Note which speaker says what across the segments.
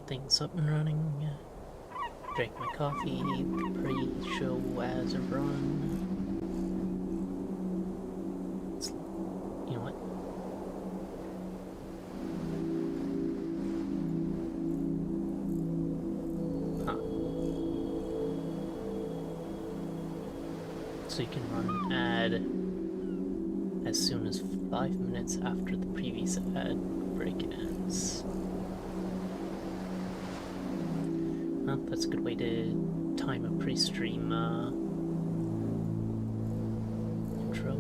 Speaker 1: things up and running. Drank my coffee, the pre-show has run. You know what? Huh. So you can run an ad as soon as 5 minutes after the previous ad break ends. Well, that's a good way to time a pre-stream intro.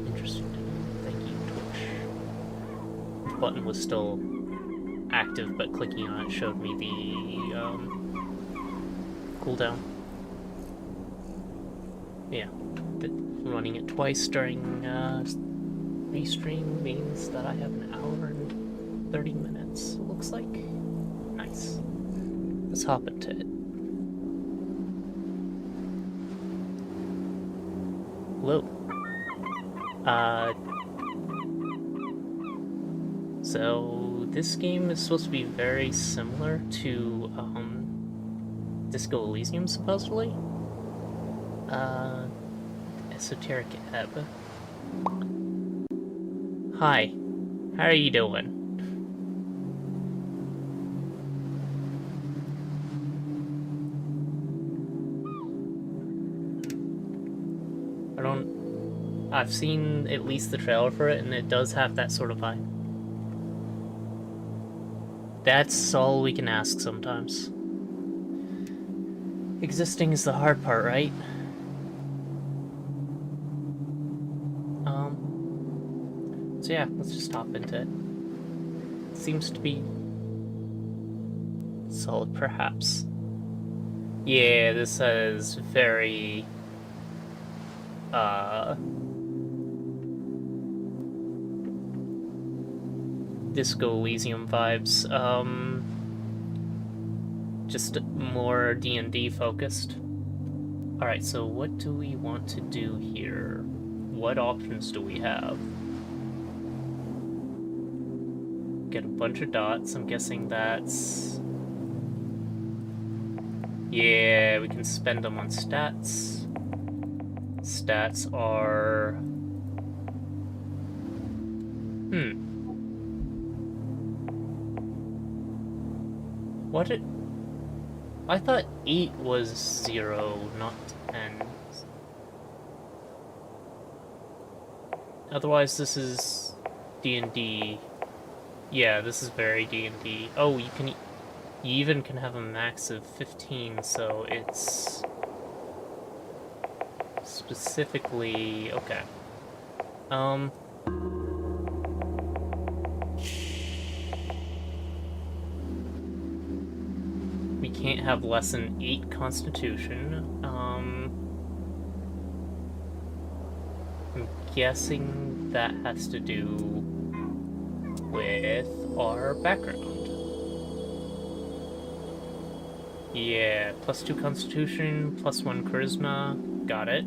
Speaker 1: Interesting to know. Thank you, Twitch. The button was still active, but clicking on it showed me the cooldown. Yeah, running it twice during restream means that I have an hour and 30 minutes, it looks like. Nice. Let's hop into it. Hello. So this game is supposed to be very similar to Disco Elysium, supposedly. Esoteric Ebb. Hi, how are you doing? I've seen at least the trailer for it, and it does have that sort of vibe. That's all we can ask sometimes. Existing is the hard part, right? So yeah, let's just hop into it. Seems to be solid, perhaps. Yeah, this is very Disco Elysium vibes. Just more D&D focused. Alright, so what do we want to do here? What options do we have? Get a bunch of dots. I'm guessing that's... Yeah, we can spend them on stats. Stats are... What it... I thought 8 was 0, not 10. Otherwise, this is D&D. Yeah, this is very D&D. Oh, you even can have a max of 15, so it's specifically okay. We can't have less than 8 Constitution. I'm guessing that has to do with our background. Yeah, +2 Constitution, +1 Charisma. Got it.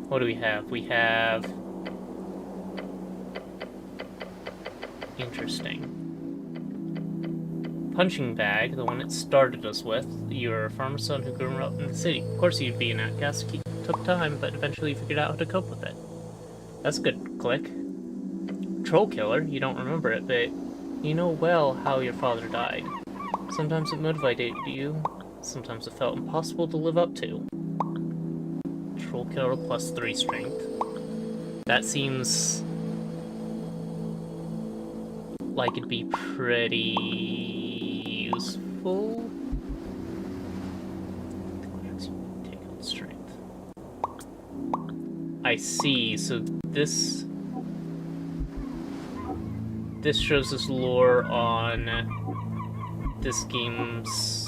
Speaker 1: What do we have? We have... Interesting. Punching bag, the one it started us with. You're a farmer son who grew up in the city. Of course you'd be an outcast. Took time, but eventually you figured out how to cope with it. That's a good click. Troll killer, you don't remember it, but you know well how your father died. Sometimes it motivated you, sometimes it felt impossible to live up to. Troll killer +3 strength. That seems like it'd be pretty useful. Take out strength. I see, so this shows us lore on this game's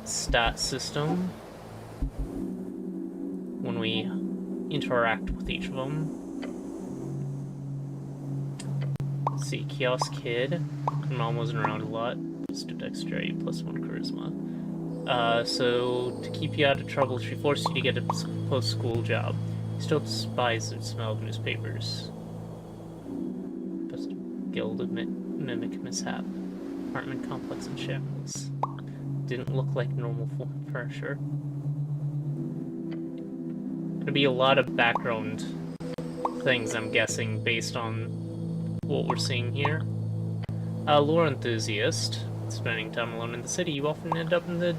Speaker 1: stat system when we interact with each of them. Let's see, Chaos Kid. Mom wasn't around a lot. Just do dexterity +1 charisma. So to keep you out of trouble, she forced you to get a post-school job. You still despise the smell of newspapers. Best guild mimic mishap. apartment complex in shambles. Didn't look like normal furniture. There'd be a lot of background things, I'm guessing, based on what we're seeing here. Lore enthusiast. Spending time alone in the city, you often end up in the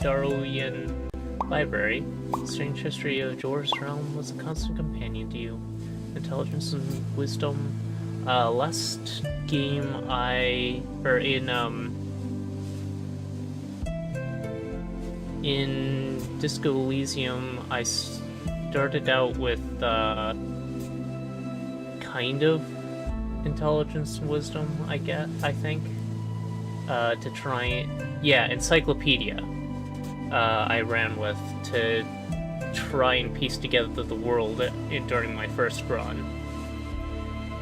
Speaker 1: Darrowian library. The strange history of Jor's realm was a constant companion to you. Intelligence and wisdom. Last game in Disco Elysium, I started out with, kind of intelligence and wisdom, I think. To try... Yeah, encyclopedia. I ran with to try and piece together the world during my first run.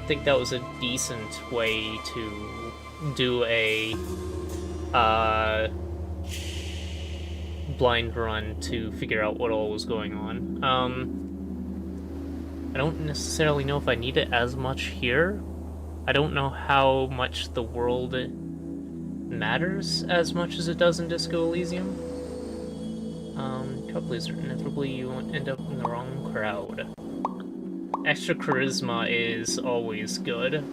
Speaker 1: I think that was a decent way to do a blind run to figure out what all was going on. I don't necessarily know if I need it as much here. I don't know how much the world matters as much as it does in Disco Elysium. Trouble is, inevitably you won't end up in the wrong crowd. Extra charisma is always good.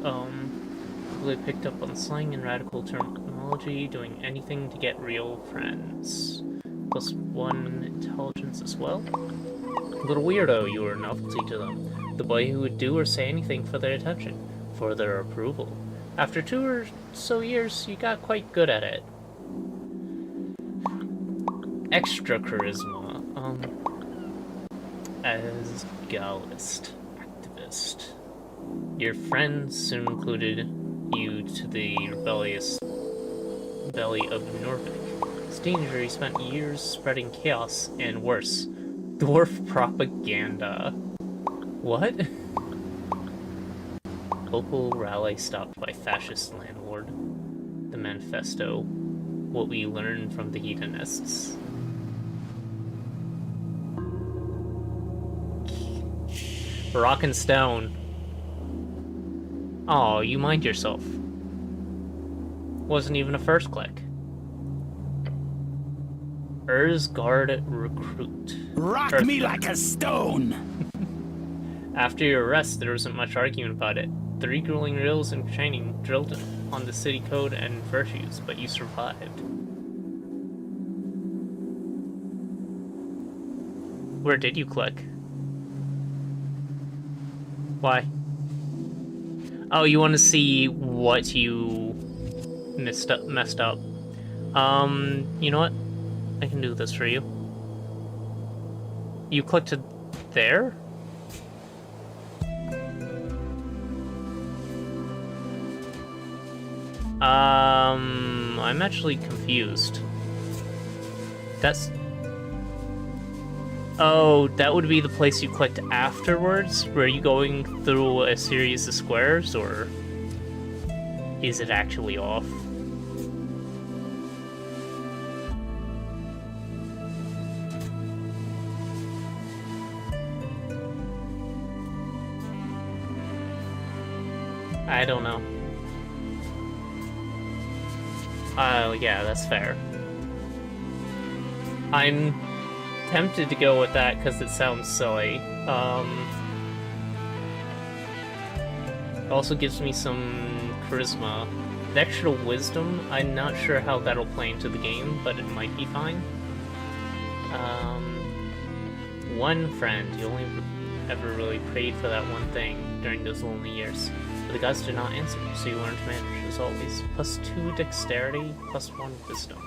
Speaker 1: Really picked up on slang and radical terminology, doing anything to get real friends. +1 intelligence as well. Little weirdo, you were a novelty to them. The boy who would do or say anything for their attention, for their approval. After 2 or so years, you got quite good at it. Extra charisma. As Gallist activist. Your friends soon included you to the rebellious belly of Norvik. It's danger, he spent years spreading chaos and worse. Dwarf propaganda. What? Local rally stopped by fascist landlord. The manifesto. What we learned from the hedonists. Rock and stone. Oh, you mind yourself. Wasn't even a first click. Erzgard recruit.
Speaker 2: Rock me like a stone!
Speaker 1: After your arrest, there wasn't much argument about it. 3 grueling drills and training drilled on the city code and virtues, but you survived. Where did you click? Why? Oh, you want to see what you messed up? You know what? I can do this for you. You clicked to there? I'm actually confused. That's... Oh, that would be the place you clicked afterwards? Were you going through a series of squares, or is it actually off? I don't know. Oh, yeah, that's fair. I'm tempted to go with that because it sounds silly. It also gives me some charisma. The extra wisdom, I'm not sure how that'll play into the game, but it might be fine. One friend, you only ever really prayed for that one thing during those lonely years. But the gods did not answer, so you learned to manage as always. +2 dexterity, +1 wisdom.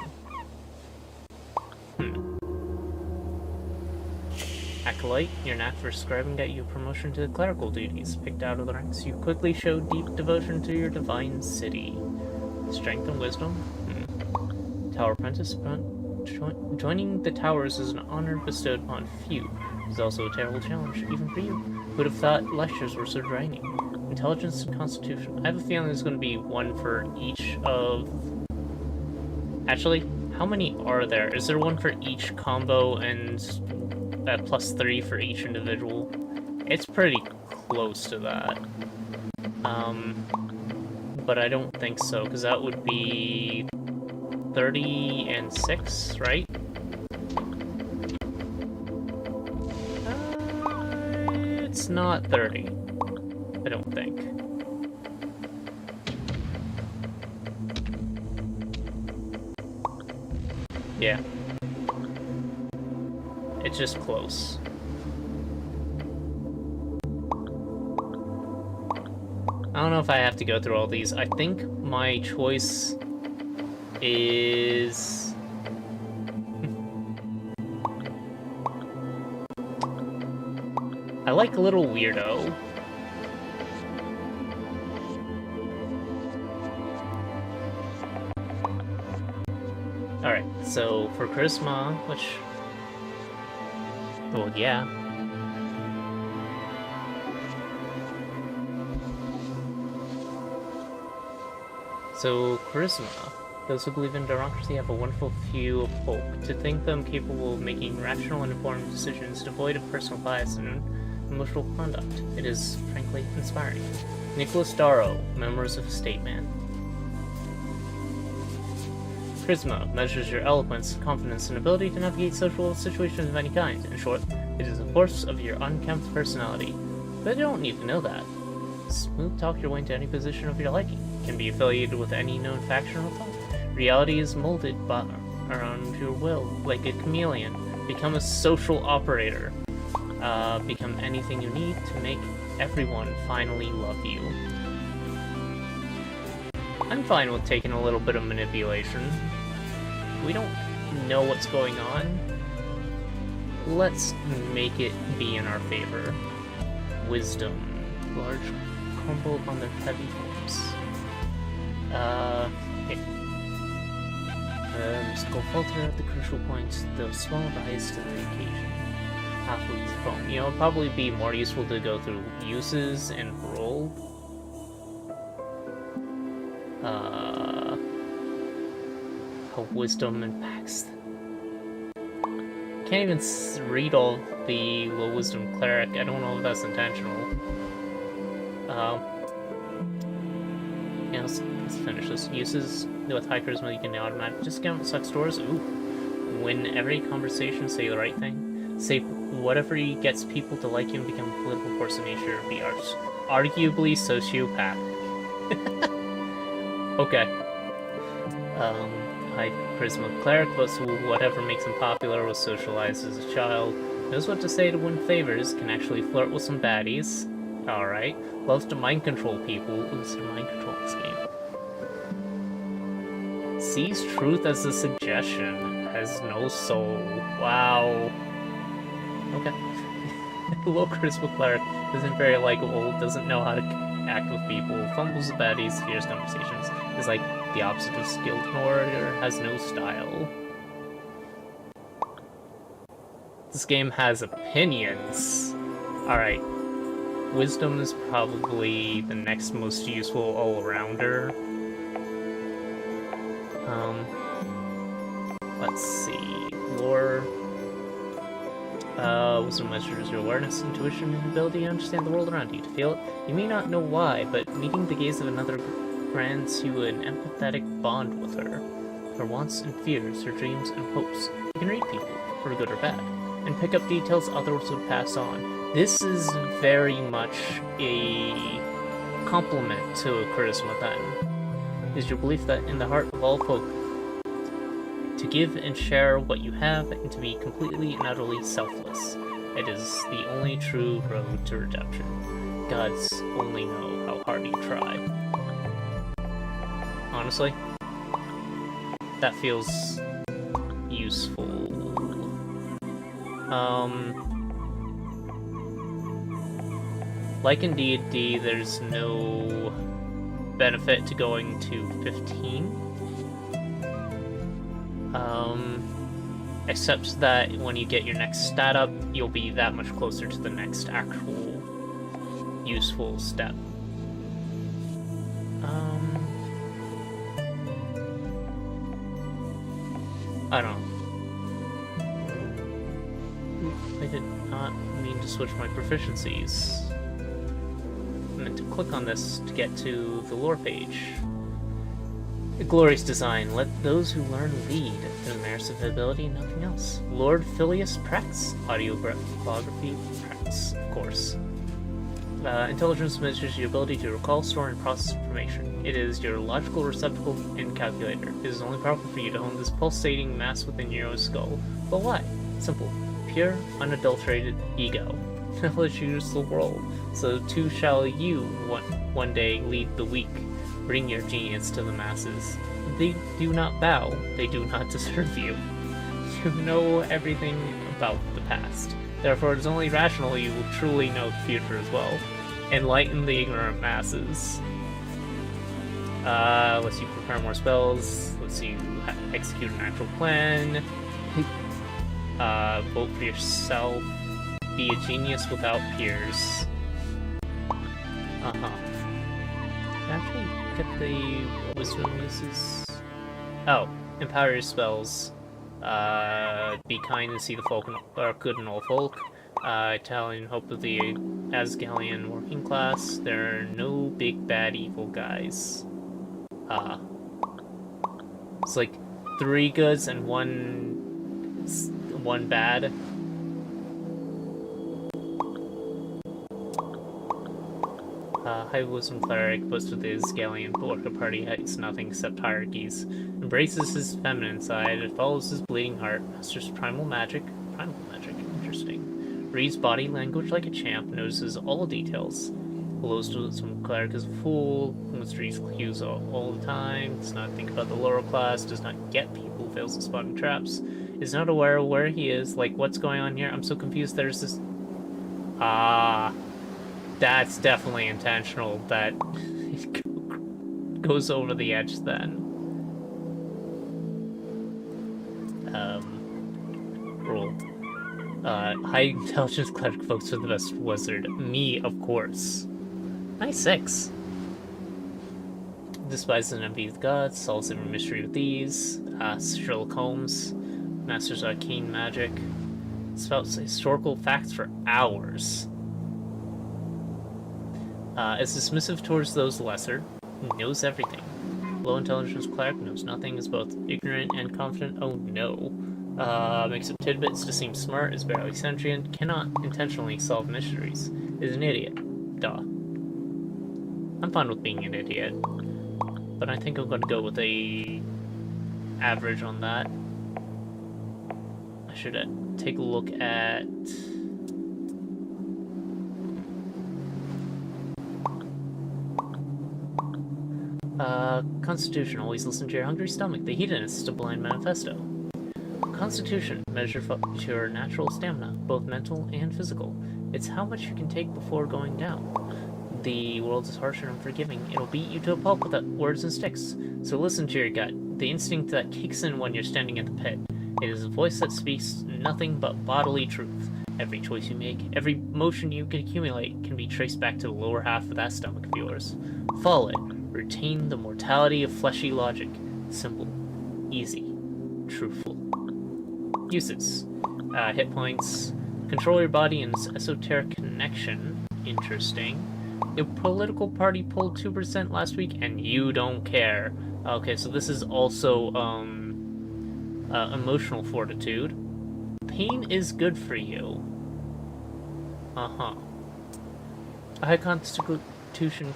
Speaker 1: Acolyte, your knack for scribing got you a promotion to clerical duties. Picked out of the ranks, you quickly showed deep devotion to your divine city. Strength and wisdom? Tower apprentice, joining the towers is an honor bestowed upon few. It's also a terrible challenge, even for you. Who would have thought lectures were so draining? Intelligence and constitution. I have a feeling there's going to be one for each of... Actually, how many are there? Is there one for each combo and +3 for each individual? It's pretty close to that. but I don't think so, because that would be 30 and 6, right? It's not 30. I don't think. Yeah. It's just close. I don't know if I have to go through all these. I think my choice is... I like Little Weirdo. Alright, so for Charisma, which... well, yeah. So, Charisma. Those who believe in democracy have a wonderful view of hope. To think them capable of making rational and informed decisions devoid of personal bias and emotional conduct. It is, frankly, inspiring. Nicholas Darrow, Memoirs of a Statesman. Charisma measures your eloquence, confidence, and ability to navigate social situations of any kind. In short, it is a force of your unkempt personality. But you don't need to know that. Smooth talk your way into any position of your liking. Can be affiliated with any known faction or thought. Reality is molded around your will, like a chameleon. Become a social operator. Become anything you need to make everyone finally love you. I'm fine with taking a little bit of manipulation. We don't know what's going on. Let's make it be in our favor. Wisdom. Large crumble upon their heavy homes. Okay. Mystical filter at the crucial points, though small rise to the occasion. Halfway to foam. You know, it'd probably be more useful to go through uses and roll. How wisdom impacts. Can't even read all the low wisdom cleric. I don't know if that's intentional. Yeah, let's finish this. Uses with high charisma, you can automatically discount suck stores. Ooh. Win every conversation, say the right thing. Say whatever gets people to like you and become a political force in nature. Be arguably sociopathic. Okay. High charisma cleric, but whatever makes him popular, was socialized as a child. Knows what to say to win favors, can actually flirt with some baddies. Alright. Loves to mind control people. Ooh, to mind control this game. Sees truth as a suggestion. Has no soul. Wow. Okay. Low charisma cleric isn't very likable, doesn't know how to act with people, fumbles the baddies, hears conversations, is like the opposite of skilled warrior, has no style. This game has opinions. Alright. Wisdom is probably the next most useful all-arounder. Let's see. Lore. Wisdom measures your awareness, intuition, and ability to understand the world around you. To feel it, you may not know why, but meeting the gaze of another grants you an empathetic bond with her. Her wants and fears, her dreams and hopes. You can read people, for good or bad, and pick up details others would pass on. This is very much a compliment to charisma then. Is your belief that in the heart of all folk, to give and share what you have and to be completely and utterly selfless. It is the only true road to redemption. Gods only know how hard you try. Honestly, that feels useful. Like in D&D, there's no benefit to going to 15. Except that when you get your next stat up, you'll be that much closer to the next actual useful step. I don't know. I did not mean to switch my proficiencies. I meant to click on this to get to the lore page. A glorious design. Let those who learn lead. There's merits of ability and nothing else. Lord Phileas Prax. Audiography Prax, of course. Intelligence measures your ability to recall, store, and process information. It is your logical receptacle and calculator. It is only powerful for you to own this pulsating mass within your own skull. But why? Simple. Pure, unadulterated ego. Knowledge rules the world. So too shall you one day lead the weak. Bring your genius to the masses. They do not bow. They do not deserve you. You know everything about the past. Therefore, it is only rational you will truly know the future as well. Enlighten the ignorant masses. Lets you prepare more spells. Lets you execute an actual plan. Vote for yourself. Be a genius without peers. Actually, get the wisdom uses. Oh, empower your spells. Be kind and see the folk are good in all folk. Italian hope of the Asgalian working class. There are no big bad evil guys. It's like 3 goods and one bad. High Wisdom Cleric, boasts of the Asgalian Orca party, hates nothing except hierarchies. Embraces his feminine side, it follows his bleeding heart, masters primal magic. Primal magic, interesting. Reads body language like a champ, notices all details. Below some cleric is a fool, mysteries cues all the time, does not think about the lower class, does not get people, fails at spotting traps, is not aware of where he is, like what's going on here, I'm so confused, there's this... That's definitely intentional, that it goes over the edge then. Roll. High intelligence cleric folks are the best wizard. Me, of course. Nice 6. Despises and envies the gods, solves every mystery with ease. Sherlock Holmes. Masters arcane magic. Spouts historical facts for hours. Is dismissive towards those lesser. Knows everything. Low intelligence cleric knows nothing, is both ignorant and confident. Oh no. Makes up tidbits to seem smart, is barely sentient, cannot intentionally solve mysteries. Is an idiot. Duh. I'm fine with being an idiot. But I think I'm going to go with a average on that. I should take a look at... Constitution, always listen to your hungry stomach. The hedonist, a blind manifesto. Constitution, measure your natural stamina, both mental and physical. It's how much you can take before going down. The world is harsh and unforgiving. It'll beat you to a pulp with words and sticks. So listen to your gut, the instinct that kicks in when you're standing at the pit. It is a voice that speaks nothing but bodily truth. Every choice you make, every motion you can accumulate can be traced back to the lower half of that stomach of yours. Follow it. Retain the mortality of fleshy logic. Simple, easy, truthful. Uses. Hit points. Control your body in esoteric connection. Interesting. Your political party pulled 2% last week and you don't care. Okay, so this is also emotional fortitude. Pain is good for you. A high constitution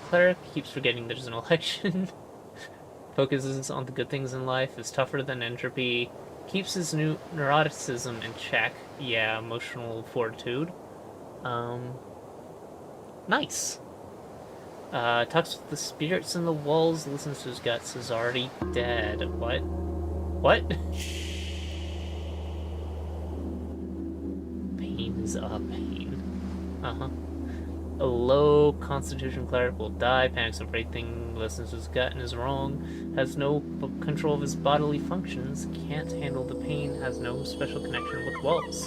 Speaker 1: cleric keeps forgetting there's an election. Focuses on the good things in life, is tougher than entropy. Keeps his neuroticism in check. Yeah, emotional fortitude. Nice. Talks with the spirits in the walls, listens to his guts, is already dead. What? What? Pain is a pain. A low constitution cleric will die, panics over everything, listens to his gut and is wrong, has no control of his bodily functions, can't handle the pain, has no special connection with walls.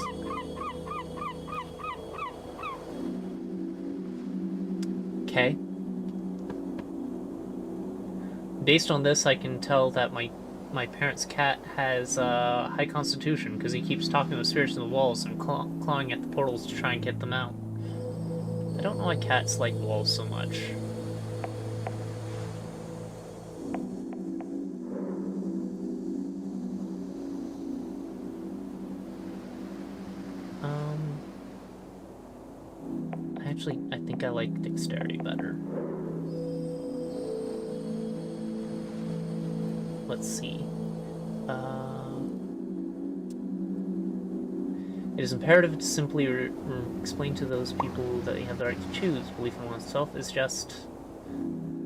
Speaker 1: Okay. Based on this, I can tell that my parents' cat has high constitution, because he keeps talking to spirits in the walls and clawing at the portals to try and get them out. I don't know why cats like walls so much. Actually, I think I like dexterity better. Let's see. It is imperative to simply explain to those people that they have the right to choose. Belief in oneself is just...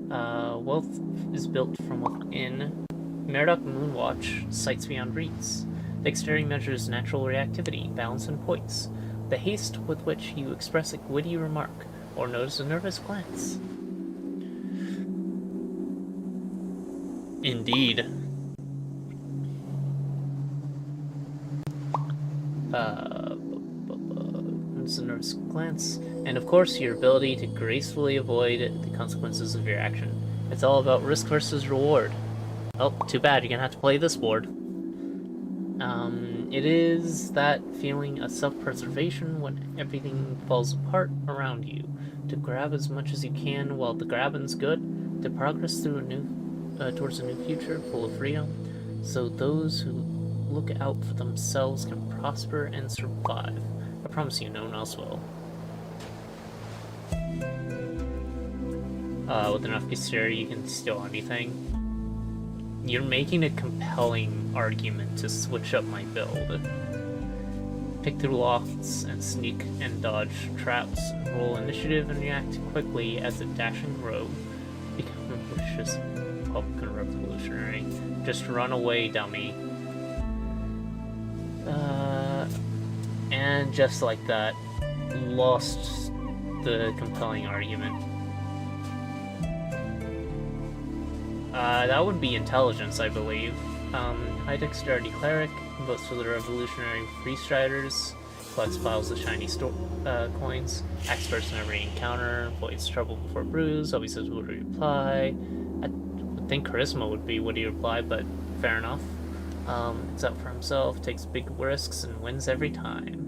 Speaker 1: wealth is built from within. Merodach Moonwatch, sights beyond reach. Dexterity measures natural reactivity, balance, and poise. The haste with which you express a witty remark, or notice a nervous glance. Indeed. It's a nervous glance, and of course your ability to gracefully avoid the consequences of your action. It's all about risk versus reward. Oh, too bad, you're gonna have to play this board. It is that feeling of self-preservation when everything falls apart around you. To grab as much as you can while the grabbing's good. To progress through towards a new future full of freedom. So those who look out for themselves can prosper and survive. I promise you, no one else will. With enough dexterity, you can steal anything. You're making a compelling argument to switch up my build. Pick through lofts and sneak and dodge traps. Roll initiative and react quickly as a dashing rogue. Become a malicious Republican revolutionary. Just run away, dummy. And just like that, lost the compelling argument. That would be intelligence, I believe. High dexterity cleric, votes for the revolutionary freestriders, collects piles of shiny coins, acts first in every encounter, avoids trouble before bruise, always says witty reply. I would think charisma would be witty reply, but fair enough. It's out for himself, takes big risks, and wins every time.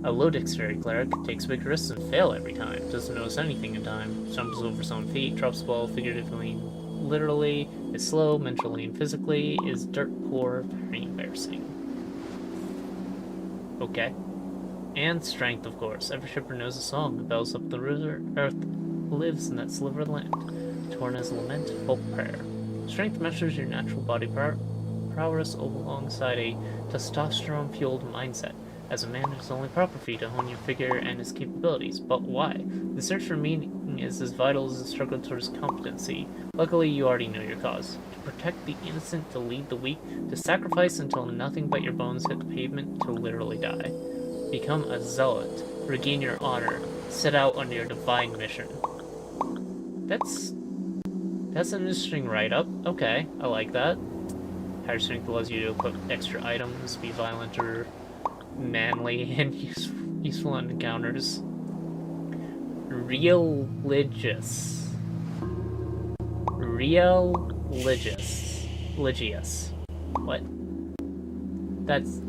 Speaker 1: A low dexterity cleric takes big risks and fail every time, doesn't notice anything in time, stumbles over his own feet, drops the ball figuratively, literally, is slow, mentally and physically, is dirt poor, very embarrassing. Okay. And strength, of course. Every shipper knows a song that bells up the river. Earth lives in that sliver of land. Torn as lament, folk prayer. Strength measures your natural body prowess alongside a testosterone-fueled mindset. As a man, it is only proper for you to hone your figure and his capabilities. But why? The search for meaning is as vital as the struggle towards competency. Luckily, you already know your cause. To protect the innocent, to lead the weak, to sacrifice until nothing but your bones hit the pavement, to literally die. Become a zealot. Regain your honor. Set out on your divine mission. That's an interesting write-up. Okay, I like that. Higher strength allows you to equip extra items, be violent or manly, and useful in encounters. Religious. What? That's...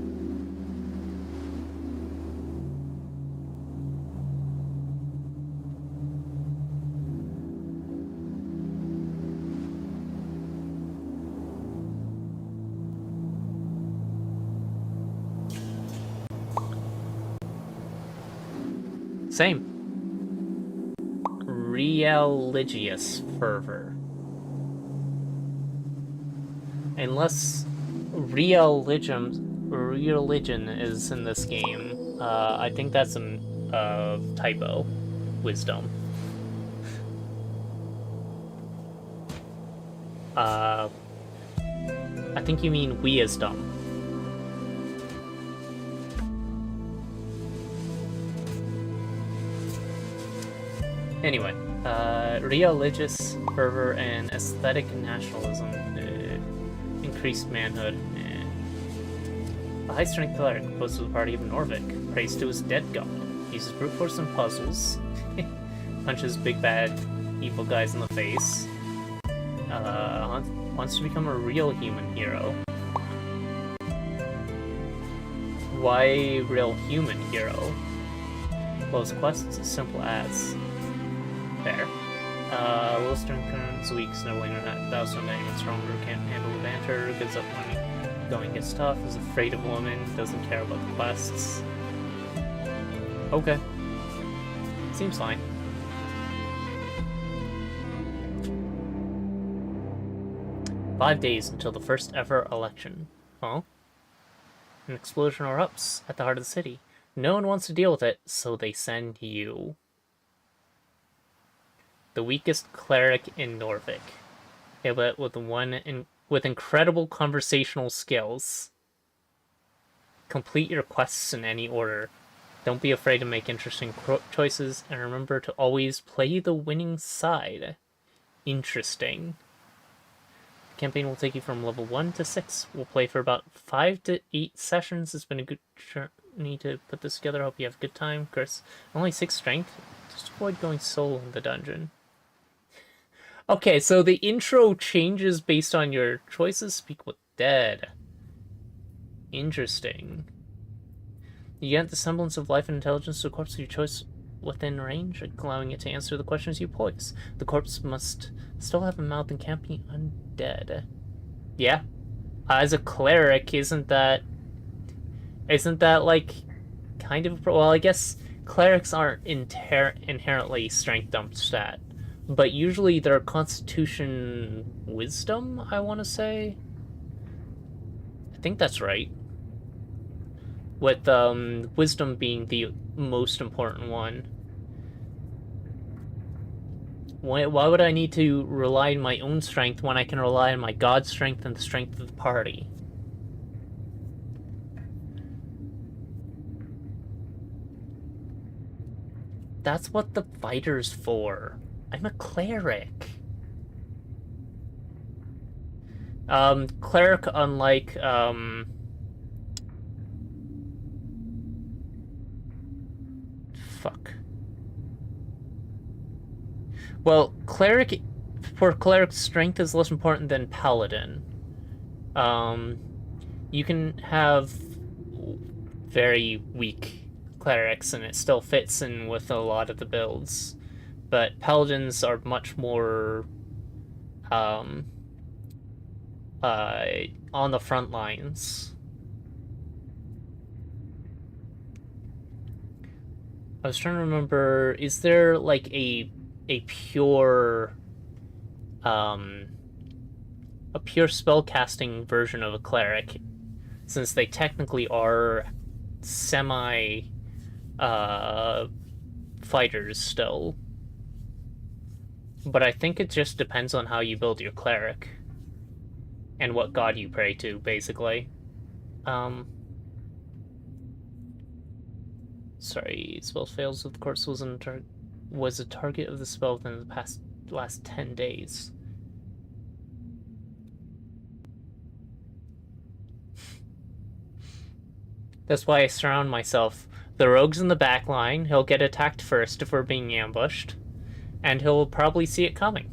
Speaker 1: Same. Religious fervor. Unless religion is in this game, I think that's a typo. Wisdom. I think you mean wisdom. Anyway, religious fervor and aesthetic nationalism, increased manhood, a high-strength cleric opposed to the party of Norvik, prays to his dead god, uses brute force and puzzles, punches big bad evil guys in the face, wants to become a real human hero. Why real human hero? Well, his quest's as simple as... Fair. Low strength currents, weak, sniveling, or not, thousand, not even stronger, can't handle the banter, gives up when going gets tough, is afraid of women, doesn't care about the quests. Okay. Seems fine. "5 days until the first ever election." Well, an explosion erupts at the heart of the city. No one wants to deal with it, so they send you. The weakest cleric in Norvik. But with incredible conversational skills. Complete your quests in any order. Don't be afraid to make interesting choices, and remember to always play the winning side. Interesting. The campaign will take you from level 1 to 6. We'll play for about 5 to 8 sessions. It's been a good journey to put this together. Hope you have a good time. Chris, only 6 strength. Just avoid going solo in the dungeon. Okay, so the intro changes based on your choices. Speak with dead. Interesting. You get the semblance of life and intelligence to the corpse of your choice within range, allowing it to answer the questions you pose. The corpse must still have a mouth and can't be undead. Yeah. As a cleric, isn't that like kind of... Well, I guess clerics aren't inherently strength dump stat, but usually they're constitution wisdom, I want to say. I think that's right. With wisdom being the most important one. Why would I need to rely on my own strength when I can rely on my god strength and the strength of the party? That's what the fighter's for. I'm a cleric. Cleric, unlike, fuck. Well, cleric, strength is less important than paladin. You can have very weak clerics and it still fits in with a lot of the builds. But paladins are much more on the front lines. I was trying to remember, is there like a pure spellcasting version of a cleric, since they technically are semi fighters still. But I think it just depends on how you build your cleric and what god you pray to, basically. Sorry, spell fails if the corpse was a target of the spell within the last 10 days. That's why I surround myself. The rogue's in the back line. He'll get attacked first if we're being ambushed. And he'll probably see it coming.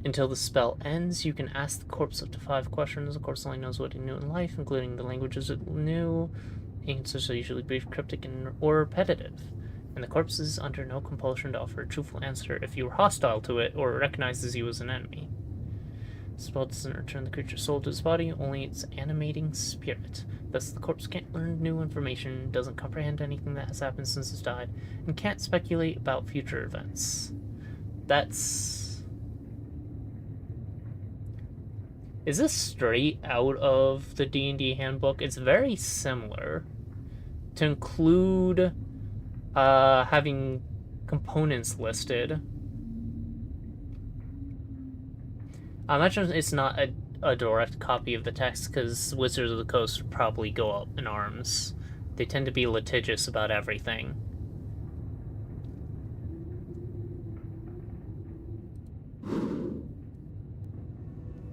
Speaker 1: Until the spell ends, you can ask the corpse up to 5 questions. The corpse only knows what he knew in life, including the languages it knew. Answers are usually brief, cryptic, or repetitive. And the corpse is under no compulsion to offer a truthful answer if you were hostile to it or recognizes you as an enemy. The spell doesn't return the creature's soul to its body, only its animating spirit. Thus, the corpse can't learn new information, doesn't comprehend anything that has happened since it's died, and can't speculate about future events. That's... Is this straight out of the D&D handbook? It's very similar. To include having components listed. I imagine it's not a direct copy of the text, because Wizards of the Coast would probably go up in arms. They tend to be litigious about everything.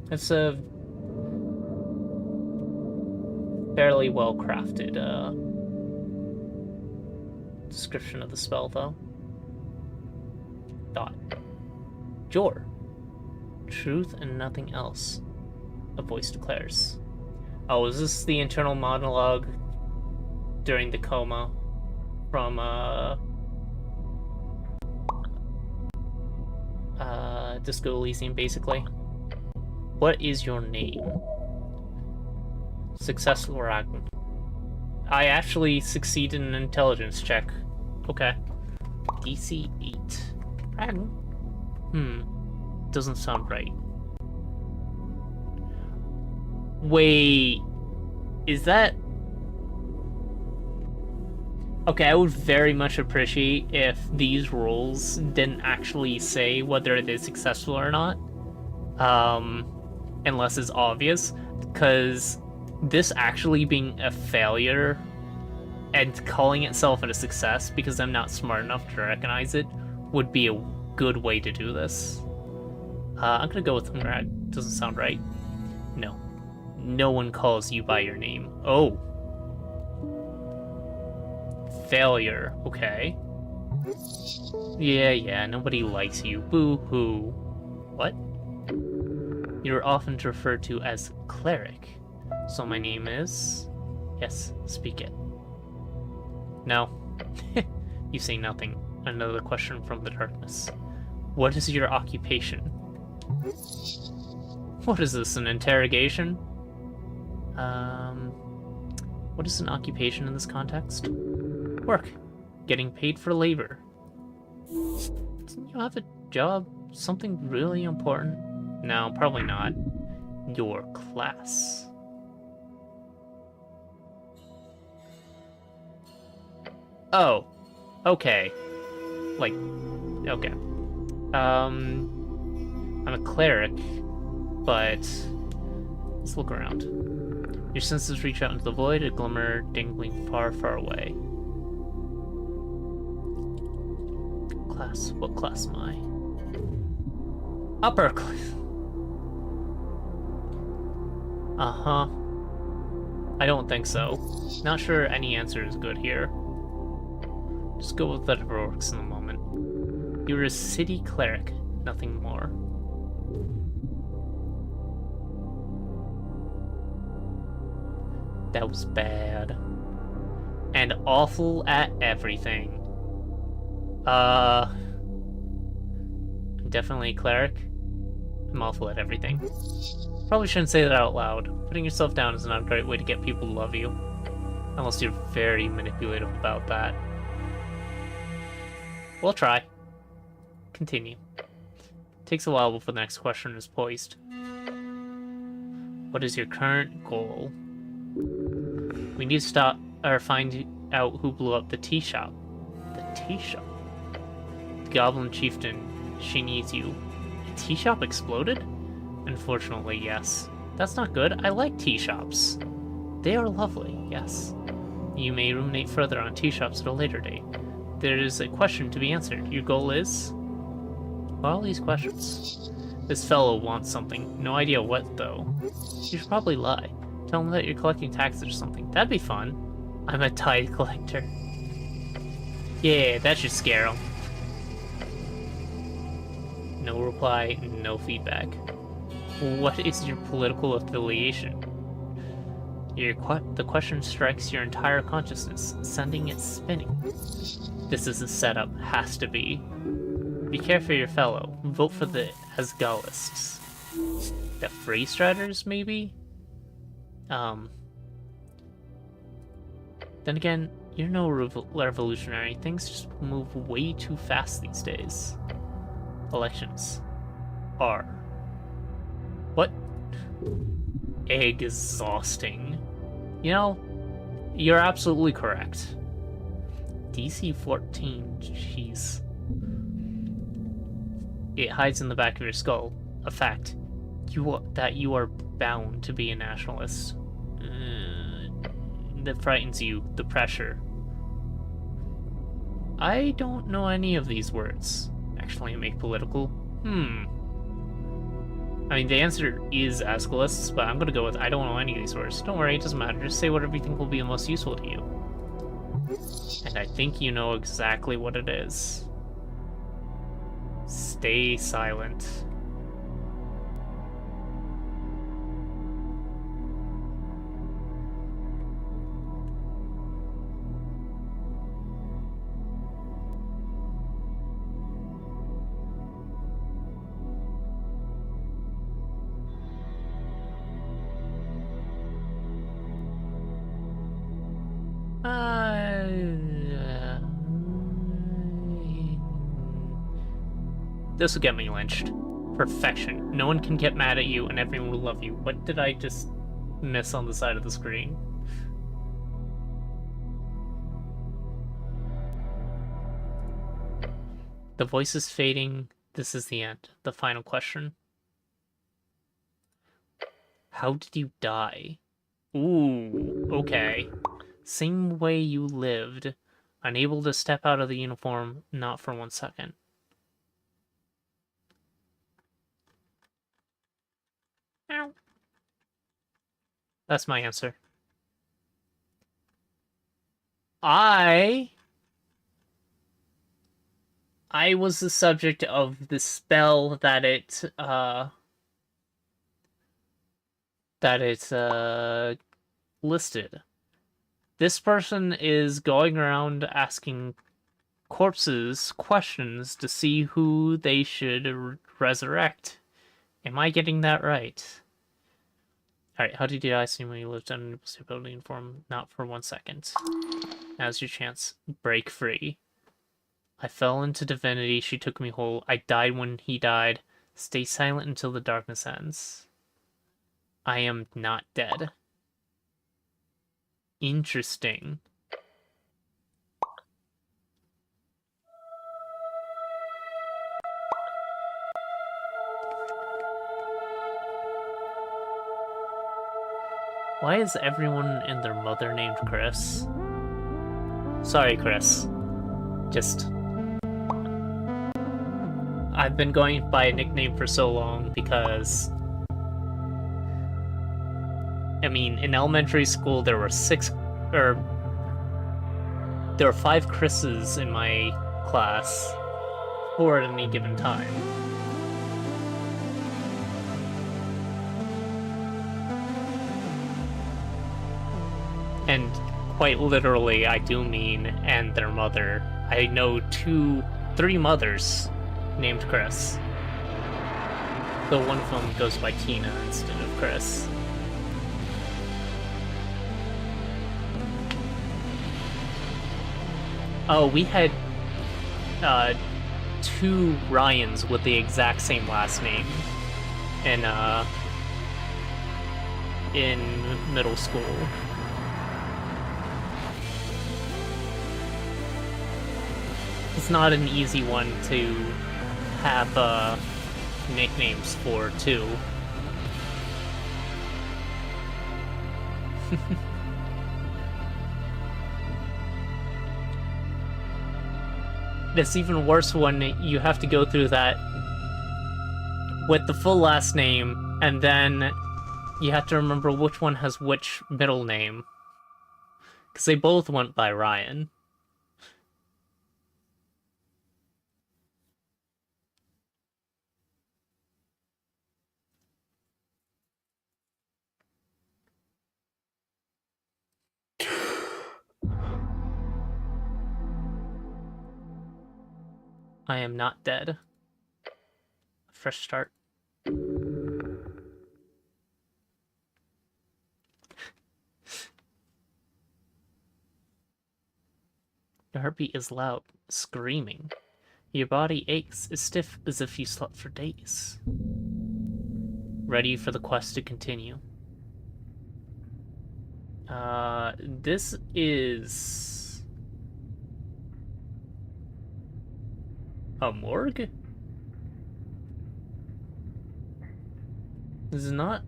Speaker 1: It's a fairly well-crafted description of the spell, though. Dot. Jor. Truth and nothing else, a voice declares. Oh, is this the internal monologue during the coma from Disco Elysium, basically? What is your name? Successful Ragnarok. I actually succeeded in an intelligence check. Okay. DC 8. Ragn? Doesn't sound right. Wait. Is that... Okay, I would very much appreciate if these rules didn't actually say whether it is successful or not. Unless it's obvious. Because this actually being a failure and calling itself a success because I'm not smart enough to recognize it would be a good way to do this. I'm gonna go with Rag. Doesn't sound right. No. No one calls you by your name. Oh. Failure. Okay. Yeah, nobody likes you. Boo-hoo. What? You're often referred to as cleric. So my name is... Yes, speak it. No. You say nothing. Another question from the darkness. What is your occupation? What is this, an interrogation? What is an occupation in this context? Work. Getting paid for labor. Doesn't you have a job? Something really important? No, probably not. Your class. Oh. Okay. Like, okay. I'm a cleric, but let's look around. Your senses reach out into the void, a glimmer dangling far, far away. Class. What class am I? Upper class. Uh-huh. I don't think so. Not sure any answer is good here. Just go with whatever works in the moment. You're a city cleric, nothing more. That was bad. And awful at everything. I'm definitely a cleric. I'm awful at everything. Probably shouldn't say that out loud. Putting yourself down is not a great way to get people to love you. Unless you're very manipulative about that. We'll try. Continue. Takes a while before the next question is poised. What is your current goal? We need to stop or find out who blew up the tea shop. The tea shop? The Goblin Chieftain, she needs you. A tea shop exploded? Unfortunately, yes. That's not good. I like tea shops. They are lovely, yes. You may ruminate further on tea shops at a later date. There is a question to be answered. Your goal is? What are all these questions? This fellow wants something. No idea what, though. You should probably lie. Tell him that you're collecting taxes or something. That'd be fun. I'm a tithe collector. Yeah, that should scare him. No reply, no feedback. What is your political affiliation? The question strikes your entire consciousness, sending it spinning. This is a setup, has to be. Be careful your fellow. Vote for the Asgalists. The Freystriders, maybe? Then again, you're no revolutionary. Things just move way too fast these days. Elections. R. What? Exhausting. You know, you're absolutely correct. DC 14, jeez. It hides in the back of your skull. A fact. That you are bound to be a nationalist. That frightens you. The pressure. I don't know any of these words. Actually make political. I mean, the answer is Asgalists, but I'm gonna go with I don't know any of these words. Don't worry, it doesn't matter. Just say whatever you think will be the most useful to you. And I think you know exactly what it is. Stay silent. This will get me lynched. Perfection. No one can get mad at you and everyone will love you. What did I just miss on the side of the screen? The voice is fading. This is the end. The final question. How did you die? Ooh, okay. Same way you lived. Unable to step out of the uniform, not for 1 second. Ow. That's my answer. I was the subject of the spell that it listed. This person is going around asking corpses questions to see who they should resurrect. Am I getting that right? Alright, how did you die? Seem when you lived in a building uniform? Not for 1 second. Now's your chance. Break free. I fell into divinity. She took me whole. I died when he died. Stay silent until the darkness ends. I am not dead. Interesting. Why is everyone and their mother named Chris? Sorry, Chris. Just... I've been going by a nickname for so long because... I mean, in elementary school there were 5 Chris's in my class, 4 at any given time. And quite literally, I do mean, and their mother. I know 3 mothers named Chris. Though one of them goes by Tina instead of Chris. Oh, we had 2 Ryans with the exact same last name in middle school. It's not an easy one to have nicknames for, too. It's even worse when you have to go through that with the full last name, and then you have to remember which one has which middle name. Because they both went by Ryan. I am not dead. Fresh start. Your heartbeat is loud, screaming. Your body aches, as stiff as if you slept for days. Ready for the quest to continue. This is... a morgue? This is not...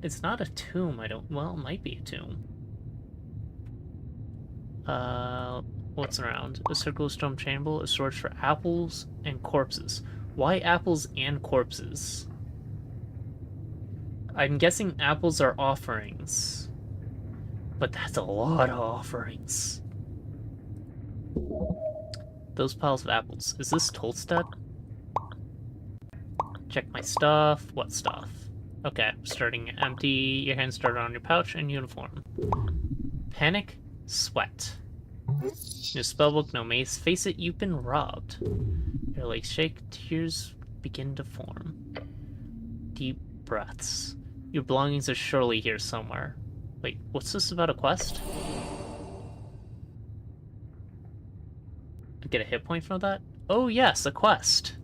Speaker 1: It's not a tomb, I don't... Well, it might be a tomb. What's around? A circular stone chamber, a storage for apples and corpses. Why apples and corpses? I'm guessing apples are offerings. But that's a lot of offerings. Those piles of apples. Is this Tolstad? Check my stuff. What stuff? Okay, starting empty. Your hands started on your pouch and uniform. Panic, sweat. No spellbook, no mace. Face it, you've been robbed. Your legs shake, tears begin to form. Deep breaths. Your belongings are surely here somewhere. Wait, what's this about a quest? I get a hit point from that? Oh yes, a quest.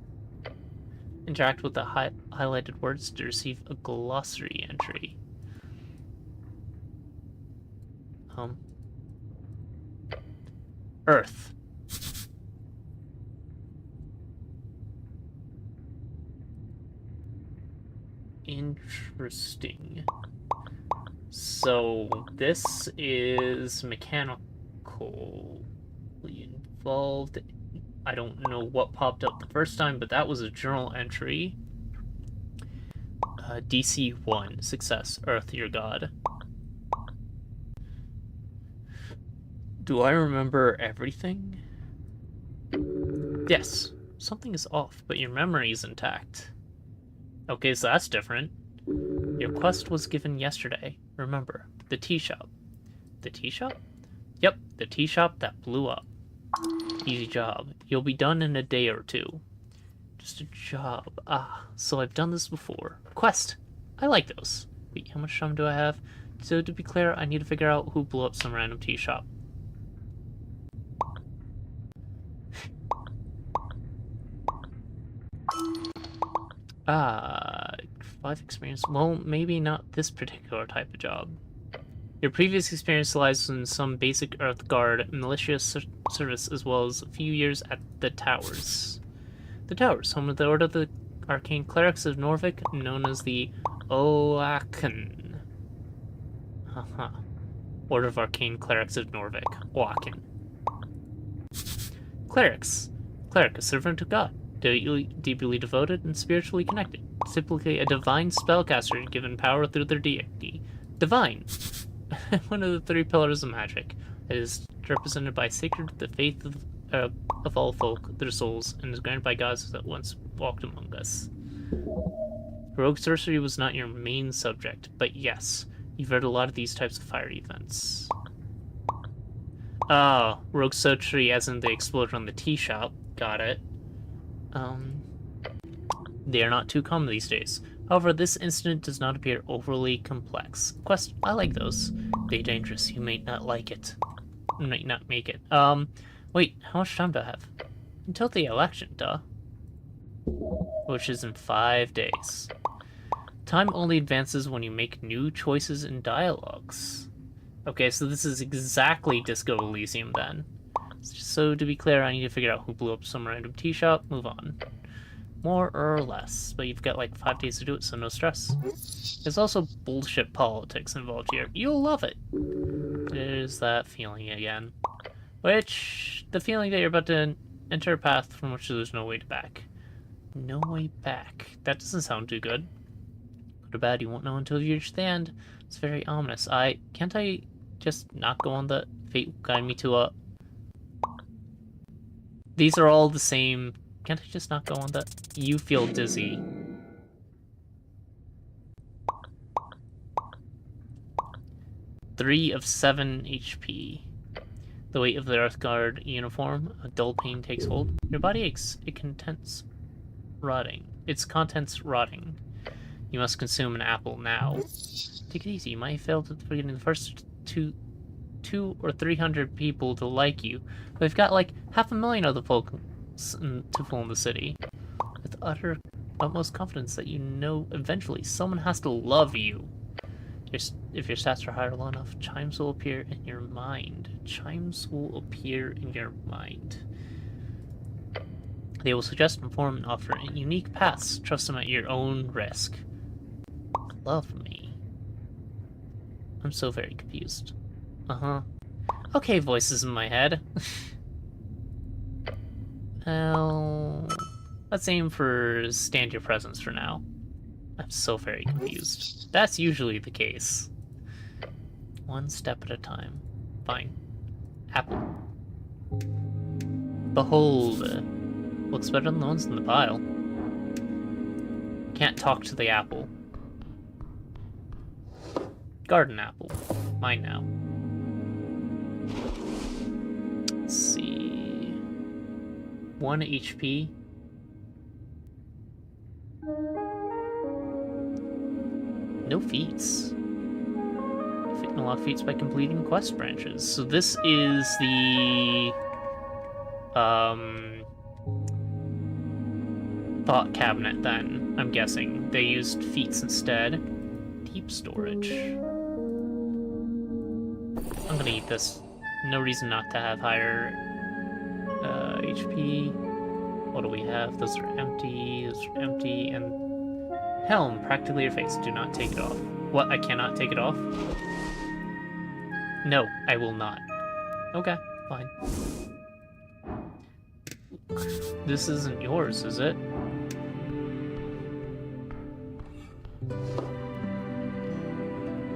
Speaker 1: Interact with the highlighted words to receive a glossary entry. Earth. Interesting. So this is mechanical involved. I don't know what popped up the first time, but that was a journal entry. DC 1, success, Earth, your god. Do I remember everything? Yes, something is off, but your memory is intact. Okay, so that's different. Your quest was given yesterday. Remember, the tea shop. The tea shop? Yep, the tea shop that blew up. Easy job. You'll be done in a day or two. Just a job. Ah, so I've done this before. Quest! I like those. Wait, how much time do I have? So to be clear, I need to figure out who blew up some random tea shop. Ah, 5 experience. Well, maybe not this particular type of job. Your previous experience lies in some basic Earth Guard militia service, as well as a few years at the Towers. The Towers, home of the Order of the Arcane Clerics of Norvik, known as the Oaken. Order of Arcane Clerics of Norvik. Oaken. Clerics. Cleric, a servant of God. Deeply devoted and spiritually connected. Typically a divine spellcaster given power through their deity. Divine. One of the 3 pillars of magic. It is represented by sacred, the faith of all folk, their souls, and is granted by gods that once walked among us. Rogue sorcery was not your main subject, but yes, you've read a lot of these types of fire events. Oh, rogue sorcery as in the explosion on the tea shop. Got it. They are not too common these days. However, this incident does not appear overly complex. Quest, I like those. They dangerous. You may not like it. You might not make it. Wait, how much time do I have? Until the election, duh. Which is in 5 days. Time only advances when you make new choices in dialogues. Okay, so this is exactly Disco Elysium then. So to be clear, I need to figure out who blew up some random tea shop. Move on. More or less, but you've got like 5 days to do it, so no stress. There's also bullshit politics involved here. You'll love it. There's that feeling again. Which, the feeling that you're about to enter a path from which there's no way back. No way back. That doesn't sound too good. Good or bad, you won't know until you reach the end. It's very ominous. Can't I just not go on the fate will guide me to a... These are all the same. Can't I just not go on that? You feel dizzy. Three of 7 HP. The weight of the Earth Guard uniform. A dull pain takes hold. Your body aches. Its contents rotting. You must consume an apple now. Take it easy. You might fail to getting the first two or 300 people to like you. But we've got like 500,000 other folk to fool in the city. With utmost confidence that you know eventually someone has to love you. If your stats are high or low enough, chimes will appear in your mind. Chimes will appear in your mind. They will suggest, inform, and offer unique paths. Trust them at your own risk. Love me. I'm so very confused. Okay, voices in my head. Well, let's aim for stand your presence for now. I'm so very confused. That's usually the case. One step at a time. Fine. Apple. Behold. Looks better than the ones in the pile. Can't talk to the apple. Garden apple. Mine now. Let's see. 1 HP. No feats. You can unlock feats by completing quest branches. So this is the thought cabinet then, I'm guessing. They used feats instead. Deep storage. I'm gonna eat this. No reason not to have higher HP. What do we have? Those are empty, and helm, practically your face. Do not take it off. What? I cannot take it off? No, I will not. Okay, fine. This isn't yours, is it?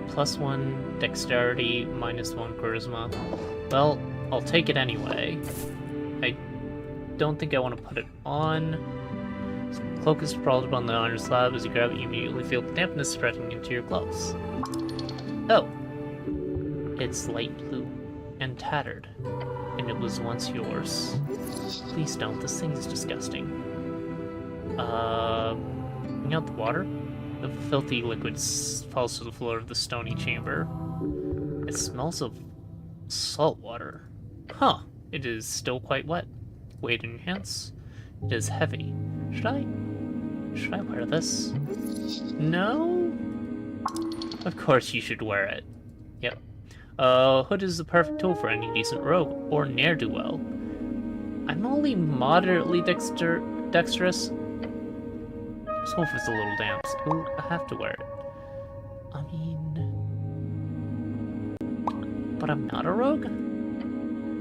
Speaker 1: +1 dexterity, -1 charisma. Well, I'll take it anyway. I don't think I want to put it on. Cloak is sprawled on the iron slab. As you grab it, you immediately feel the dampness spreading into your gloves. Oh. It's light blue and tattered, and it was once yours. Please don't, this thing is disgusting. Bring out the water? The filthy liquid falls to the floor of the stony chamber. It smells of salt water. Huh, it is still quite wet. Weight in your hands. It is heavy. Should I wear this? No? Of course you should wear it. Yep. Hood is the perfect tool for any decent rogue or ne'er-do-well. I'm only moderately dexterous. This wolf is a little damp, so I have to wear it. I mean... But I'm not a rogue?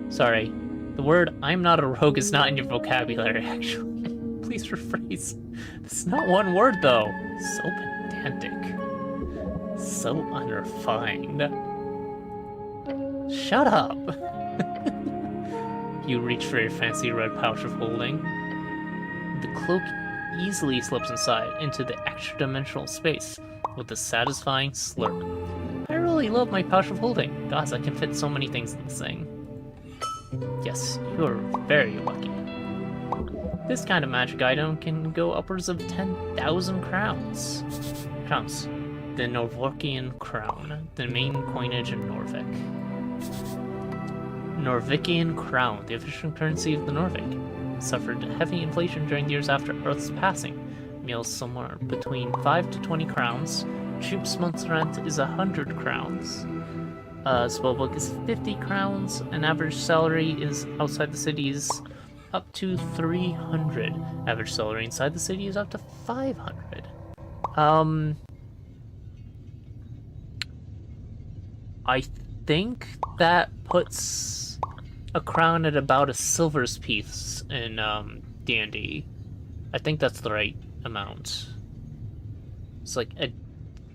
Speaker 1: Sorry, the word I'm not a rogue is not in your vocabulary, actually. Please rephrase. This is not one word, though. So pedantic. So unrefined. Shut up! You reach for your fancy red pouch of holding. The cloak easily slips inside into the extra-dimensional space with a satisfying slurp. I really love my pouch of holding. Gods, I can fit so many things in this thing. Yes, you're very lucky. This kind of magic item can go upwards of 10,000 crowns. The Norvorkian crown, the main coinage in Norvik. Norvikian crown, the official currency of the Norvik. Suffered heavy inflation during the years after Earth's passing. Meals somewhere between 5 to 20 crowns. Troops' month's rent is 100 crowns. Spellbook is 50 crowns. An average salary is outside the city is up to 300. Average salary inside the city is up to 500. I think that puts a crown at about a silver's piece in D&D. I think that's the right amount. It's like a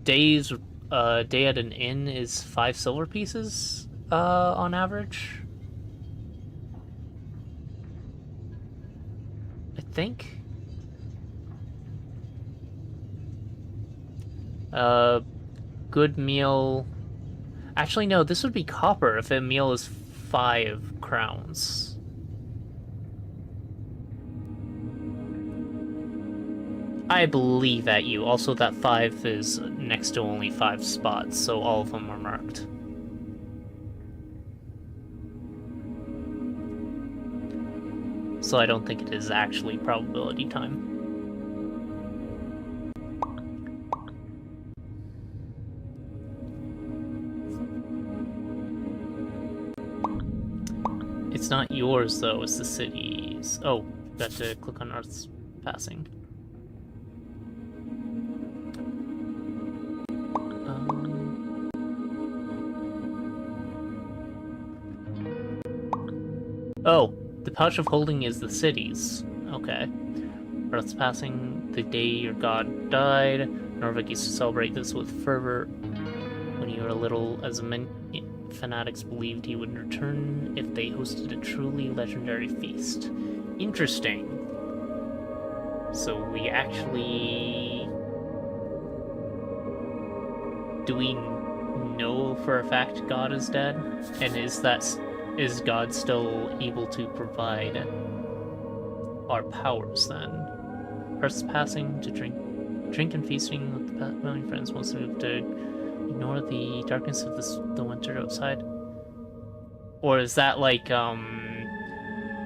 Speaker 1: day at an inn is 5 silver pieces on average. I think. Good meal. Actually, no, this would be copper if a meal is 5 crowns. I believe at you. Also, that 5 is next to only 5 spots, so all of them are marked. So I don't think it is actually probability time. It's not yours, though, it's the city's. Oh, got to click on Earth's passing. Oh, the pouch of holding is the city's. Okay. Earth's passing, the day your god died. Norvik used to celebrate this with fervor when you were little, as many fanatics believed he would return if they hosted a truly legendary feast. Interesting. So we actually... Do we know for a fact God is dead? And is God still able to provide our powers then? Earth's passing to drink and feasting with the family friends once moved to ignore the darkness of the winter outside? Or is that like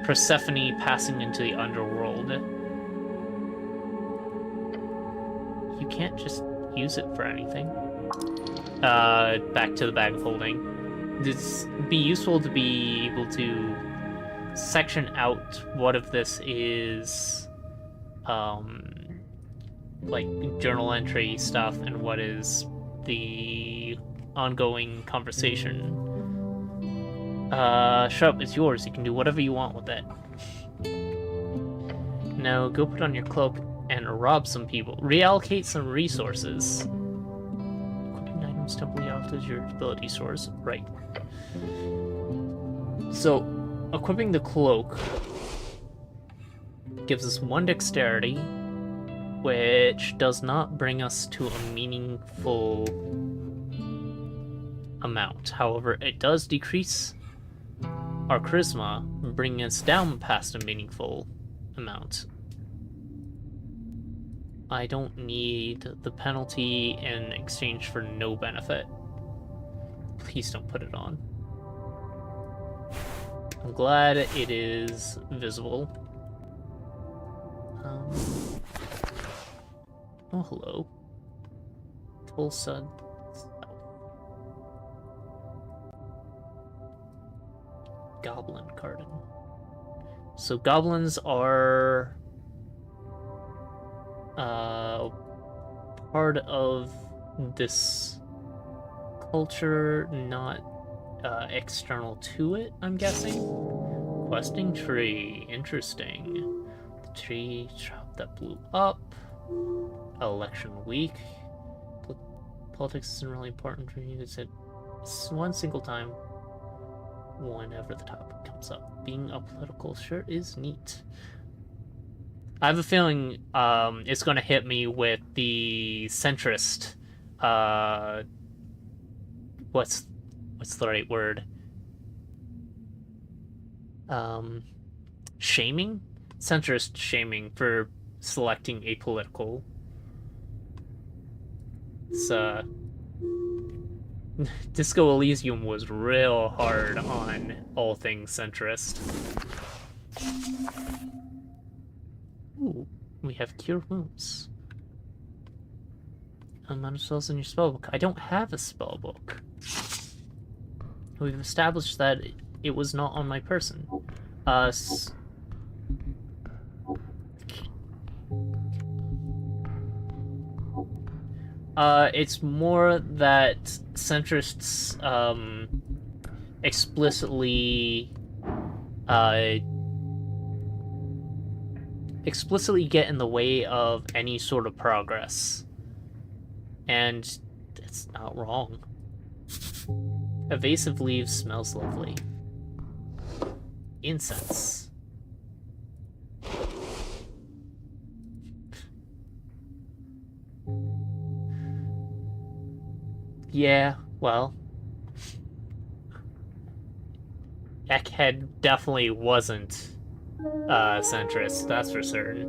Speaker 1: Persephone passing into the underworld? you can't just use it for anything. Back to the bag of holding. This be useful to be able to section out what of this is, like journal entry stuff and what is the ongoing conversation. Shut up, it's yours. You can do whatever you want with it. Now go put on your cloak and rob some people. Reallocate some resources. Equipping items temporarily alters your ability source. Right. So, equipping the cloak gives us 1 dexterity, which does not bring us to a meaningful amount. However, it does decrease our charisma, bringing us down past a meaningful amount. I don't need the penalty in exchange for no benefit. Please don't put it on. I'm glad it is visible. Oh, hello. Tulsa. Goblin garden. So goblins are part of this culture, not external to it, I'm guessing. Questing tree, interesting. The tree drop that blew up. Election week. Politics isn't really important for you. It's at one single time whenever the topic comes up. Being apolitical sure is neat. I have a feeling it's going to hit me with the centrist. What's the right word? Shaming? Centrist shaming for selecting apolitical. It's Disco Elysium was real hard on all things centrist. Ooh, we have Cure Wounds. Amount of spells in your spellbook. I don't have a spellbook. We've established that it was not on my person. It's more that centrists explicitly get in the way of any sort of progress. And it's not wrong. Evasive leaves smells lovely. Incense. Yeah, well, Egghead definitely wasn't centrist, that's for certain.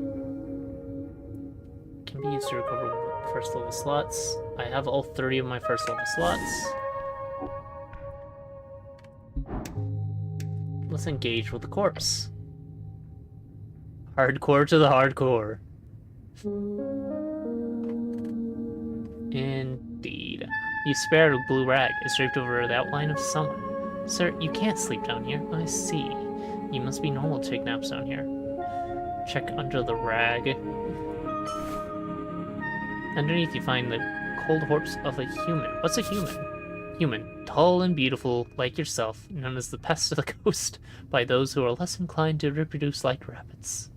Speaker 1: Can be used to recover first level slots. I have all 30 of my first level slots. Let's engage with the corpse. Hardcore to the hardcore. Indeed. You spared a blue rag. It's draped over the outline of someone. Sir, you can't sleep down here. I see. You must be normal to take naps down here. Check under the rag. Underneath you find the cold corpse of a human. What's a human? Human. Tall and beautiful, like yourself, known as the pest of the coast by those who are less inclined to reproduce like rabbits.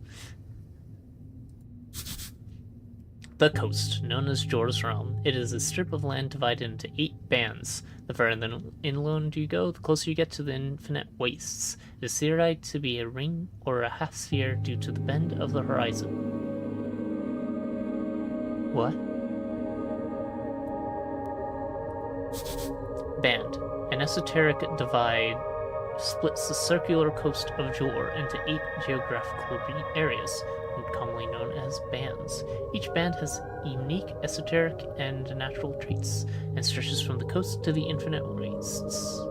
Speaker 1: The coast, known as Jor's Realm. It is a strip of land divided into 8 bands. The further inland you go, the closer you get to the infinite wastes. It is theorized to be a ring or a half-sphere due to the bend of the horizon. What? Band. An esoteric divide splits the circular coast of Jor into 8 geographical areas, commonly known as bands. Each band has unique esoteric and natural traits, and stretches from the coast to the infinite wastes.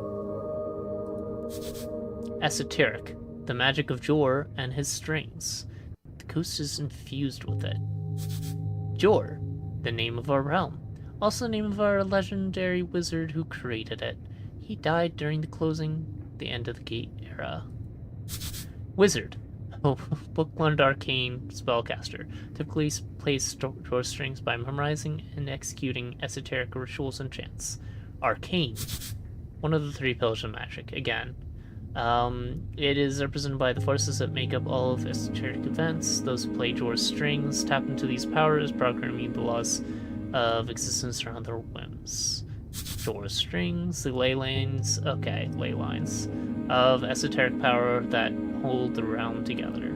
Speaker 1: Esoteric, the magic of Jor and his strings. The coast is infused with it. Jor, The name of our realm. Also the name of our legendary wizard who created it. He died during the end of the Gate era. Wizard. Oh, book-learned arcane spellcaster. Typically plays drawstrings by memorizing and executing esoteric rituals and chants. Arcane. One of the 3 pillars of magic. Again. It is represented by the forces that make up all of esoteric events. Those who play drawstrings tap into these powers, programming the laws of existence around their whims. Drawstrings, the ley lines, okay, ley lines, of esoteric power that hold the realm together.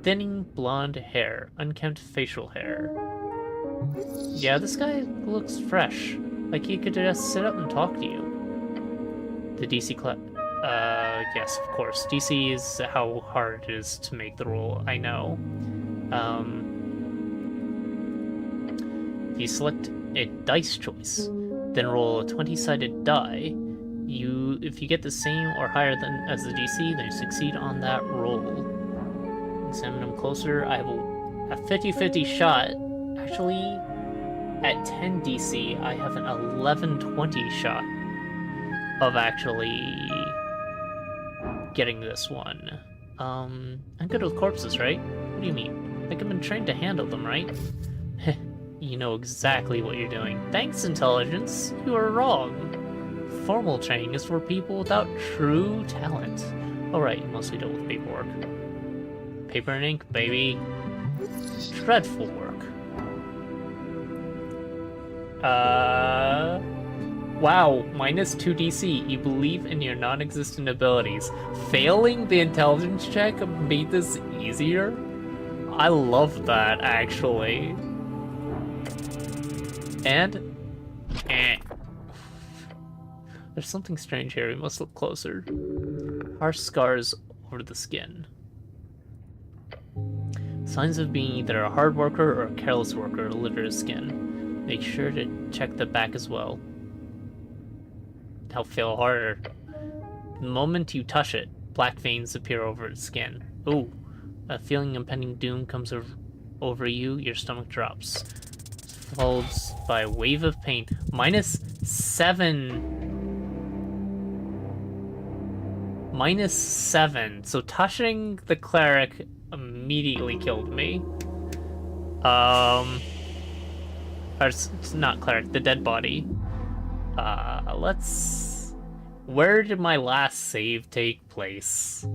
Speaker 1: Thinning blonde hair, unkempt facial hair. Yeah, this guy looks fresh. Like he could just sit up and talk to you. The DC yes, of course. DC is how hard it is to make the roll, I know. If you select a dice choice, then roll a 20-sided die. If you get the same or higher than as the DC, then you succeed on that roll. Examine them closer. I have a 50-50 shot. Actually, at 10 DC, I have an 11-20 shot of actually getting this one. I'm good with corpses, right? What do you mean? I think I've been trained to handle them, right? You know exactly what you're doing. Thanks, intelligence. You are wrong. Formal training is for people without true talent. Alright, you mostly deal with paperwork. Paper and ink, baby. Dreadful work. Wow, -2 DC. You believe in your non-existent abilities. Failing the intelligence check made this easier? I love that, actually. And... There's something strange here. We must look closer. Harsh scars over the skin. Signs of being either a hard worker or a careless worker litter his skin. Make sure to check the back as well. Now feel harder. The moment you touch it, black veins appear over its skin. Ooh, a feeling of impending doom comes over you, your stomach drops. Followed by a wave of pain. -7. -7. So touching the cleric immediately killed me. Or it's not cleric, the dead body. Let's... Where did my last save take place?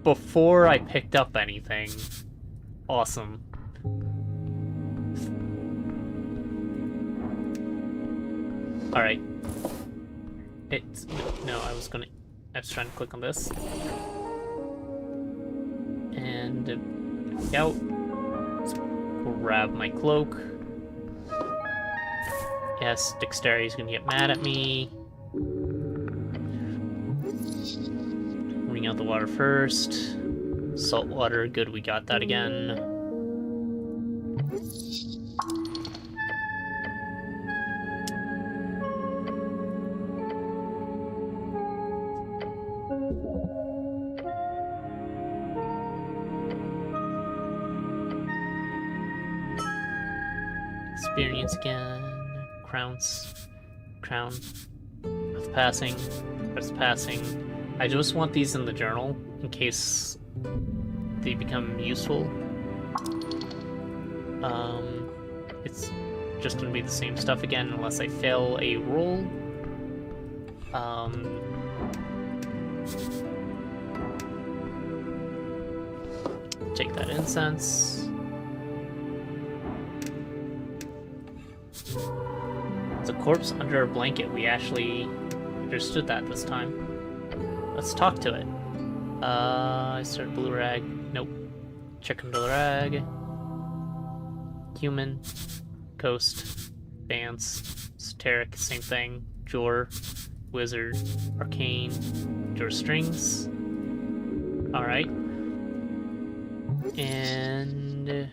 Speaker 1: Before I picked up anything. Awesome. Alright. It's... No, I was trying to click on this. And... out. Let's grab my cloak. Yes, Dexterity's gonna get mad at me. Bring out the water first. Salt water, good, we got that again. Experience again. Crown of passing. That's passing. I just want these in the journal in case they become useful. It's just gonna be the same stuff again unless I fail a roll. Take that incense. It's a corpse under a blanket. We actually understood that this time. Let's talk to it. Insert blue rag. Nope. Check under the rag. Human. Ghost. Dance. Esoteric. Same thing. Jor. Wizard. Arcane. Jor strings. Alright. And...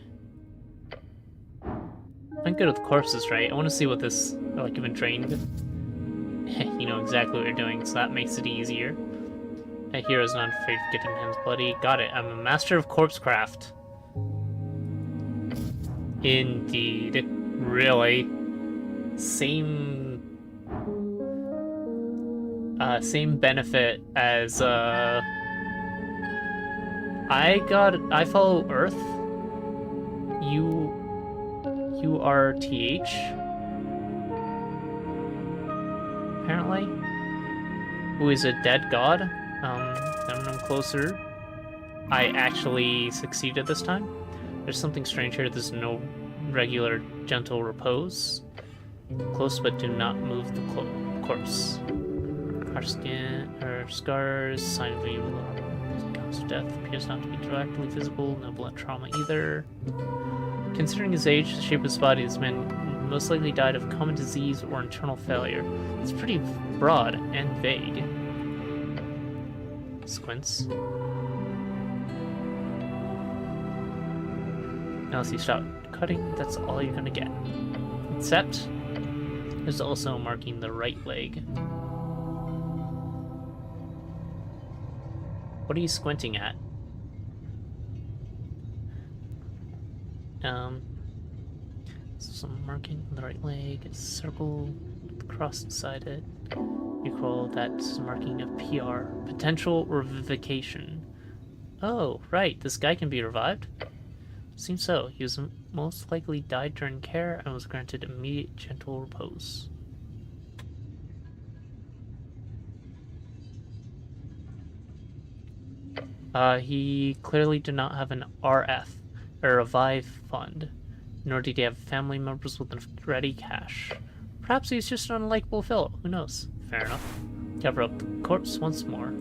Speaker 1: I'm good with corpses, right? I want to see what this... Like, I've been trained. You know exactly what you're doing, so that makes it easier. A hero is not afraid of getting hands bloody. Got it. I'm a master of corpse craft. Indeed. Really. Same benefit as I follow Earth. You are TH. Apparently. Who is a dead god. Then I'm closer. I actually succeeded this time. There's something strange here. There's no regular gentle repose. Close, but do not move the corpse. Our skin, our scars, sign of evil, cause of death appears not to be directly visible. No blood trauma either. Considering his age, the shape of his body, this man most likely died of common disease or internal failure. It's pretty broad and vague. Squints. Now as you stop cutting, that's all you're gonna get. Except, there's also marking the right leg. What are you squinting at? Some marking on the right leg, a circle with a cross inside it. You call that marking of PR. Potential revivification. Oh, right, this guy can be revived? Seems so. He was most likely died during care and was granted immediate gentle repose. He clearly did not have an RF, a revive fund, nor did he have family members with ready cash. Perhaps he's just an unlikable fellow, who knows? Fair enough. Cover up the corpse once more.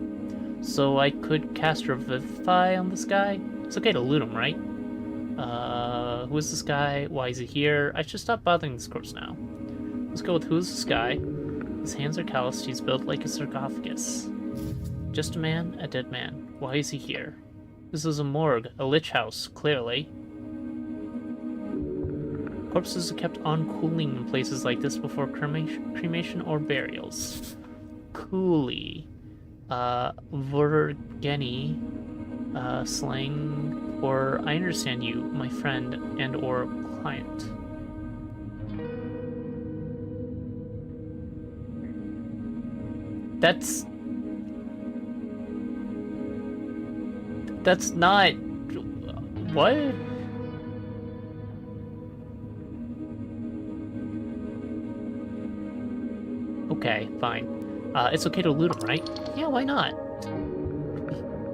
Speaker 1: So I could cast Revivify on this guy? It's okay to loot him, right? Who is this guy? Why is he here? I should stop bothering this corpse now. Let's go with who's this guy? His hands are calloused, he's built like a sarcophagus. Just a man, a dead man. Why is he here? This is a morgue, a lich house, clearly. Corpses are kept on cooling in places like this before cremation or burials. Coolly. Vorgeni, slang for I understand you, my friend and or client. That's not... What? Okay, fine. It's okay to loot him, right? Yeah, why not?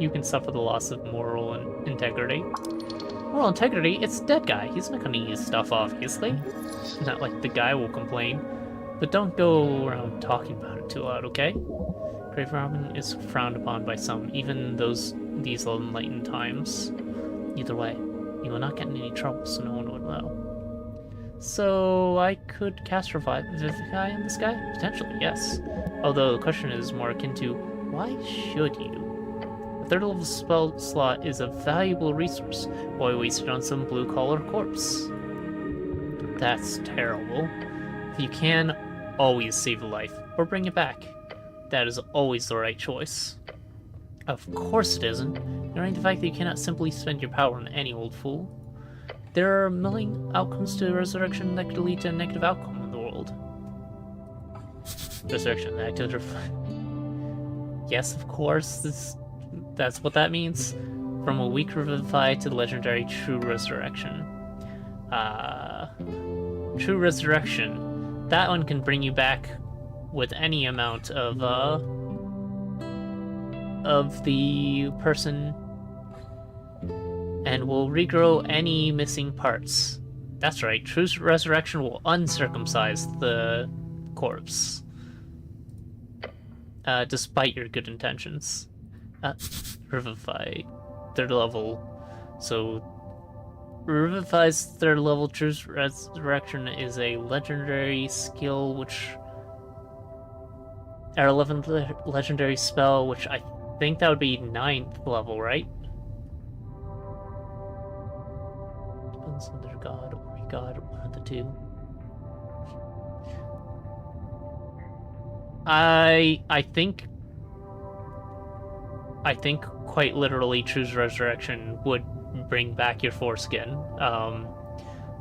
Speaker 1: You can suffer the loss of moral integrity. Moral integrity? It's a dead guy. He's not gonna use stuff, obviously. Not like the guy will complain. But don't go around talking about it too loud, okay? Grave robbing is frowned upon by some, even these enlightened times. Either way, you will not get in any trouble, so no one would know. So I could cast Revivify on this guy? Potentially, yes. Although the question is more akin to, why should you? A third level spell slot is a valuable resource. Why waste it on some blue-collar corpse? That's terrible. If you can, always save a life, or bring it back. That is always the right choice. Of course it isn't. Ignoring the fact that you cannot simply spend your power on any old fool. There are a million outcomes to resurrection that could lead to a negative outcome in the world. Resurrection, active. Yes, of course. That's what that means. From a weak revivify to the legendary true resurrection. True resurrection. That one can bring you back with any amount of the person, and will regrow any missing parts. That's right, true resurrection will uncircumcise the corpse, despite your good intentions. Revivify, third level. So, Revivify's third level true resurrection is a legendary skill, which... Our 11th legendary spell, which I think that would be 9th level, right? Depends on their god or god, one of the two. I think I think quite literally True's Resurrection would bring back your foreskin.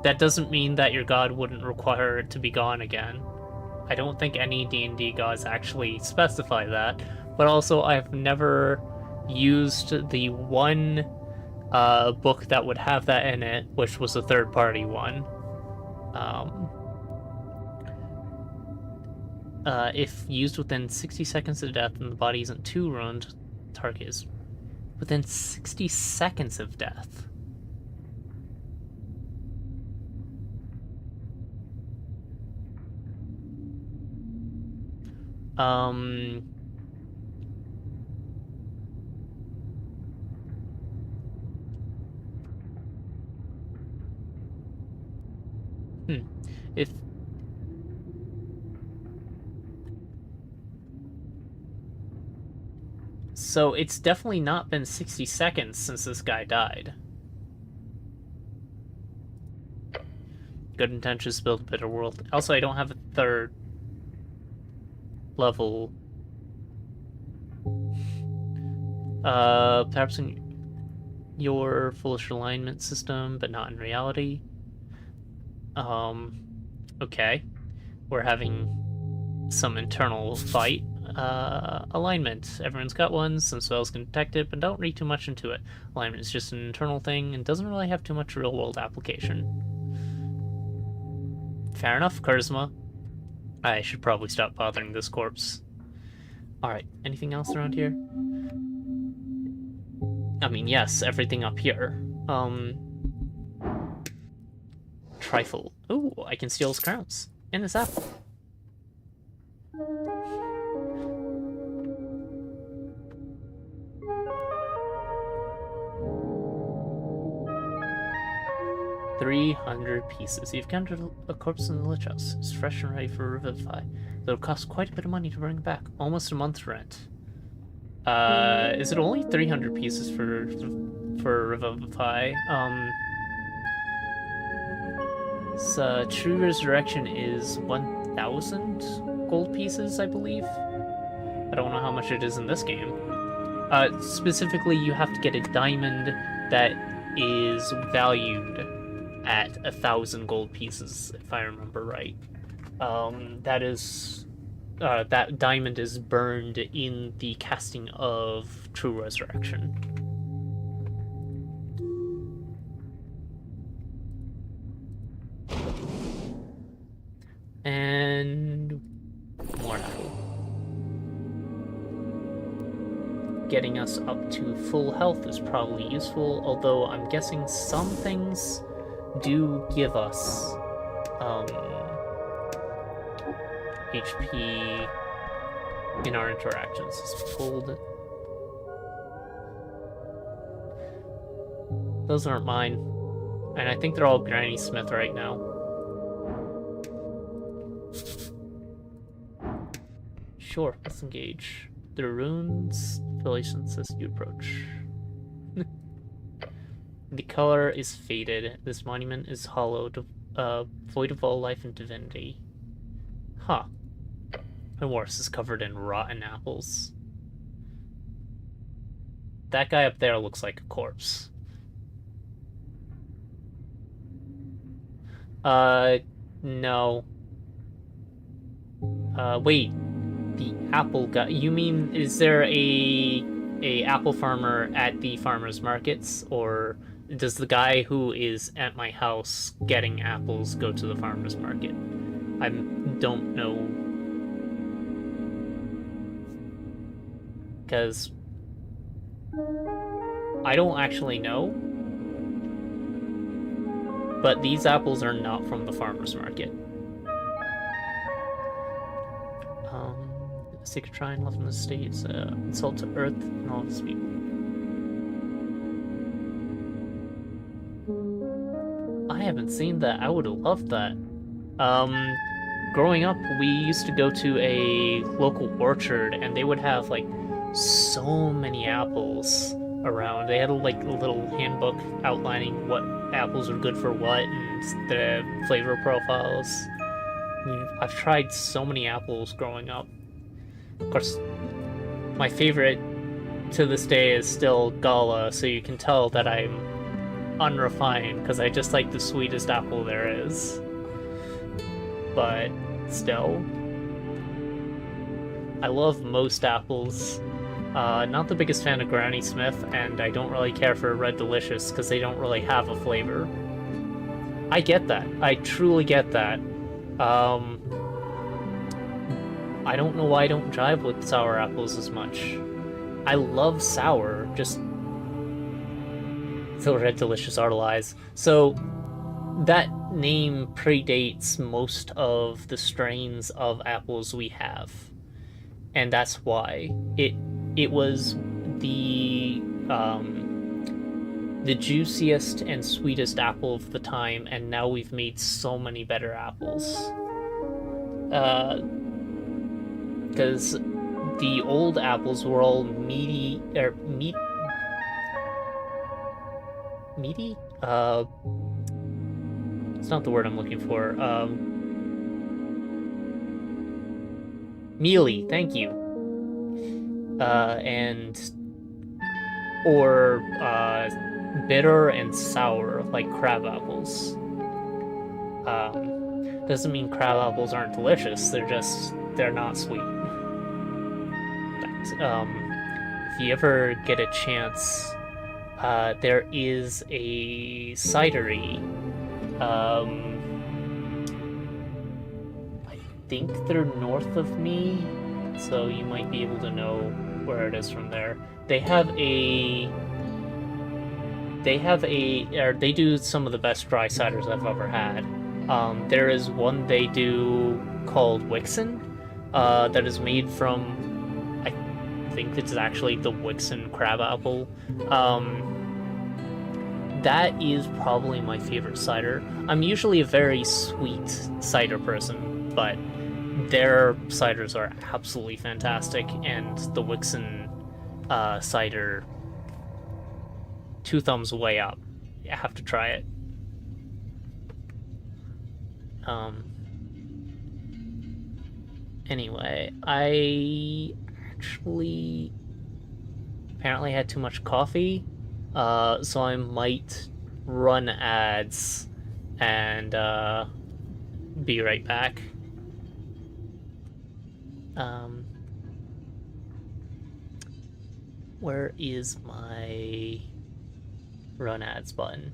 Speaker 1: That doesn't mean that your god wouldn't require it to be gone again. I don't think any D&D gods actually specify that, but also I've never used the one book that would have that in it, which was a third-party one. If used within 60 seconds of death and the body isn't too ruined, target is within 60 seconds of death. If so, it's definitely not been 60 seconds since this guy died. Good intentions build a better world. Also, I don't have a third level. Perhaps in your foolish alignment system, but not in reality. Okay. We're having some internal fight. Alignment. Everyone's got one. Some spells can detect it, but don't read too much into it. Alignment is just an internal thing and doesn't really have too much real-world application. Fair enough, Charisma. I should probably stop bothering this corpse. Alright, anything else around here? I mean, yes, everything up here. Trifle. Ooh, I can steal his crowns. And his apple. $300 pieces. You've counted a corpse in the lich house. It's fresh and ready for revivify. It'll cost quite a bit of money to bring it back. Almost a month's rent. Is it only 300 pieces for revivify? True Resurrection is 1,000 gold pieces, I believe. I don't know how much it is in this game. Specifically, you have to get a diamond that is valued at 1,000 gold pieces, if I remember right. That diamond is burned in the casting of True Resurrection. And more apple. Getting us up to full health is probably useful, although I'm guessing some things do give us HP in our interactions. Let's hold it. Those aren't mine. And I think they're all Granny Smith right now. Sure, let's engage. The runes, Tequilla Sunset you approach. The color is faded. This monument is hollow, void of all life and divinity. Huh. My horse is covered in rotten apples. That guy up there looks like a corpse. No. Wait. The apple guy. You mean, is there a apple farmer at the farmers markets, or does the guy who is at my house getting apples go to the farmers market? I don't know. Because I don't actually know. But these apples are not from the farmers market. Sacred shrine left in the states, insult to Earth and all of its people. I haven't seen that. I would have loved that. Growing up, we used to go to a local orchard, and they would have like so many apples around. They had like a little handbook outlining what apples are good for what and the flavor profiles. I've tried so many apples growing up. Of course, my favorite to this day is still Gala, so you can tell that I'm unrefined, because I just like the sweetest apple there is. But still, I love most apples. Not the biggest fan of Granny Smith, and I don't really care for Red Delicious, because they don't really have a flavor. I get that. I truly get that. I don't know why I don't jive with sour apples as much. I love sour, just the Red Delicious are lies. So that name predates most of the strains of apples we have, and that's why it was the juiciest and sweetest apple of the time, and now we've made so many better apples. Because the old apples were all meaty, meaty? It's not the word I'm looking for. Mealy, thank you. Or bitter and sour, like crab apples. Doesn't mean crab apples aren't delicious, they're not sweet. If you ever get a chance, there is a cidery. I think they're north of me, so you might be able to know where it is from there. They do some of the best dry ciders I've ever had. There is one they do called Wixon, that is made from, I think it's actually the Wixon crab apple. That is probably my favorite cider. I'm usually a very sweet cider person, but their ciders are absolutely fantastic, and the Wixon cider, 2 thumbs way up. You have to try it. Anyway, I actually apparently had too much coffee, so I might run ads and be right back. Where is my run ads button?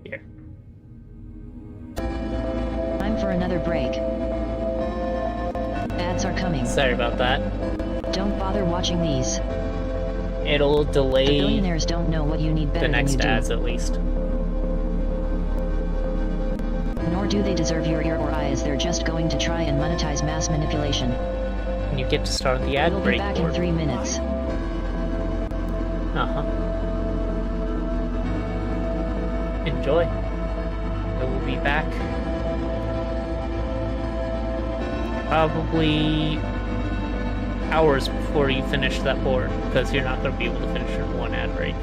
Speaker 1: Here.
Speaker 3: Time for another break. Ads are coming.
Speaker 1: Sorry about that.
Speaker 3: Don't bother watching these.
Speaker 1: It'll
Speaker 3: The
Speaker 1: delay
Speaker 3: billionaires don't know what you need better
Speaker 1: the next
Speaker 3: than you
Speaker 1: ads at least.
Speaker 3: do. Nor do they deserve your ear or eye, as they're just going to try and monetize mass manipulation.
Speaker 1: And you get to start the ad
Speaker 3: We'll be
Speaker 1: break
Speaker 3: back in
Speaker 1: board.
Speaker 3: 3 minutes.
Speaker 1: Enjoy. I will be back. Probably hours before you finish that board, because you're not going to be able to finish it in one ad break.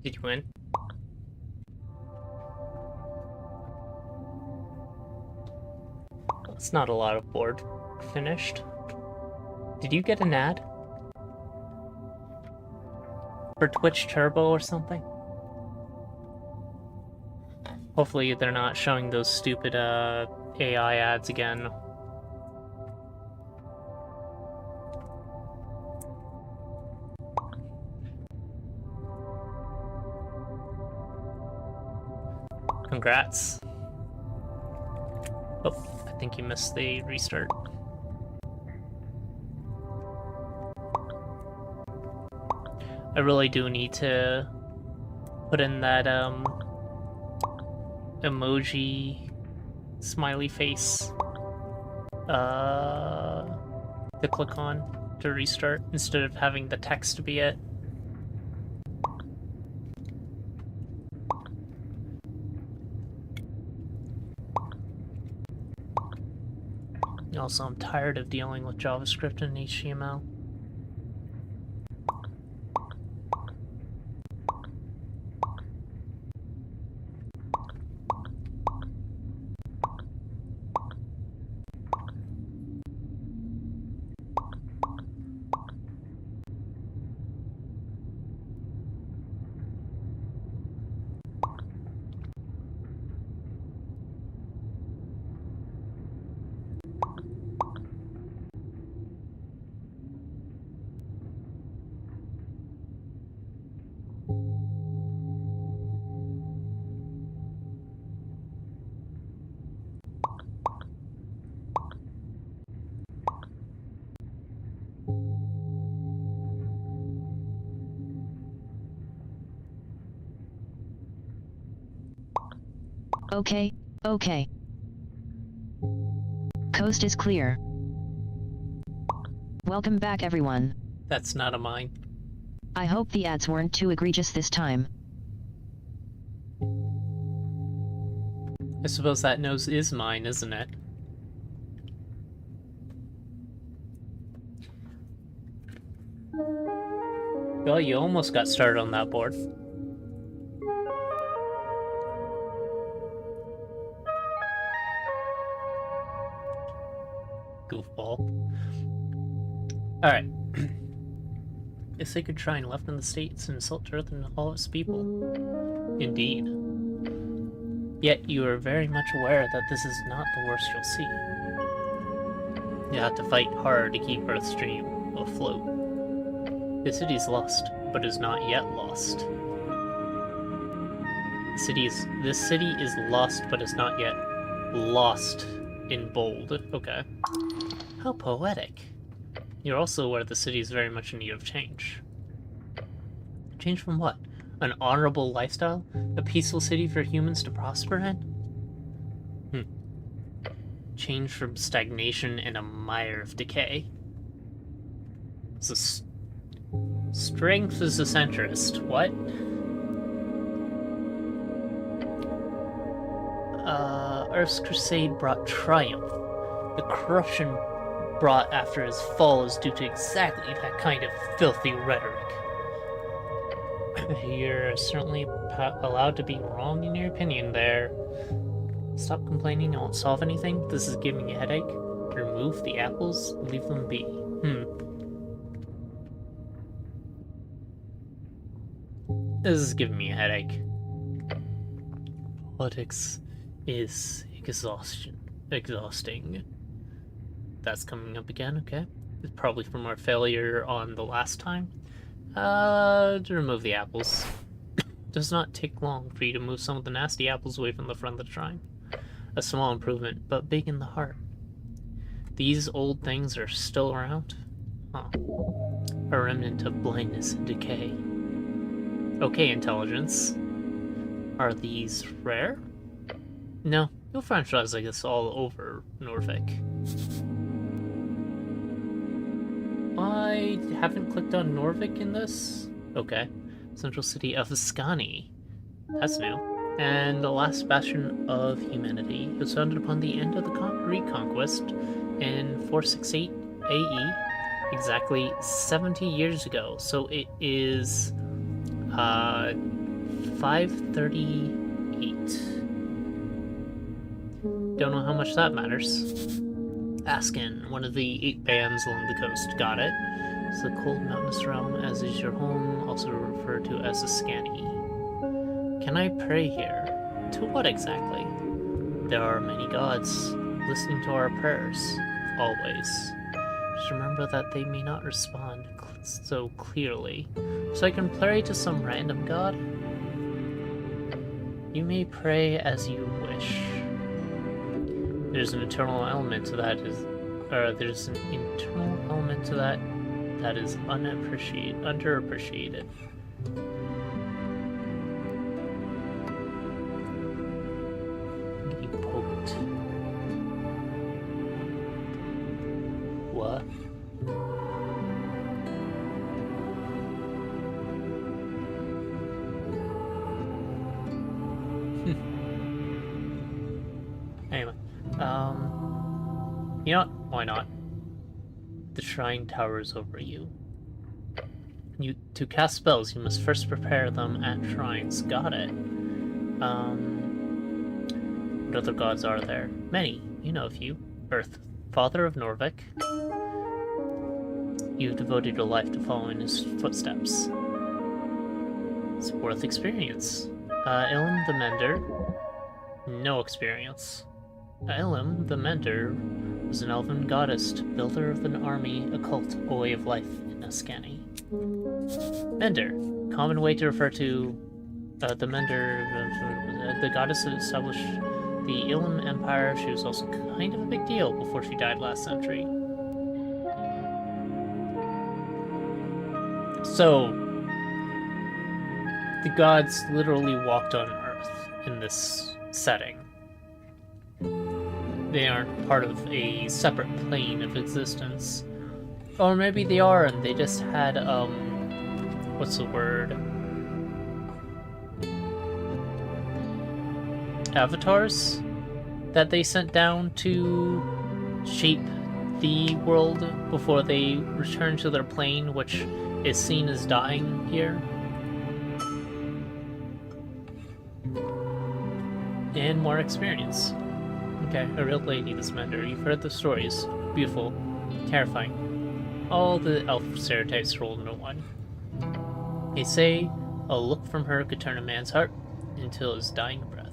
Speaker 1: Did you win? It's not a lot of board finished. Did you get an ad? For Twitch Turbo or something? Hopefully they're not showing those stupid AI ads again. Congrats. Oh, I think you missed the restart. I really do need to put in that emoji smiley face to click on to restart instead of having the text be it. Also, I'm tired of dealing with JavaScript and HTML.
Speaker 3: Okay, okay. Coast is clear. Welcome back, everyone.
Speaker 1: That's not a mine.
Speaker 3: I hope the ads weren't too egregious this time.
Speaker 1: I suppose that nose is mine, isn't it? Well, you almost got started on that board. Goofball. Alright. A sacred shrine left in the States and insult Earth and all its people. Indeed. Yet you are very much aware that this is not the worst you'll see. You have to fight hard to keep Earth's dream afloat. The city is lost, but is not yet lost. This city is lost, but is not yet lost in bold. Okay. How poetic. You're also aware the city is very much in need of change. Change from what? An honorable lifestyle? A peaceful city for humans to prosper in? Change from stagnation and a mire of decay. Strength is a centrist. What? Earth's crusade brought triumph. The corruption brought after his fall is due to exactly that kind of filthy rhetoric. You're certainly allowed to be wrong in your opinion there. Stop complaining, it won't solve anything. This is giving you a headache. Remove the apples, leave them be. This is giving me a headache. Politics is exhausting. That's coming up again, okay. It's probably from our failure on the last time. To remove the apples. Does not take long for you to move some of the nasty apples away from the front of the shrine. A small improvement, but big in the heart. These old things are still around? Huh. A remnant of blindness and decay. Okay, intelligence. Are these rare? No, you'll find shrines like this all over Norfolk. I haven't clicked on Norvik in this. Okay. Central city of Skani. That's new. And the last bastion of humanity. It was founded upon the end of the Greek conquest in 468 AE, exactly 70 years ago. So it is 538. Don't know how much that matters. Askin, one of the 8 bands along the coast. Got it. It's the cold mountainous realm, as is your home, also referred to as Ascani. Can I pray here? To what exactly? There are many gods listening to our prayers, always. Just remember that they may not respond so clearly. So I can pray to some random god? You may pray as you wish. There's an internal element to that is underappreciated. Getting poked. What? Anyway, you know what? Why not? The shrine towers over you. To cast spells, you must first prepare them at shrines. Got it. What other gods are there? Many. You know a few. Earth, father of Norvik. You've devoted your life to following his footsteps. It's worth experience. Ilm the Mender. No experience. Ilm the Mender was an elven goddess, builder of an army, a cult, a way of life in Ascani. Mender, common way to refer to the Mender, the goddess that established the Ilm Empire. She was also kind of a big deal before she died last century. So, the gods literally walked on Earth in this setting. They aren't part of a separate plane of existence. Or maybe they are and they just had, what's the word? Avatars that they sent down to shape the world before they return to their plane, which is seen as dying here. And more experience. Okay, a real lady, this Mender. You've heard the stories. Beautiful. Terrifying. All the elf stereotypes rolled into one. They say a look from her could turn a man's heart until his dying breath.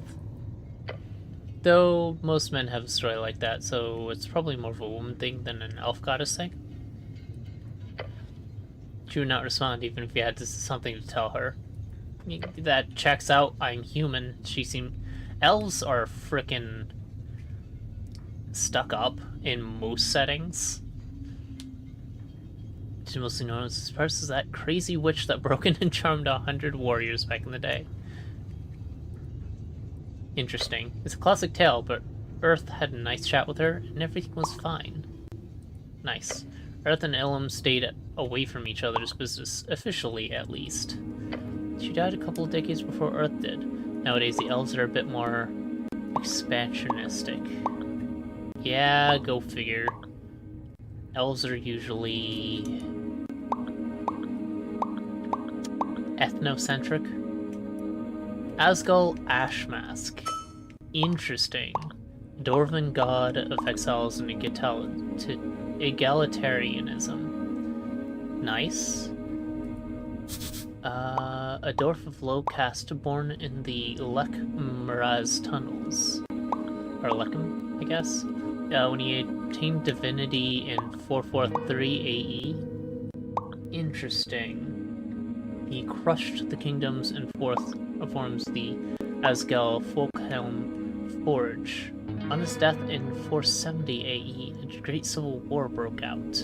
Speaker 1: Though most men have a story like that, so it's probably more of a woman thing than an elf goddess thing. She would not respond even if you had something to tell her. That checks out. I'm human. She seemed... Elves are frickin' stuck up in most settings. She's mostly known as this person is that crazy witch that broke in and charmed 100 warriors back in the day. Interesting. It's a classic tale, but Earth had a nice chat with her, and everything was fine. Nice. Earth and Ilum stayed away from each other's business, officially at least. She died a couple of decades before Earth did. Nowadays, the elves are a bit more expansionistic. Yeah, go figure. Elves are usually ethnocentric. Asgul Ashmask. Interesting. Dwarven god of exiles and egalitarianism. Nice. A dwarf of low caste born in the Lek Miraz tunnels. Or Lekum, I guess. When he attained divinity in 443 AE. Interesting. He crushed the kingdoms and forms the Asgel Folkhelm Forge. On his death in 470 AE, a great civil war broke out,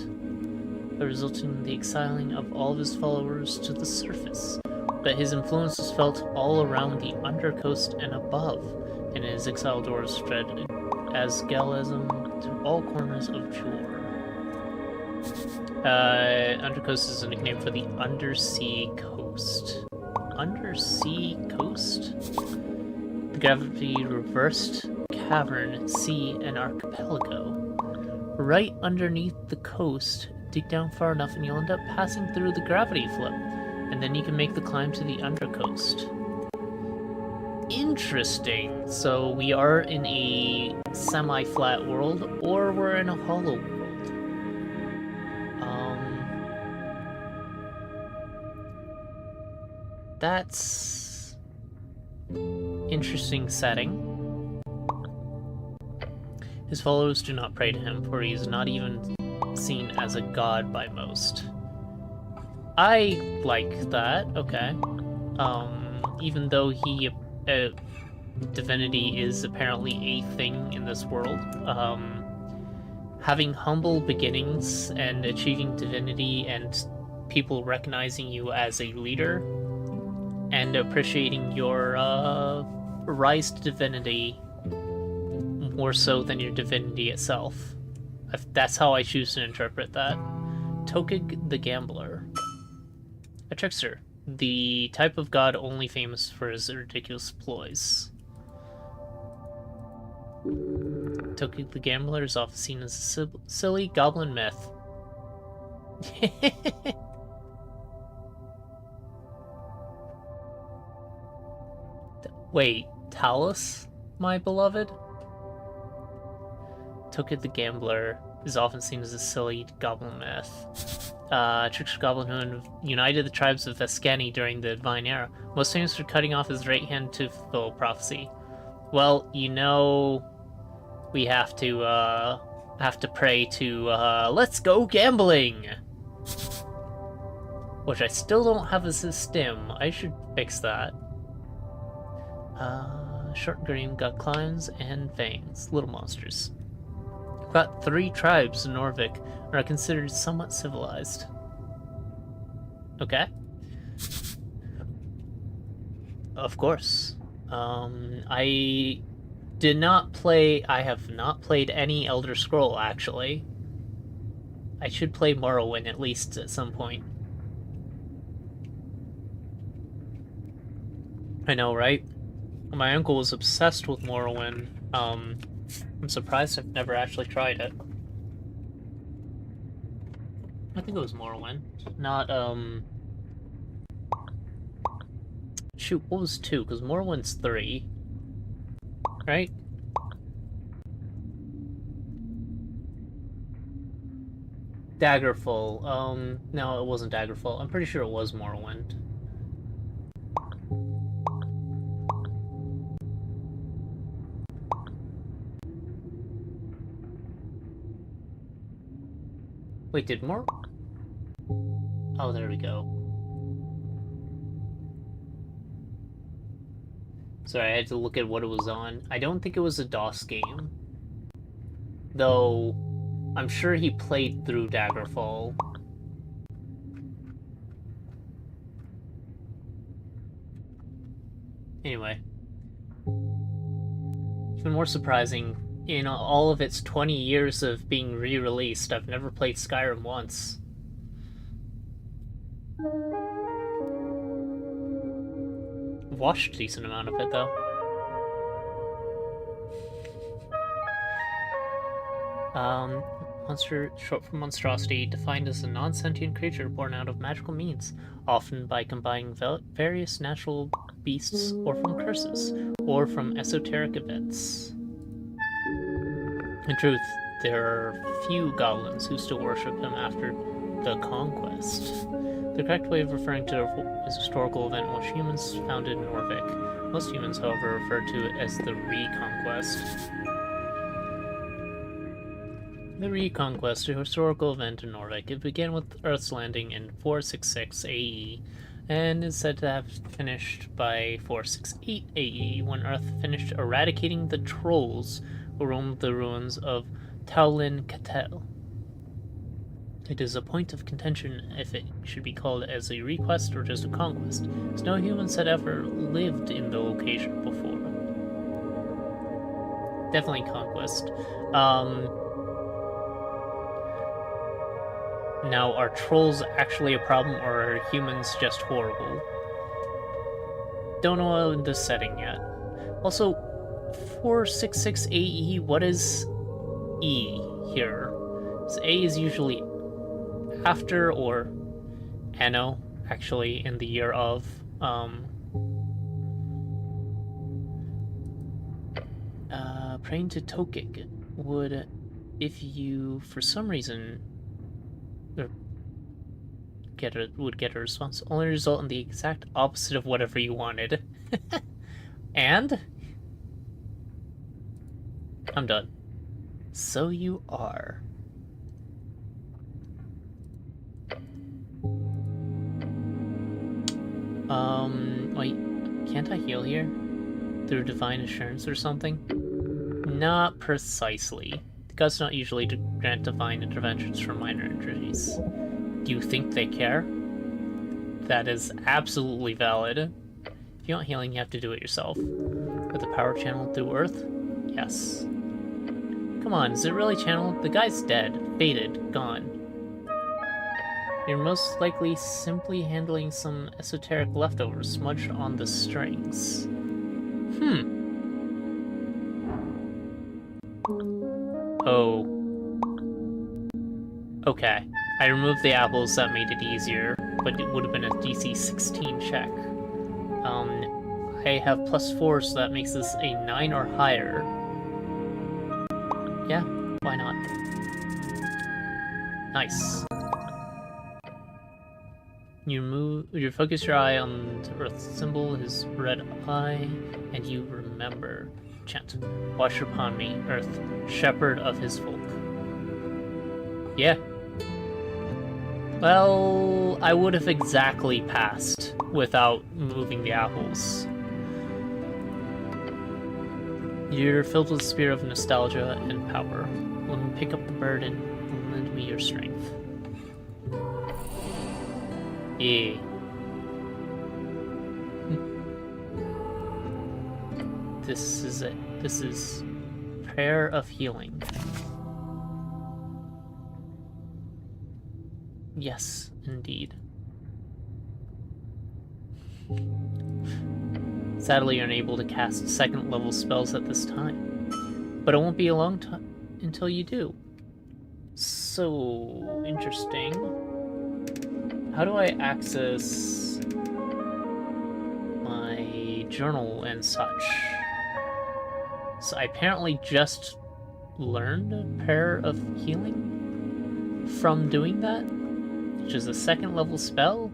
Speaker 1: resulting in the exiling of all of his followers to the surface. But his influence was felt all around the Undercoast and above, and his exiled dwarves spread Asgelism to all corners of Jor. Undercoast is a nickname for the Undersea Coast. Undersea Coast? The gravity reversed cavern, sea, and archipelago. Right underneath the coast, dig down far enough and you'll end up passing through the gravity flip, and then you can make the climb to the Undercoast. Interesting. So we are in a semi-flat world, or we're in a hollow world. That's interesting setting. His followers do not pray to him, for he is not even seen as a god by most. I like that. Okay. Even though he divinity is apparently a thing in this world, having humble beginnings and achieving divinity and people recognizing you as a leader and appreciating your rise to divinity more so than your divinity itself. That's how I choose to interpret that. Tokig the Gambler. A trickster. The type of god only famous for his ridiculous ploys. Tokig the Gambler is often seen as a silly goblin myth. Wait, Talus, my beloved? Tokig the Gambler is often seen as a silly goblin myth. Trickster goblin who united the tribes of Vescani during the Divine Era, most famous for cutting off his right hand to fulfill prophecy. Well, you know, we have to pray to let's go gambling, which I still don't have as a stim. I should fix that. Short green got climbs and fangs, little monsters. Got 3 tribes in Norvik and are considered somewhat civilized. Okay. Of course. I have not played any Elder Scroll, actually. I should play Morrowind at least at some point. I know, right? My uncle was obsessed with Morrowind. I'm surprised I've never actually tried it. I think it was Morrowind. Not, shoot, what was 2? Because Morrowind's 3. Right? Daggerfall. No, it wasn't Daggerfall. I'm pretty sure it was Morrowind. Wait, did more? Oh, there we go. Sorry, I had to look at what it was on. I don't think it was a DOS game. Though, I'm sure he played through Daggerfall. Anyway. Even more surprising, in all of its 20 years of being re-released, I've never played Skyrim once. I've watched a decent amount of it, though. Monster, short for monstrosity, defined as a non-sentient creature born out of magical means, often by combining various natural beasts, or from curses, or from esoteric events. In truth, there are few goblins who still worship him after the conquest. The correct way of referring to a historical event in which humans founded Norvik. Most humans, however, refer to it as the Reconquest. The Reconquest, a historical event in Norvik. It began with Earth's landing in 466 AE, and is said to have finished by 468 AE, when Earth finished eradicating the trolls who roamed the ruins of Taulin Catel. It is a point of contention if it should be called as a request or just a conquest, as no humans had ever lived in the location before. Definitely conquest. Now, are trolls actually a problem, or are humans just horrible? Don't know in this setting yet. Also, 466 AE, what is E here? So A is usually after or anno, actually, in the year of. Praying to Tokig would, if you, for some reason, would get a response, only result in the exact opposite of whatever you wanted. And? I'm done. So you are. Wait, can't I heal here? Through divine assurance or something? Not precisely. The gods not usually grant divine interventions for minor injuries. Do you think they care? That is absolutely valid. If you want healing, you have to do it yourself. With the power channeled through Earth? Yes. Come on, is it really channeled? The guy's dead. Faded. Gone. You're most likely simply handling some esoteric leftovers smudged on the strings. Oh. Okay. I removed the apples, that made it easier, but it would have been a DC 16 check. I have +4, so that makes this a 9 or higher. Yeah, why not? Nice. You focus your eye on the Earth's symbol, his red eye, and you remember. Chant. Watch upon me, Earth, shepherd of his folk. Yeah. Well, I would have exactly passed without moving the apples. You're filled with the spirit of nostalgia and power. Let me pick up the burden and lend me your strength. Yeah. This is it. This is prayer of healing. Yes, indeed. Sadly, you're unable to cast second-level spells at this time, but it won't be a long time until you do. So, interesting. How do I access my journal and such? So I apparently just learned Prayer of Healing from doing that, which is a second-level spell.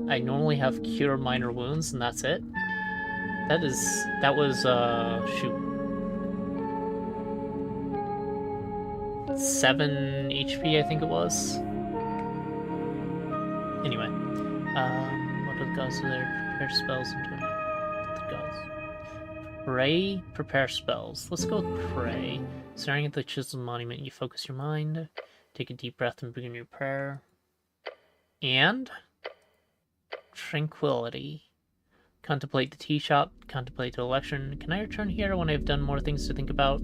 Speaker 1: I normally have Cure Minor Wounds, and that's it. That was, shoot. 7 HP, I think it was. Anyway, what are the gods do there? Prepare spells into the gods. Pray, prepare spells. Let's go with pray. Staring at the chiseled monument, you focus your mind. Take a deep breath and begin your prayer. And tranquility. Contemplate the tea shop. Contemplate the election. Can I return here when I've done more things to think about?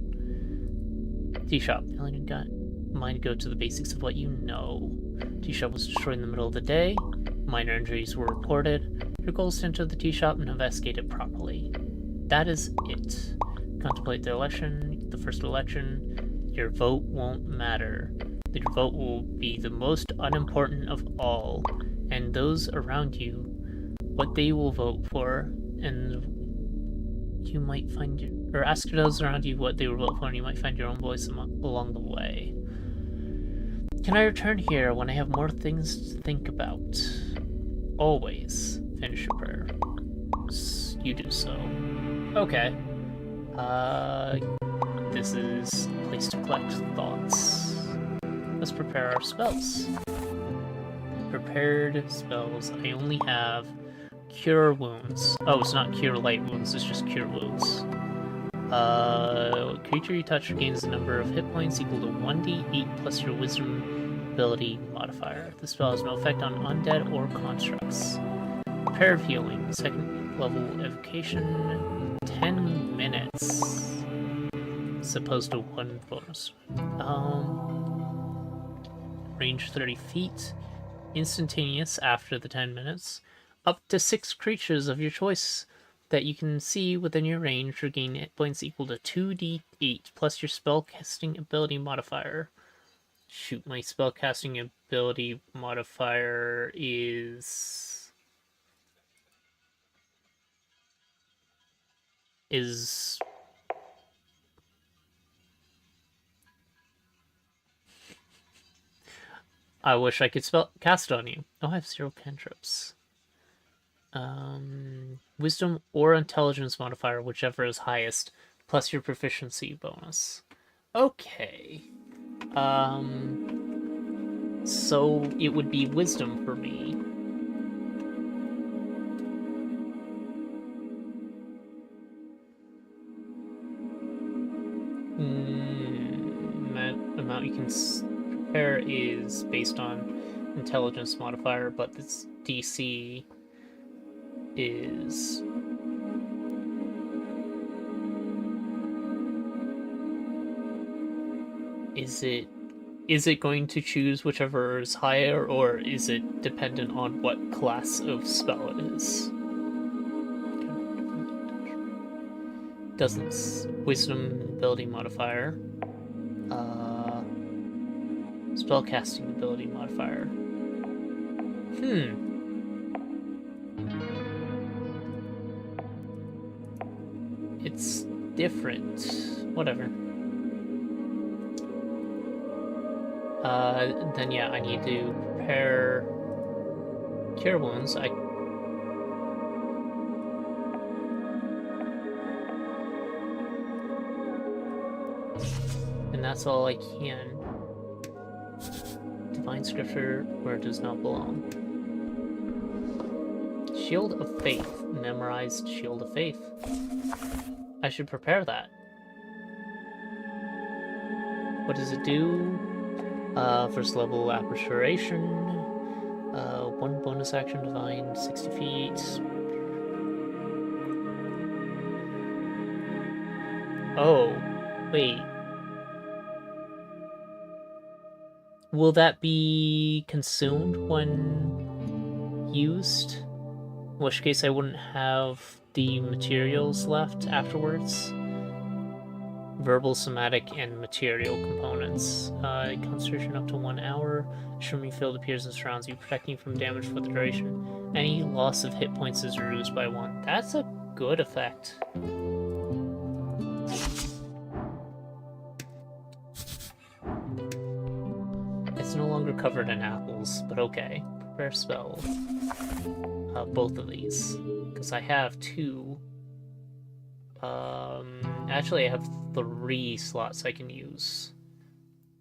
Speaker 1: Tea shop. Mind go to the basics of what you know. Tea shop was destroyed in the middle of the day. Minor injuries were reported. Your goal is to enter the tea shop and investigate it properly. That is it. Contemplate the election. The first election. Your vote won't matter. Your vote will be the most unimportant of all. And those around you, what they will vote for, and you might find or ask those around you what they will vote for, and you might find your own voice along the way. Can I return here when I have more things to think about? Always. Finish your prayer. You do so. Okay. This is a place to collect thoughts. Let's prepare our spells. Prepared spells. I only have Cure Wounds. Oh, it's not Cure Light Wounds, it's just Cure Wounds. Creature you touch gains the number of hit points equal to 1d8 plus your Wisdom ability modifier. The spell has no effect on undead or constructs. Prayer of Healing. Second level evocation. 10 minutes. As opposed to 1 bonus. Range 30 feet. Instantaneous after the 10 minutes. Up to 6 creatures of your choice that you can see within your range regain hit points equal to 2d8 plus your spellcasting ability modifier. Shoot, my spellcasting ability modifier is 2. I wish I could cast it on you. Oh, I have 0 cantrips. Wisdom or intelligence modifier, whichever is highest, plus your proficiency bonus. Okay. So it would be wisdom for me. That amount you can prepare is based on intelligence modifier, but this DC is is it going to choose whichever is higher, or is it dependent on what class of spell it is? Doesn't wisdom ability modifier, spellcasting ability modifier. It's different. Whatever. Then yeah, I need to prepare Cure Wounds. And that's all I can. Divine Scripture where it does not belong. Shield of Faith. Memorized Shield of Faith. I should prepare that. What does it do? First level Appreciation. 1 bonus action Divine, 60 feet. Oh, wait. Will that be consumed when used? In which case I wouldn't have the materials left afterwards. Verbal, somatic, and material components. Concentration up to 1 hour. Shimmering field appears and surrounds you, protecting you from damage for the duration. Any loss of hit points is reduced by 1. That's a good effect. It's no longer covered in apples, but okay. Prepare spell. Both of these. Because I have 2. Actually I have 3 slots I can use.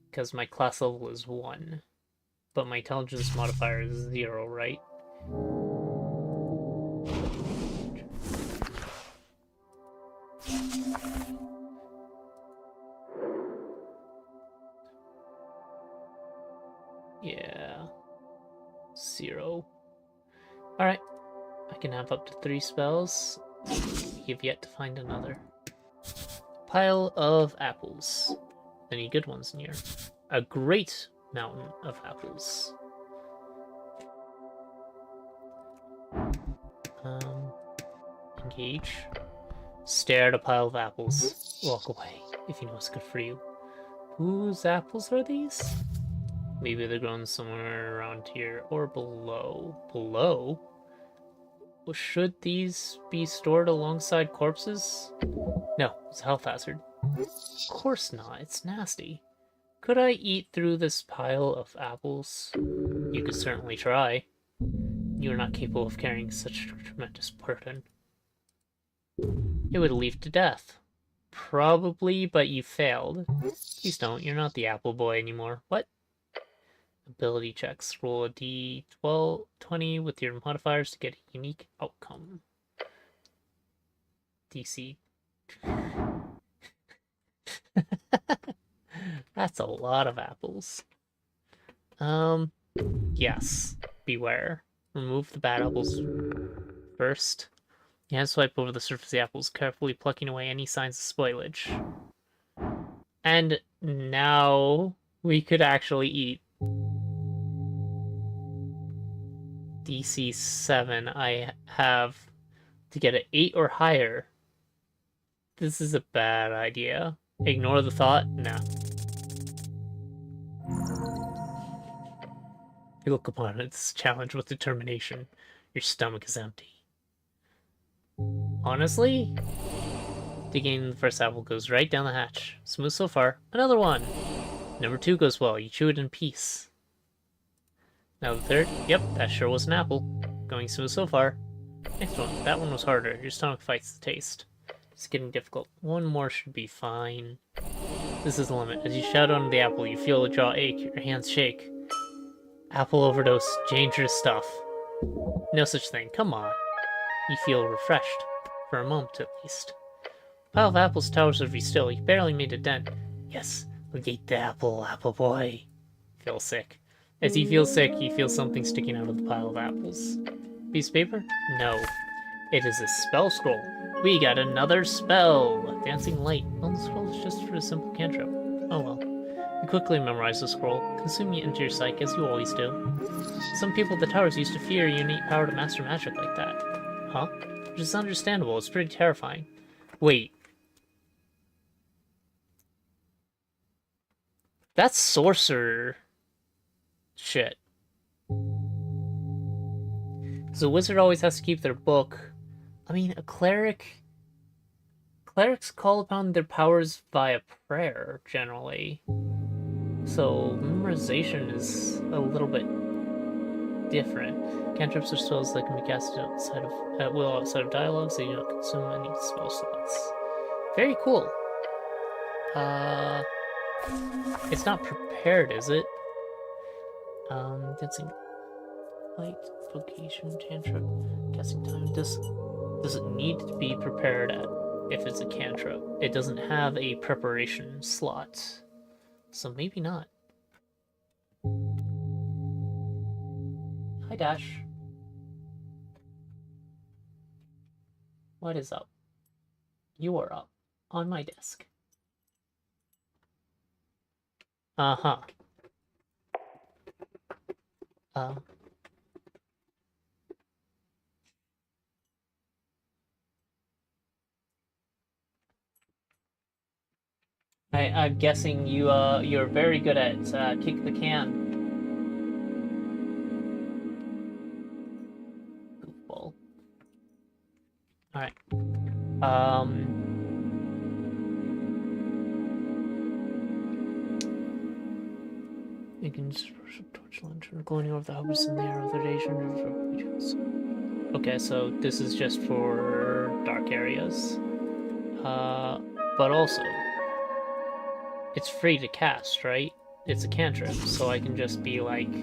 Speaker 1: Because my class level is 1. But my intelligence modifier is 0, right? Yeah. 0. Alright. I can have up to 3 spells. You've yet to find another. Pile of apples. Any good ones near? A great mountain of apples. Engage. Stare at a pile of apples. Walk away, if you know what's good for you. Whose apples are these? Maybe they're grown somewhere around here or below. Below? Well, should these be stored alongside corpses? No, it's a health hazard. Of course not, it's nasty. Could I eat through this pile of apples? You could certainly try. You are not capable of carrying such a tremendous burden. It would lead to death. Probably, but you failed. Please don't, you're not the apple boy anymore. What? Ability checks. Roll a d12, 20 with your modifiers to get a unique outcome. DC. That's a lot of apples. Yes. Beware. Remove the bad apples first. Hand swipe over the surface of the apples, carefully plucking away any signs of spoilage. And now we could actually eat. DC 7, I have to get an 8 or higher. This is a bad idea. Ignore the thought? No. You look upon its challenge with determination. Your stomach is empty. Honestly? Digging the first apple goes right down the hatch. Smooth so far. Another one! Number 2 goes well. You chew it in peace. Now the third. Yep, that sure was an apple. Going smooth so far. Next one. That one was harder. Your stomach fights the taste. It's getting difficult. One more should be fine. This is the limit. As you shout onto the apple, you feel a jaw ache. Your hands shake. Apple overdose. Dangerous stuff. No such thing. Come on. You feel refreshed. For a moment, at least. Pile of apples towers over you still. You barely made a dent. Yes, look, eat the apple, apple boy. Feel sick. As you feel sick, you feel something sticking out of the pile of apples. Piece of paper? No. It is a spell scroll. We got another spell! Dancing light. Well, the scroll is just for a simple cantrip. Oh well. You quickly memorize the scroll, consuming it into your psyche as you always do. Some people at the towers used to fear your innate power to master magic like that. Huh? Which is understandable, it's pretty terrifying. Wait. That's sorcerer shit. So a wizard always has to keep their book. I mean, a cleric... Clerics call upon their powers via prayer, generally. So memorization is a little bit different. Cantrips are spells that can be casted outside of, at will outside of dialogue, so you don't consume any spell slots. Very cool. It's not prepared, is it? Dancing light, vocation, cantrip, casting time. Does it need to be prepared if it's a cantrip? It doesn't have a preparation slot, so maybe not. Hi, Dash. What is up? You are up on my desk. Uh-huh. I'm guessing you're very good at kick the can. Goofball. Alright. You can torch lantern glowing over the hubs in the air of the region. Okay, so this is just for dark areas. But also, it's free to cast, right? It's a cantrip, so I can just be like...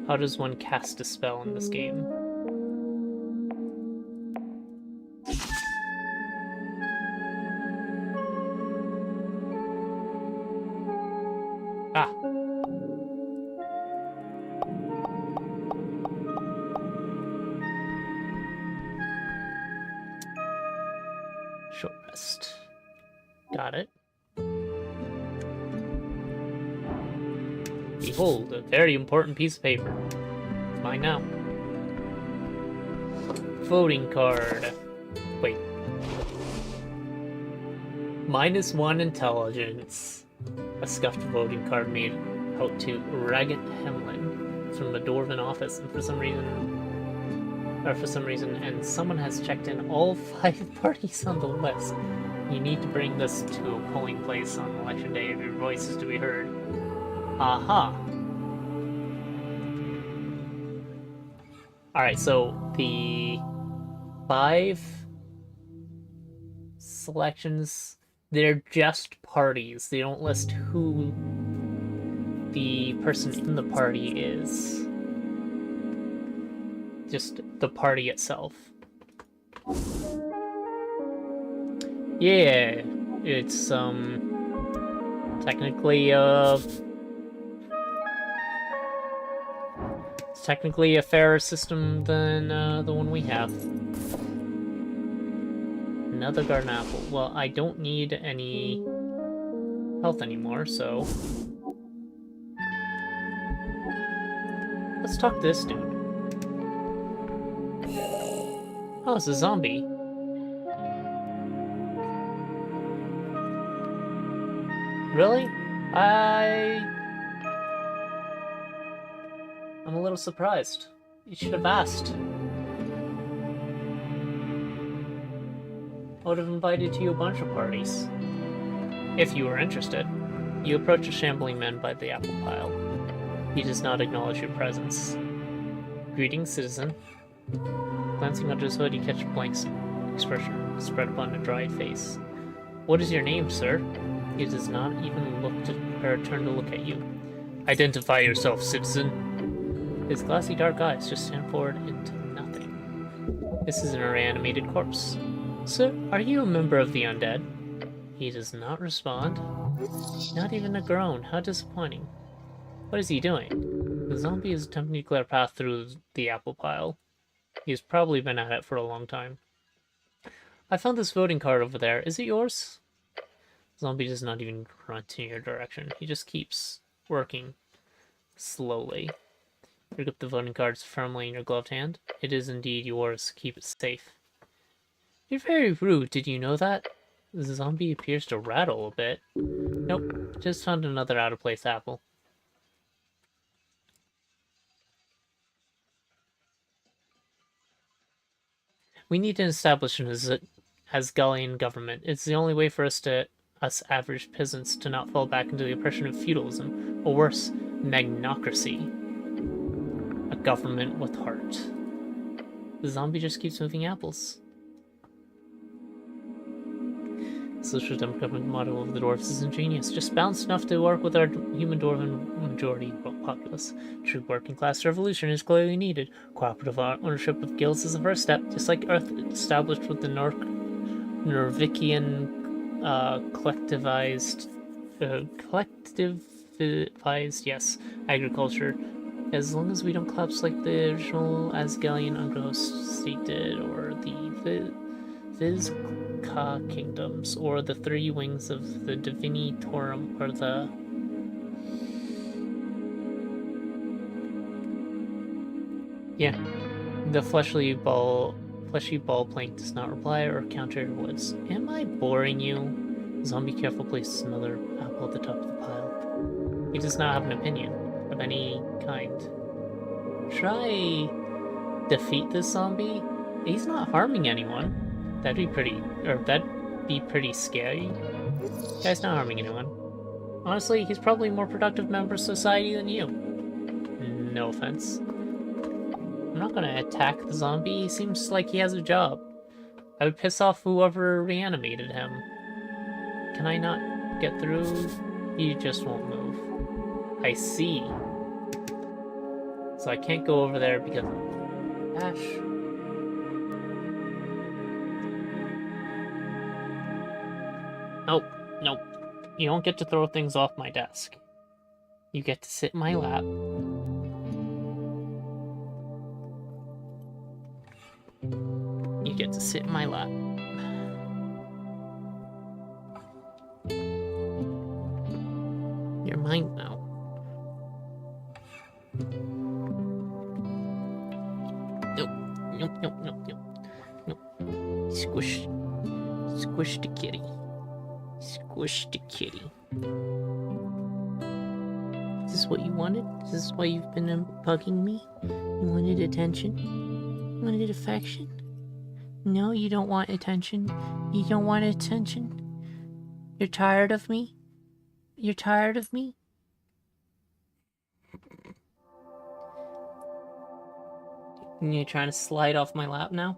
Speaker 1: How does one cast a spell in this game? Ah. Short rest. Got it. Behold, a very important piece of paper. It's mine now. Voting card. Wait. -1 intelligence. A scuffed voting card made out to Ragged Hemlin from the Dwarven office, and for some reason, and someone has checked in all 5 parties on the list. You need to bring this to a polling place on election day if your voice is to be heard. Aha! Alright, so the 5 selections, they're just parties. They don't list who the person in the party is. Just the party itself. Yeah, it's technically a fairer system than the one we have. Another garden apple. Well, I don't need any health anymore, so let's talk to this dude. Oh, it's a zombie. Really? I'm a little surprised. You should have asked. I would have invited you to a bunch of parties. If you were interested. You approach a shambling man by the apple pile. He does not acknowledge your presence. Greetings, citizen. Glancing under his hood, you catch a blank expression spread upon a dry face. What is your name, sir? He does not even look to or turn to look at you. Identify yourself, citizen. His glassy dark eyes just stand forward into nothing. This is an reanimated corpse. Sir, are you a member of the undead? He does not respond. Not even a groan. How disappointing. What is he doing? The zombie is attempting to clear a path through the apple pile. He has probably been at it for a long time. I found this voting card over there. Is it yours? Zombie does not even grunt in your direction. He just keeps working slowly. Pick up the voting cards firmly in your gloved hand. It is indeed yours. Keep it safe. You're very rude. Did you know that? The zombie appears to rattle a bit. Nope. Just found another out-of-place apple. We need to establish an Asgalian government. It's the only way for us average peasants to not fall back into the oppression of feudalism, or worse, magnocracy. A government with heart. The zombie just keeps moving apples. The social democratic motto of the dwarves is ingenious. Just balanced enough to work with our human dwarven majority populace. True working class revolution is clearly needed. Cooperative ownership of guilds is the first step, just like Earth established with the Norvikian collectivized, yes, agriculture. As long as we don't collapse like the original Asgalian Underhost state did, or the Vizca kingdoms, or the three wings of the Divini Torum, or the... Yeah, the fleshy ball plank does not reply or counter your words. Am I boring you? Zombie careful places another apple at the top of the pile. He does not have an opinion of any kind. Should I defeat this zombie? He's not harming anyone. That'd be pretty scary. Guy's not harming anyone. Honestly, he's probably a more productive member of society than you. No offense. I'm not gonna attack the zombie. He seems like he has a job. I would piss off whoever reanimated him. Can I not get through? He just won't move. I see. So I can't go over there because of Ash. Nope, nope. You don't get to throw things off my desk. You get to sit in my lap. You get to sit in my lap. You're mine now. Nope, nope, nope, nope, nope. Nope. Squish the kitty. Squish the kitty. Is this what you wanted? Is this why you've been bugging me? You wanted attention? You wanted affection? No, you don't want attention. You don't want attention. You're tired of me? You're tired of me? And you're trying to slide off my lap now?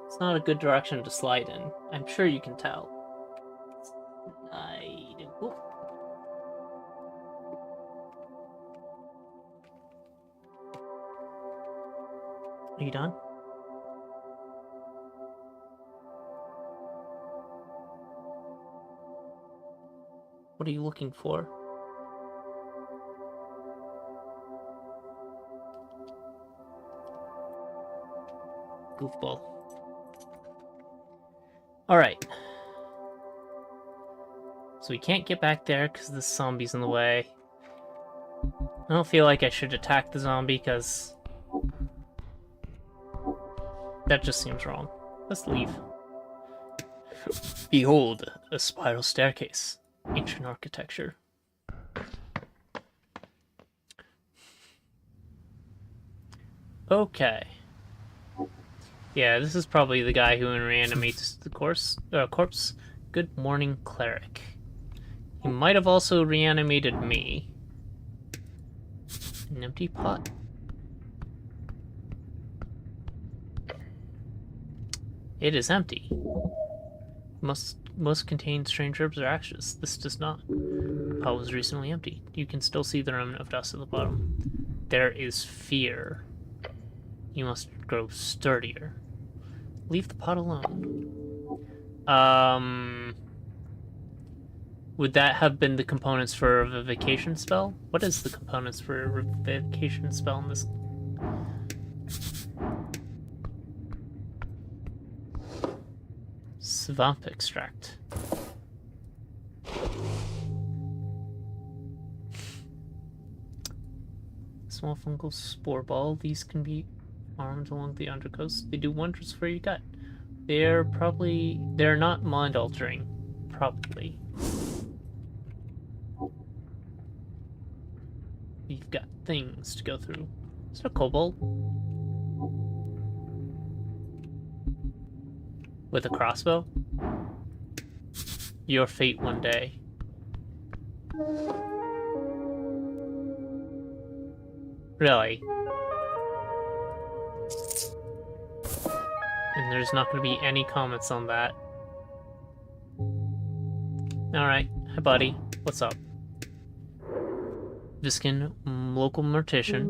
Speaker 1: It's not a good direction to slide in. I'm sure you can tell. Ooh. Are you done? What are you looking for? Goofball. Alright. So we can't get back there because the zombie's in the way. I don't feel like I should attack the zombie because that just seems wrong. Let's leave. Behold, a spiral staircase. Ancient architecture. Okay. Yeah, this is probably the guy who reanimates the corpse. Good morning, cleric. He might have also reanimated me. An empty pot. It is empty. Most contain strange herbs or ashes. This does not. The pot was recently empty. You can still see the remnant of dust at the bottom. There is fear. You must grow sturdier. Leave the pot alone. Would that have been the components for a revivification spell? What is the components for a revivification spell in this? Swamp extract. Small fungal spore ball. These can be farmed along the undercoast. They do wonders for your gut. They're not mind altering. Probably. You've got things to go through. Is it a kobold? With a crossbow? Your fate one day. Really? And there's not going to be any comments on that. Alright, hi buddy. What's up? Viskin, local mortician.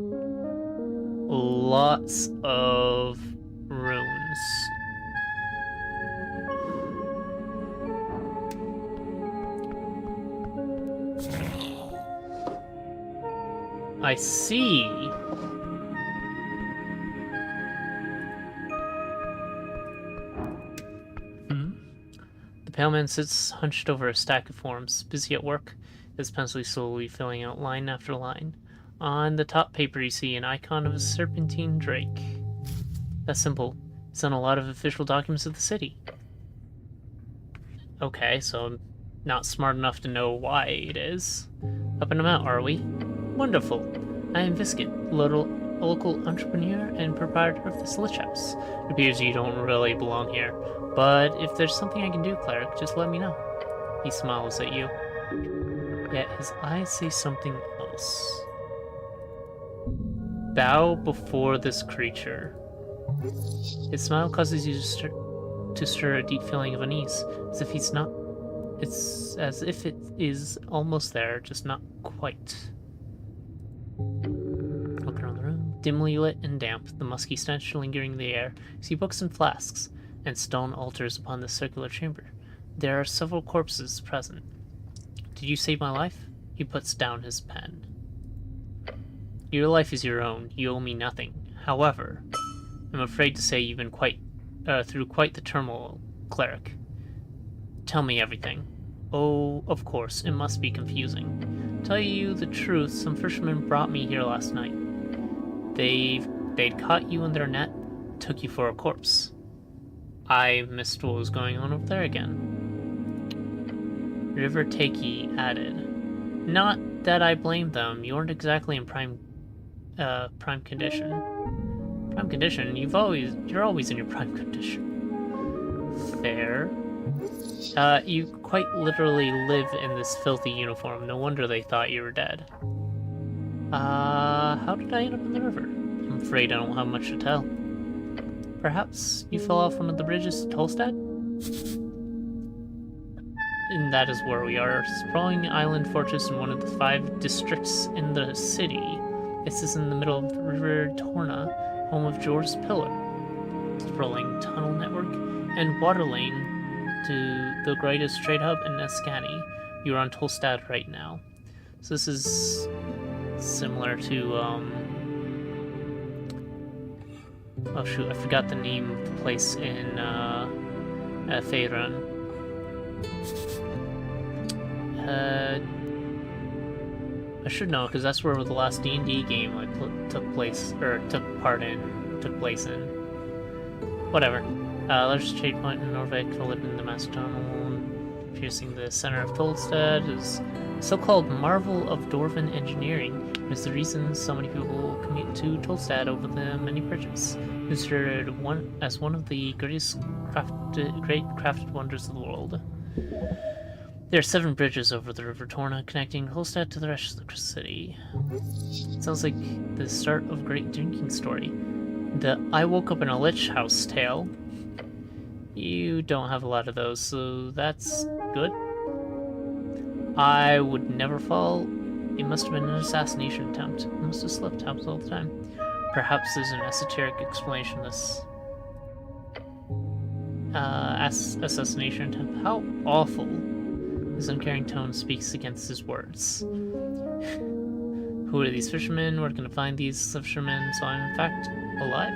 Speaker 1: Lots of runes. I see. The pale man sits hunched over a stack of forms, busy at work, his pencil slowly filling out line after line. On the top paper you see an icon of a serpentine drake. That symbol is on a lot of official documents of the city. Okay, so I'm not smart enough to know why it is. Up and about, are we? Wonderful. I am Viskin, local entrepreneur and proprietor of this lich house. It appears you don't really belong here, but if there's something I can do, cleric, just let me know. He smiles at you. Yet his eyes say something else. Bow before this creature. His smile causes you to stir a deep feeling of unease, as if he's not. It's as if it is almost there, just not quite. Look around the room, dimly lit and damp, the musky stench lingering in the air. You see books and flasks, and stone altars upon the circular chamber. There are several corpses present. Did you save my life? He puts down his pen. Your life is your own. You owe me nothing. However, I'm afraid to say you've been through quite the turmoil, cleric. Tell me everything. Oh, of course, it must be confusing. Tell you the truth, some fishermen brought me here last night. They'd caught you in their net, took you for a corpse. I missed what was going on over there again. River Takey added, "Not that I blame them. You aren't exactly in prime condition. Prime condition? You're always in your prime condition. Fair. You quite literally live in this filthy uniform. No wonder they thought you were dead. How did I end up in the river? I'm afraid I don't have much to tell. Perhaps you fell off one of the bridges to Tolstad? And that is where we are. Sprawling island fortress in one of the 5 districts in the city. This is in the middle of the River Torna, home of Jor's Pillar. Sprawling tunnel network and water lane to the greatest trade hub in Escani. You're on Tolstad right now. So this is similar to, oh shoot, I forgot the name of the place in, Faerun. I should know, because that's where the last D&D game I took place in. Whatever. Largest trade point in Norvik, lived in the Master Tunnel, piercing the center of Tolstad, is so-called marvel of Dwarven engineering. It is the reason so many people commute to Tolstad over the many bridges, considered as one of the great crafted wonders of the world. There are 7 bridges over the River Torna connecting Holstad to the rest of the city. Sounds like the start of a great drinking story. The I woke up in a lich house tale. You don't have a lot of those, so that's good. I would never fall. It must have been an assassination attempt. It must have slipped. Happens all the time. Perhaps there's an esoteric explanation to this. Assassination attempt. How awful. His uncaring tone speaks against his words. Who are these fishermen? Where can I find these fishermen? So I'm in fact alive.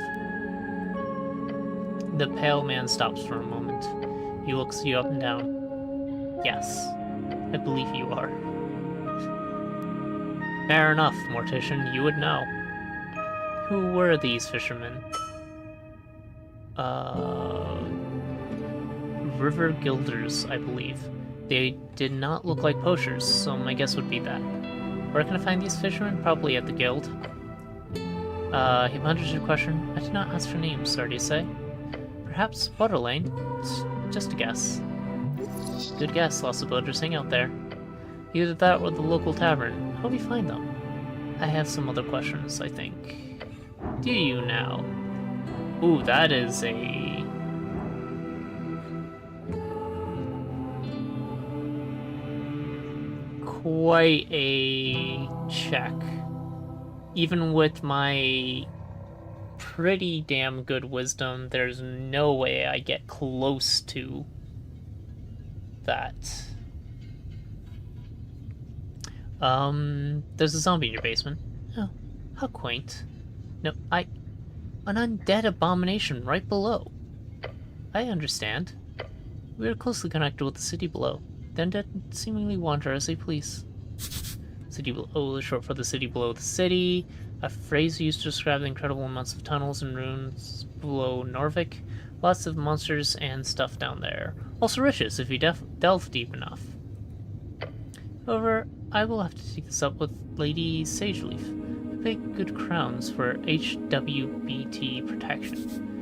Speaker 1: The pale man stops for a moment. He looks you up and down. Yes, I believe you are. Fair enough, Mortician, you would know. Who were these fishermen? River Guilders, I believe. They did not look like poachers, so my guess would be that. Where can I find these fishermen? Probably at the guild. He ponders your question. I did not ask for names, sorry to say. Perhaps Water Lane? It's just a guess. Good guess, lots of boaters hang out there. Either that or the local tavern. How do we find them? I have some other questions, I think. Do you now? Ooh, that is a... quite a check. Even with my pretty damn good wisdom, there's no way I get close to that. There's a zombie in your basement. Oh, how quaint. No, an undead abomination right below. I understand. We are closely connected with the city below. The undead seemingly wander as they please. City below is short for the city below the city, a phrase used to describe the incredible amounts of tunnels and ruins below Norvik. Lots of monsters and stuff down there. Also riches if you delve deep enough. However, I will have to take this up with Lady Sageleaf. I pay good crowns for HWBT protection.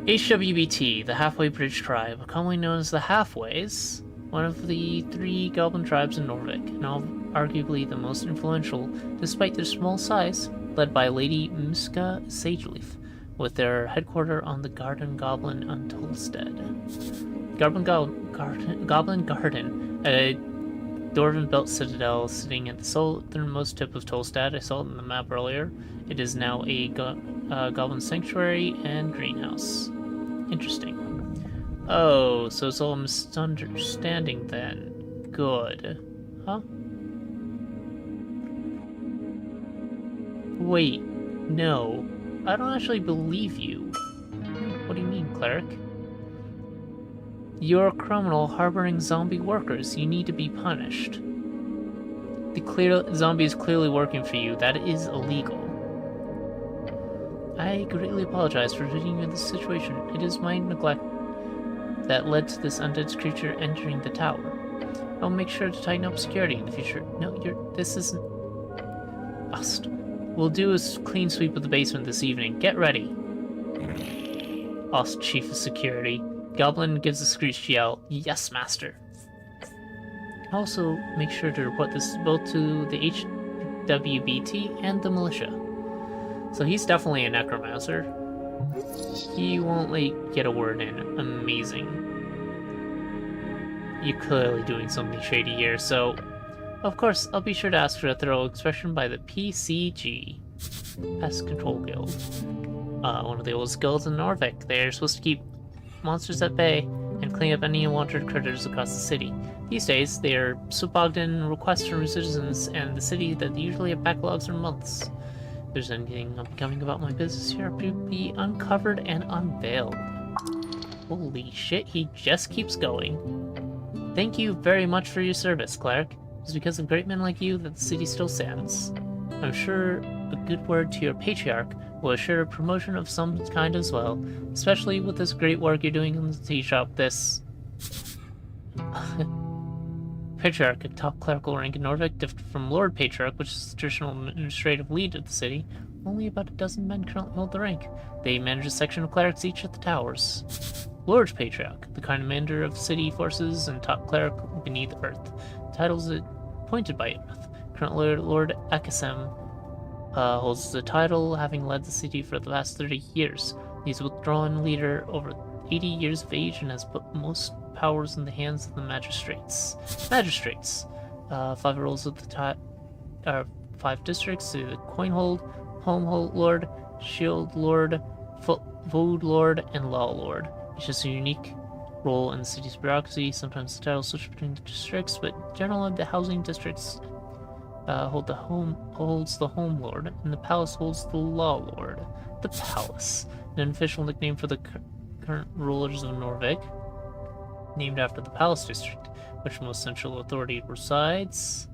Speaker 1: HWBT, the Halfway Bridge Tribe, commonly known as the Halfways, one of the 3 goblin tribes in Norvik, and arguably the most influential, despite their small size, led by Lady Muska Sageleaf, with their headquarters on the Garden Goblin on Tolstead. Goblin Garden, a dwarven-built citadel sitting at the southernmost tip of Tolstad. I saw it on the map earlier. It is now a goblin sanctuary and greenhouse. Interesting. Oh, so it's all misunderstanding then. Good. Huh? Wait, no. I don't actually believe you. What do you mean, cleric? You're a criminal harboring zombie workers. You need to be punished. The zombie is clearly working for you. That is illegal. I greatly apologize for putting you in this situation. It is my neglect that led to this undead creature entering the tower. I'll make sure to tighten up security in the future. No, this isn't... Ost. We'll do a clean sweep of the basement this evening. Get ready. Ost, Chief of Security. Goblin gives a screeched yell. Yes, Master. Also, make sure to report this both to the HWBT and the militia. So he's definitely a necromancer. He won't get a word in. Amazing. You're clearly doing something shady here, so... Of course, I'll be sure to ask for a thorough inspection by the PCG. Pest Control Guild. One of the oldest guilds in Norvik. They're supposed to keep monsters at bay and clean up any unwanted critters across the city. These days, they are so bogged in requests from citizens and the city that they usually have backlogs for months. If there's anything upcoming about my business here, it will be uncovered and unveiled. Holy shit, he just keeps going. Thank you very much for your service, cleric. It's because of great men like you that the city still stands. I'm sure a good word to your patriarch will assure a promotion of some kind as well, especially with this great work you're doing in the tea shop. This Patriarch, a top clerical rank in Norvik, different from Lord Patriarch, which is the traditional administrative lead of the city. Only about a dozen men currently hold the rank. They manage a section of clerics each at the towers. Lord Patriarch, the commander of city forces and top cleric beneath Earth. Titles appointed by Earth. Currently, Lord Akasem holds the title, having led the city for the last 30 years. He's a withdrawn leader over 80 years of age and has put most powers in the hands of the magistrates. Magistrates. 5 roles of the 5 districts: the Coinhold, Homehold Lord, Shield Lord, Void Lord, and Law Lord. It's just a unique role in the city's bureaucracy. Sometimes the titles switch between the districts, but generally the housing districts holds the Home Lord, and the Palace holds the Law Lord. The Palace, an official nickname for the current rulers of Norvig, named after the Palace District, which most central authority resides.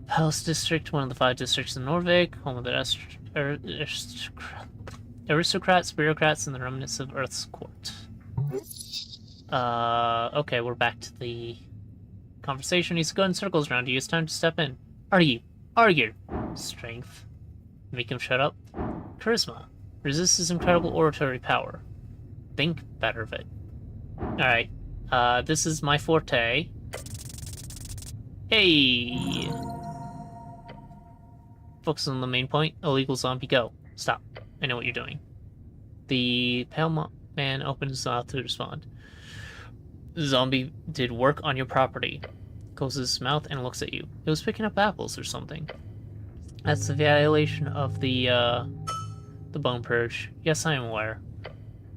Speaker 1: Palace District, one of the 5 districts in Norvig, home of the aristocrats, bureaucrats, and the remnants of Earth's court. Okay, we're back to the conversation. He's going in circles around you. It's time to step in. Argue. Strength. Make him shut up. Charisma. Resist his incredible oratory power. Think better of it. Alright. This is my forte. Hey! Focus on the main point. Illegal zombie, go. Stop. I know what you're doing. The pale man opens his mouth to respond. The zombie did work on your property. Closes his mouth and looks at you. It was picking up apples or something. That's the violation of the bone purge. Yes, I am aware.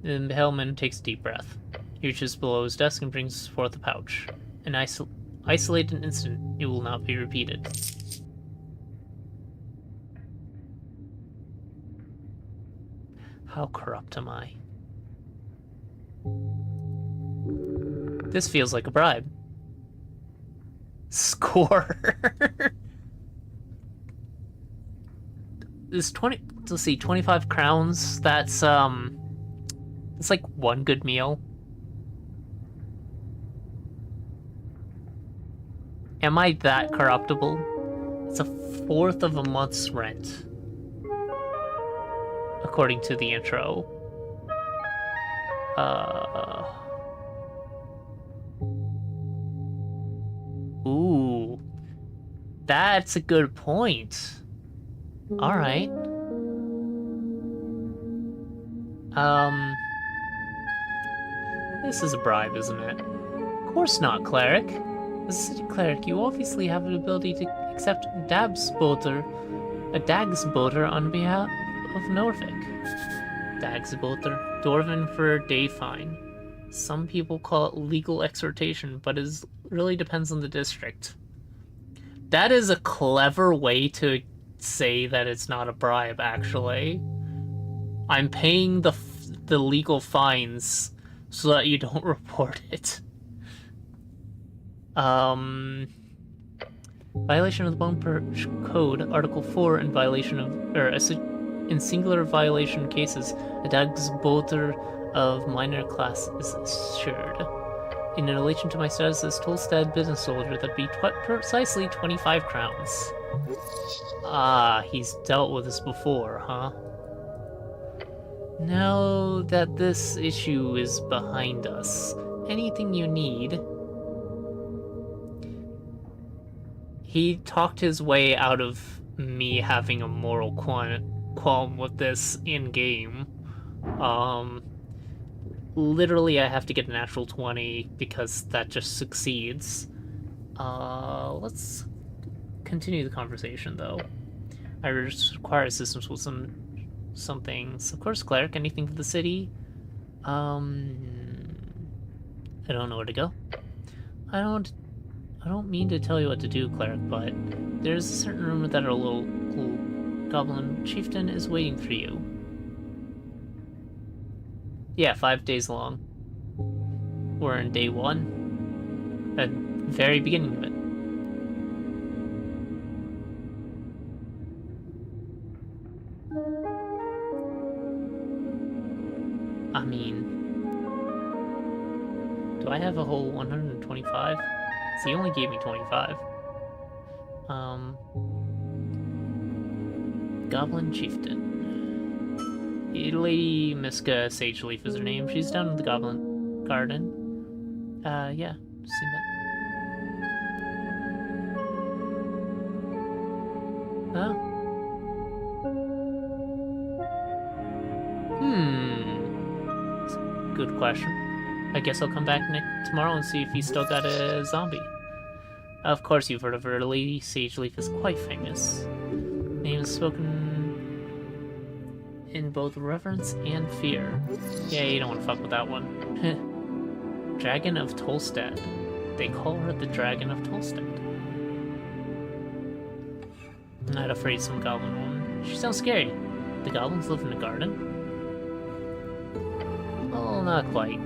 Speaker 1: Then the Hellman takes a deep breath. He reaches below his desk and brings forth a pouch. An isolated incident. It will not be repeated. How corrupt am I? This feels like a bribe. Score. This 25 crowns. That's it's like 1 good meal. Am I that corruptible? It's a 1/4 of a month's rent, according to the intro. Ooh. That's a good point. Alright. This is a bribe, isn't it? Of course not, cleric. As a city cleric, you obviously have the ability to accept a dagsboter on behalf of Norvik. Dagsboter, Dwarven for a day fine. Some people call it legal exhortation, but it really depends on the district. That is a clever way to say that it's not a bribe, actually. I'm paying the legal fines so that you don't report it. Violation of the Bone Purge Code, Article 4, in violation of, in singular violation cases, a dagsboter of minor class is assured. In relation to my status as Tolstad business soldier, that'd be precisely 25 crowns. Ah, he's dealt with this before, huh? Now that this issue is behind us, anything you need... He talked his way out of me having a moral qualm with this in-game. Literally I have to get a natural 20 because that just succeeds. Let's continue the conversation, though. I require assistance with some things. Of course, cleric, anything for the city? I don't know where to go. I don't mean to tell you what to do, cleric, but there's a certain rumor that our local goblin chieftain is waiting for you. Yeah, 5 days long. We're in day 1. At the very beginning of it. I mean... Do I have a whole 125? So he only gave me 25. Goblin Chieftain. Lady Miska Sageleaf is her name. She's down in the Goblin Garden. Yeah, seen that. Huh? That's a good question. I guess I'll come back tomorrow and see if he's still got a zombie. Of course you've heard of her. Lady Sageleaf is quite famous. Name is spoken in both reverence and fear. Yeah, you don't want to fuck with that one. Dragon of Tolstad. They call her the Dragon of Tolstad. Not afraid some goblin woman. She sounds scary. The goblins live in a garden? Well, not quite.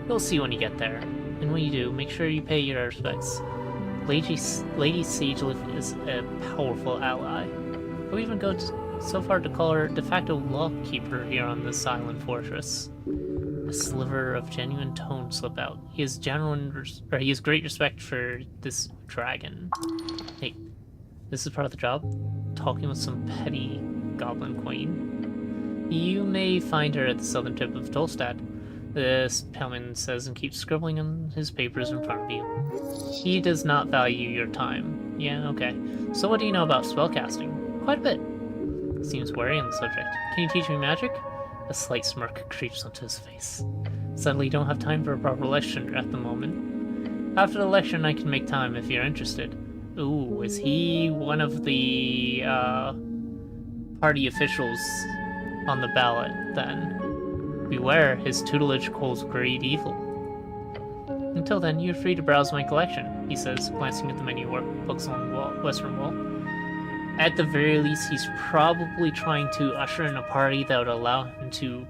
Speaker 1: You'll see when you get there. And when you do, make sure you pay your respects. Lady Sageleaf is a powerful ally. I'll even go so far to call her de facto lawkeeper here on this island fortress. A sliver of genuine tone slip out. He has he has great respect for this dragon. Hey, this is part of the job. Talking with some petty goblin queen. You may find her at the southern tip of Tolstad. The Spellman says and keeps scribbling on his papers in front of you. He does not value your time. Yeah, okay. So what do you know about spellcasting? Quite a bit. Seems wary on the subject. Can you teach me magic? A slight smirk creeps onto his face. Suddenly don't have time for a proper lecture at the moment. After the lecture I can make time if you're interested. Ooh, is he one of the party officials on the ballot then? Beware, his tutelage holds great evil. Until then, you're free to browse my collection, he says, glancing at the many workbooks on the western wall. At the very least, he's probably trying to usher in a party that would allow him to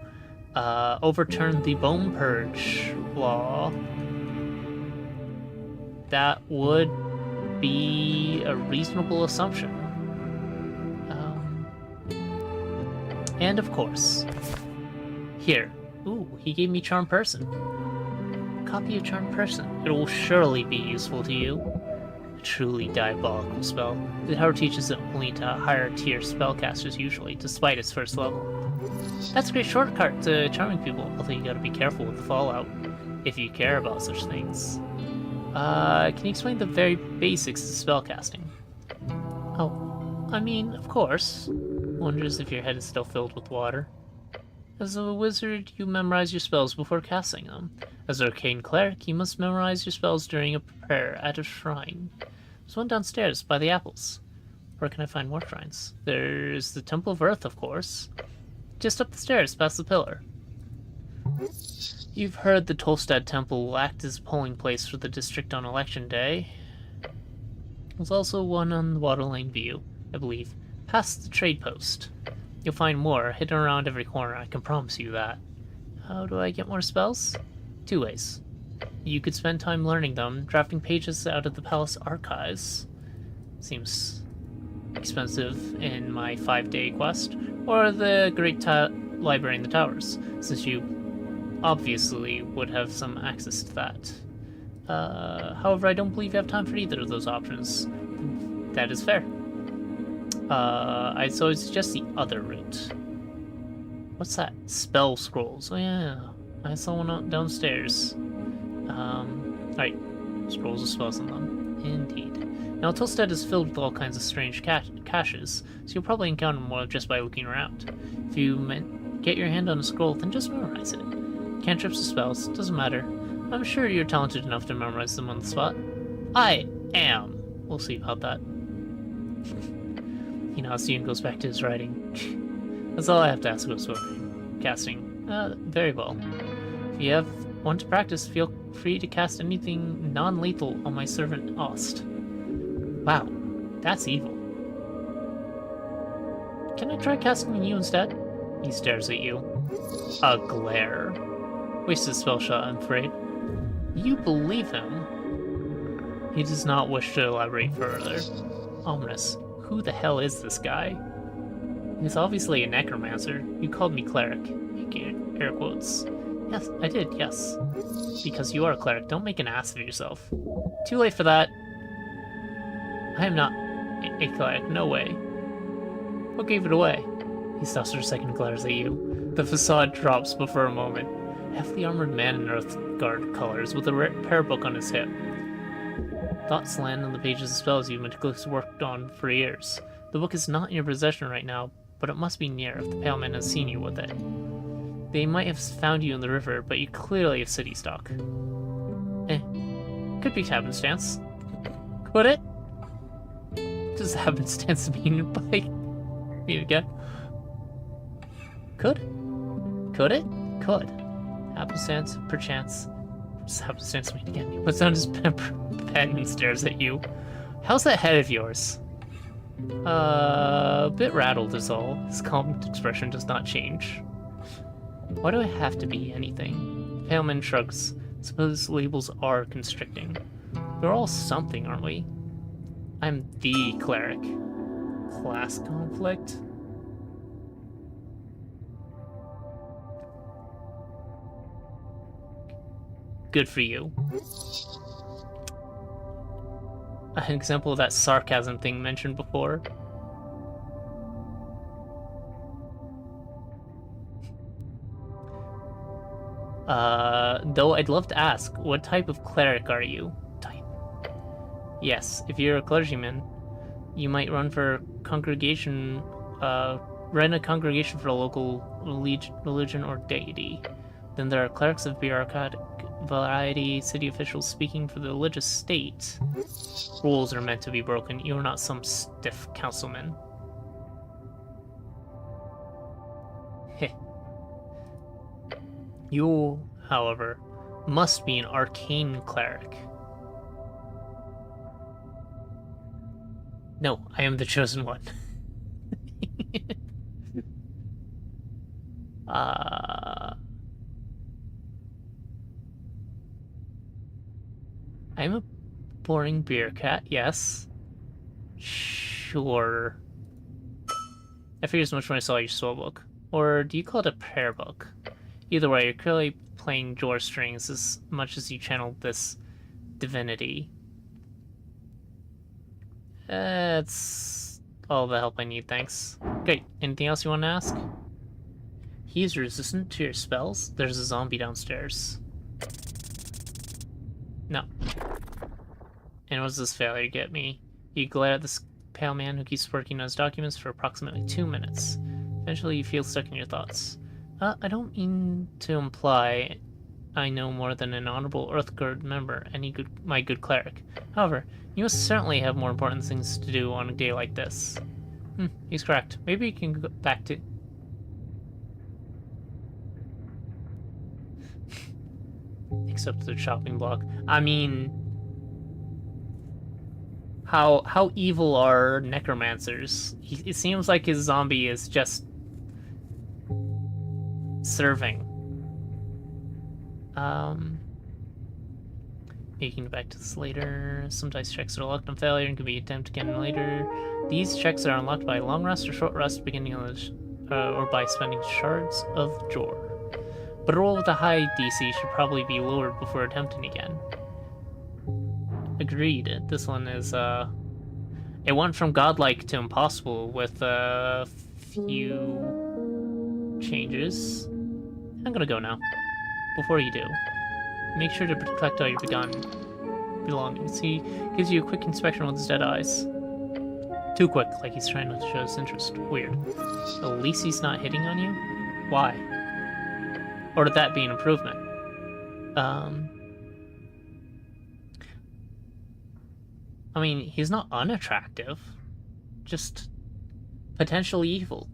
Speaker 1: overturn the Bone Purge law. That would be a reasonable assumption. And of course, here. Ooh, he gave me Charm Person. Copy of Charm Person. It will surely be useful to you. A truly diabolical spell. The tower teaches it only to higher tier spellcasters usually, despite its first level. That's a great shortcut to charming people, although you gotta be careful with the fallout, if you care about such things. Can you explain the very basics of spellcasting? Oh, I mean, of course. Wonders if your head is still filled with water. As a wizard, you memorize your spells before casting them. As an arcane cleric, you must memorize your spells during a prayer at a shrine. There's one downstairs by the apples. Where can I find more shrines? There's the Temple of Earth, of course. Just up the stairs, past the pillar. You've heard the Tolstad Temple will act as a polling place for the district on election day. There's also one on the Water Lane View, I believe, past the trade post. You'll find more hidden around every corner, I can promise you that. How do I get more spells? 2 ways. You could spend time learning them, drafting pages out of the palace archives. Seems expensive in my 5-day quest. Or the great library in the towers, since you obviously would have some access to that. However, I don't believe you have time for either of those options. That is fair. So I suggest the other route. What's that? Spell scrolls. Oh yeah, I saw one downstairs. Alright. Scrolls with spells on them. Indeed. Now, Tolstad is filled with all kinds of strange caches, so you'll probably encounter more just by looking around. If you get your hand on a scroll, then just memorize it. Cantrips or spells, doesn't matter. I'm sure you're talented enough to memorize them on the spot. I am. We'll see about that. He nods and goes back to his writing. That's all I have to ask about casting. Very well. If you want to practice, feel free to cast anything non-lethal on my servant Ost. Wow, that's evil. Can I try casting on you instead? He stares at you. A glare. Wasted spell shot, I'm afraid. You believe him? He does not wish to elaborate further. Ominous. Who the hell is this guy? He's obviously a necromancer. You called me cleric. Air quotes. Yes, I did, yes. Because you are a cleric, don't make an ass of yourself. Too late for that. I am not a cleric, no way. What gave it away? He stops for a second and glares at you. The facade drops but for a moment. Heavily armored man in Earthguard colors with a prayer book on his hip. Thoughts land on the pages of spells you've meticulously worked on for years. The book is not in your possession right now, but it must be near if the Pale Man has seen you with it. They might have found you in the river, but you clearly have city stock. Could be happenstance. Could it? Does happenstance mean by... mean again? Could? Could it? Could. Happenstance, perchance. Does happenstance mean again? He puts down his pen and stares at you. How's that head of yours? A bit rattled is all. His calm expression does not change. Why do I have to be anything? Paleman shrugs. Suppose labels are constricting. We're all something, aren't we? I'm the cleric. Class conflict? Good for you. An example of that sarcasm thing mentioned before. Though I'd love to ask, what type of cleric are you? Type. Yes, if you're a clergyman, you might run for congregation, run a congregation for a local religion or deity. Then there are clerics of bureaucratic variety, city officials speaking for the religious state. Rules are meant to be broken. You are not some stiff councilman. Heh. You, however, must be an arcane cleric. No, I am the chosen one. I'm a boring beer cat, yes. Sure. I figured as much when I saw your spell book. Or do you call it a prayer book? Either way, you're clearly playing drawer strings as much as you channeled this divinity. That's all the help I need, thanks. Great, anything else you want to ask? He's resistant to your spells? There's a zombie downstairs. No. And what does this failure get me? You glare at this pale man who keeps working on his documents for approximately 2 minutes. Eventually you feel stuck in your thoughts. I don't mean to imply I know more than an honorable Earthguard member, my good cleric. However, you must certainly have more important things to do on a day like this. He's correct. Maybe you can go back to... Except the chopping block. I mean... How evil are necromancers? It seems like his zombie is just... serving. You can go back to this later. Some dice checks are locked on failure and can be attempted again later. These checks are unlocked by long rest or short rest, beginning on the or by spending shards of drawer. But a roll with a high DC should probably be lowered before attempting again. Agreed. This one is it went from godlike to impossible with a few changes. I'm gonna go now. Before you do, make sure to protect all your belongings. He gives you a quick inspection with his dead eyes. Too quick, like he's trying not to show his interest. Weird. At least he's not hitting on you? Why? Or would that be an improvement? I mean, he's not unattractive. Just potentially evil.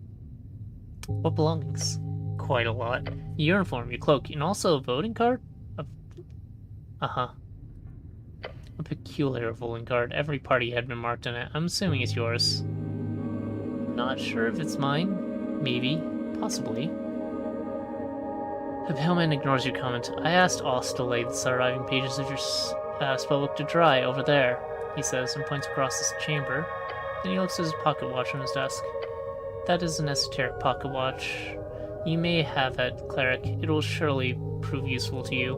Speaker 1: What belongings? Quite a lot. Your uniform, your cloak, and also a voting card? A peculiar voting card. Every party had been marked on it. I'm assuming it's yours. Not sure if it's mine. Maybe. Possibly. The pale man ignores your comment. I asked Oz to lay the surviving pages of your spellbook to dry over there, he says, and points across this chamber. Then he looks at his pocket watch on his desk. That is an esoteric pocket watch. You may have it, cleric. It will surely prove useful to you.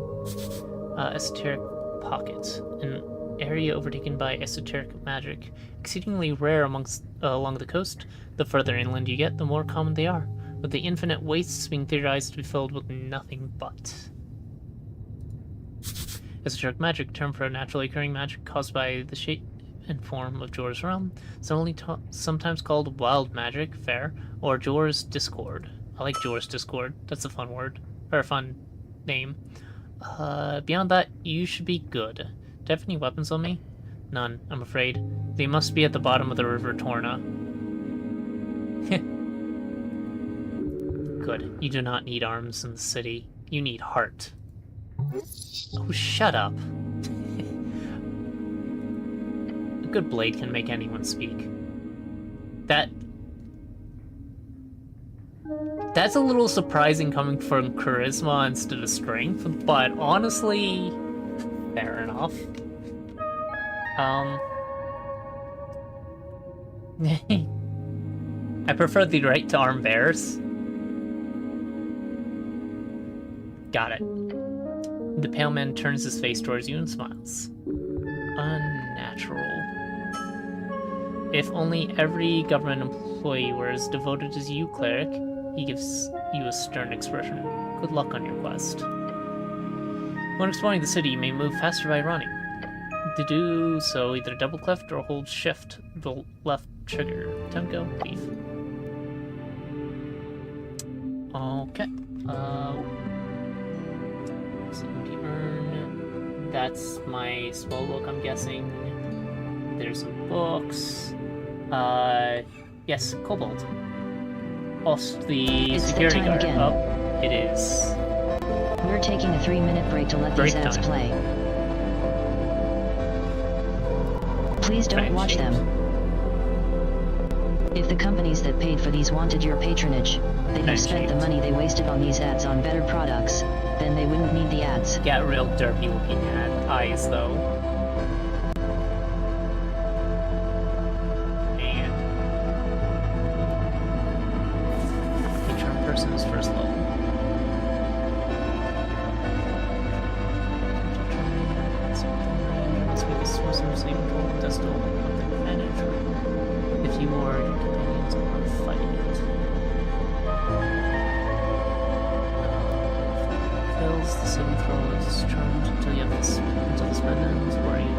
Speaker 1: Esoteric pocket. An area overtaken by esoteric magic, exceedingly rare along the coast. The further inland you get, the more common they are, with the infinite wastes being theorized to be filled with nothing but. Esoteric magic, term for a naturally occurring magic caused by the shape and form of Jor's realm, sometimes called wild magic, fair, or Jor's discord. I like Jor's discord. That's a fun word, or a fun name. Beyond that, you should be good. Do I have any weapons on me? None, I'm afraid. They must be at the bottom of the river Torna. Good. You do not need arms in the city. You need heart. Oh, shut up. A good blade can make anyone speak. That's a little surprising coming from charisma instead of strength, but honestly, fair enough. I prefer the right to arm bears. Got it. The pale man turns his face towards you and smiles. Unnatural. If only every government employee were as devoted as you, cleric. He gives you a stern expression. Good luck on your quest. When exploring the city, you may move faster by running. To do so, either double click or hold shift, the left trigger. Time to go, leave. Okay. 70 earn. That's my spell book, I'm guessing. There's some books. Yes, Kobold. Also, the
Speaker 3: It's
Speaker 1: security
Speaker 3: that time
Speaker 1: guard.
Speaker 3: again.
Speaker 1: Oh, it is.
Speaker 3: We're taking a 3-minute break to let these
Speaker 1: Break
Speaker 3: ads
Speaker 1: time.
Speaker 3: play. Please don't
Speaker 1: Time
Speaker 3: watch
Speaker 1: sheet.
Speaker 3: them. If the companies that paid for these wanted your patronage, they'd
Speaker 1: Time
Speaker 3: have spent the
Speaker 1: sheet.
Speaker 3: money they wasted on these ads on better products. Then they wouldn't need the ads.
Speaker 1: Got real derpy looking eyes, though. And the charm person is first level. Let's make a source of sleep control test to open up the advantage. If you or your companions are fighting it. Fails, the saving throw is charmed until the spell ends, or you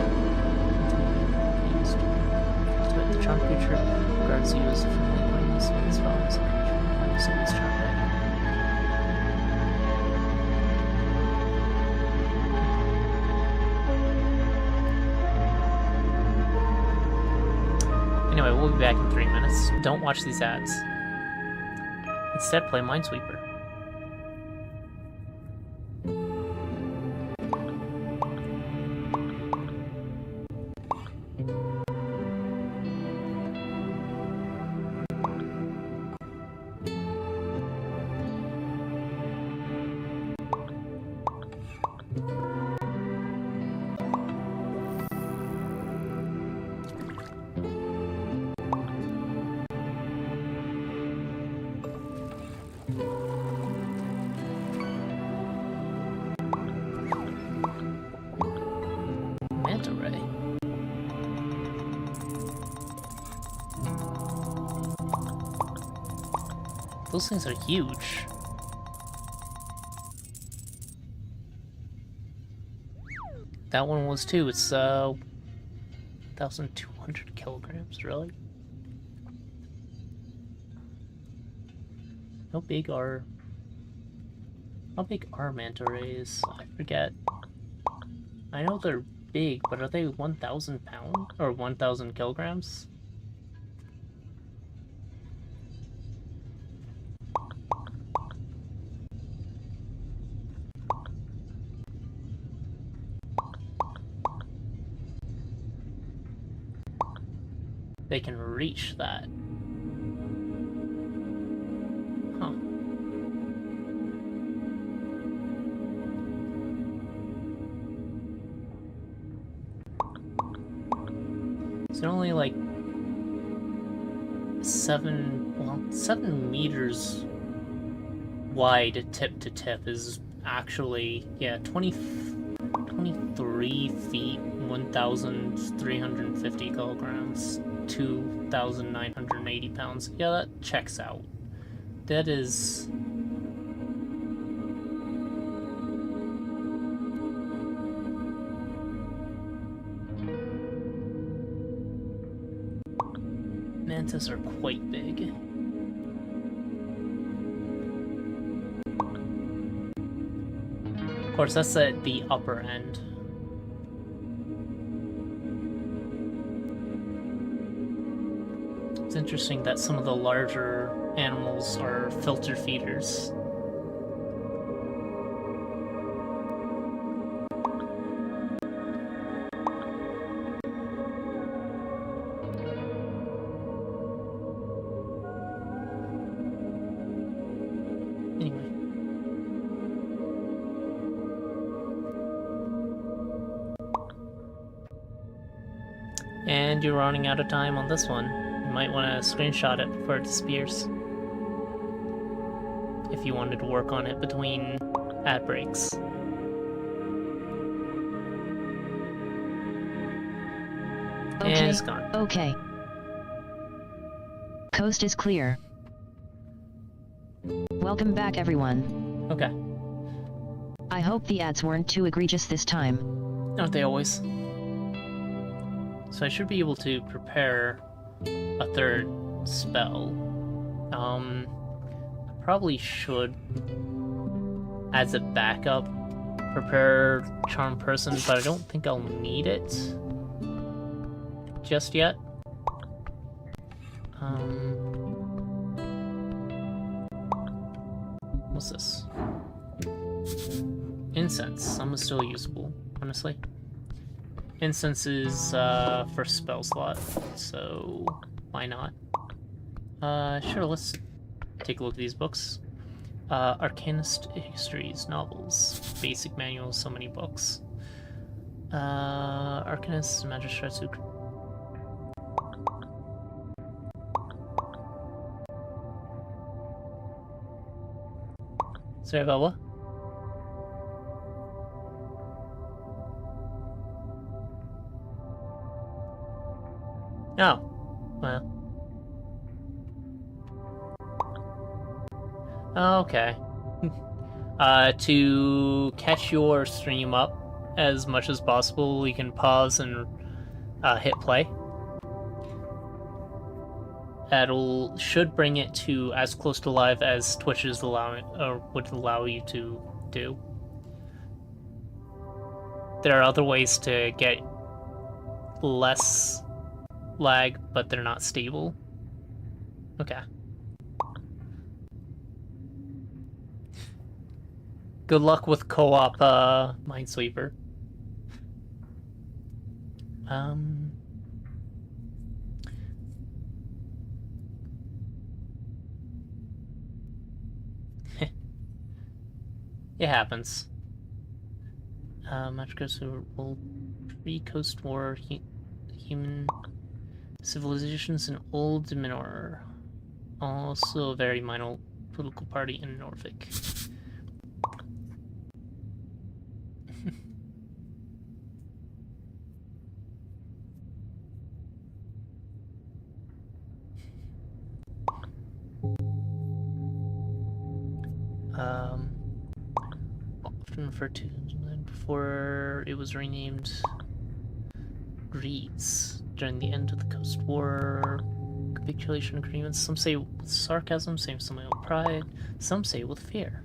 Speaker 1: activate the charm creature regards you as a friendly acquaintance when the spell is a creature. When you see this charm Anyway, we'll be back in 3 minutes. Don't watch these ads. Instead, play Minesweeper. Manta ray. Those things are huge. That one was too. It's 1,200 kilograms, really? How big are manta rays? I forget. I know they're big, but are they 1,000 pounds or 1,000 kilograms? They can reach that. Huh. It's only like 7 meters wide tip to tip is actually, yeah, 20 23 feet, 1,350 kilograms, 2,980 pounds. Yeah, that checks out. That is... Mantis are quite big. Of course, that's at the upper end. It's interesting that some of the larger animals are filter feeders. And you're running out of time on this one. You might want to screenshot it before it disappears. If you wanted to work on it between ad breaks.
Speaker 3: Okay,
Speaker 1: and it's gone.
Speaker 3: Okay. Coast is clear. Welcome back, everyone.
Speaker 1: Okay.
Speaker 3: I hope the ads weren't too egregious this time.
Speaker 1: Aren't they always? So I should be able to prepare a third spell. I probably should, as a backup, prepare Charm Person, but I don't think I'll need it just yet. What's this? Incense. Some is still usable, honestly. Incense is first spell slot, so why not? Sure, let's take a look at these books. Arcanist Histories, novels, basic manuals, so many books. Arcanist, Magistrates who... Sorry about what? Oh, well. Okay. To catch your stream up as much as possible, you can pause and hit play. Should bring it to as close to live as Twitch is would allow you to do. There are other ways to get less lag, but they're not stable. Okay. Good luck with co-op Minesweeper. It happens. Matrix old pre-Coast War human civilizations in Old Minor. Also a very minor political party in Norfolk. Often referred to before it was renamed Reeds during the end of the Coast War capitulation agreements. Some say with sarcasm, some say with pride, some say with fear.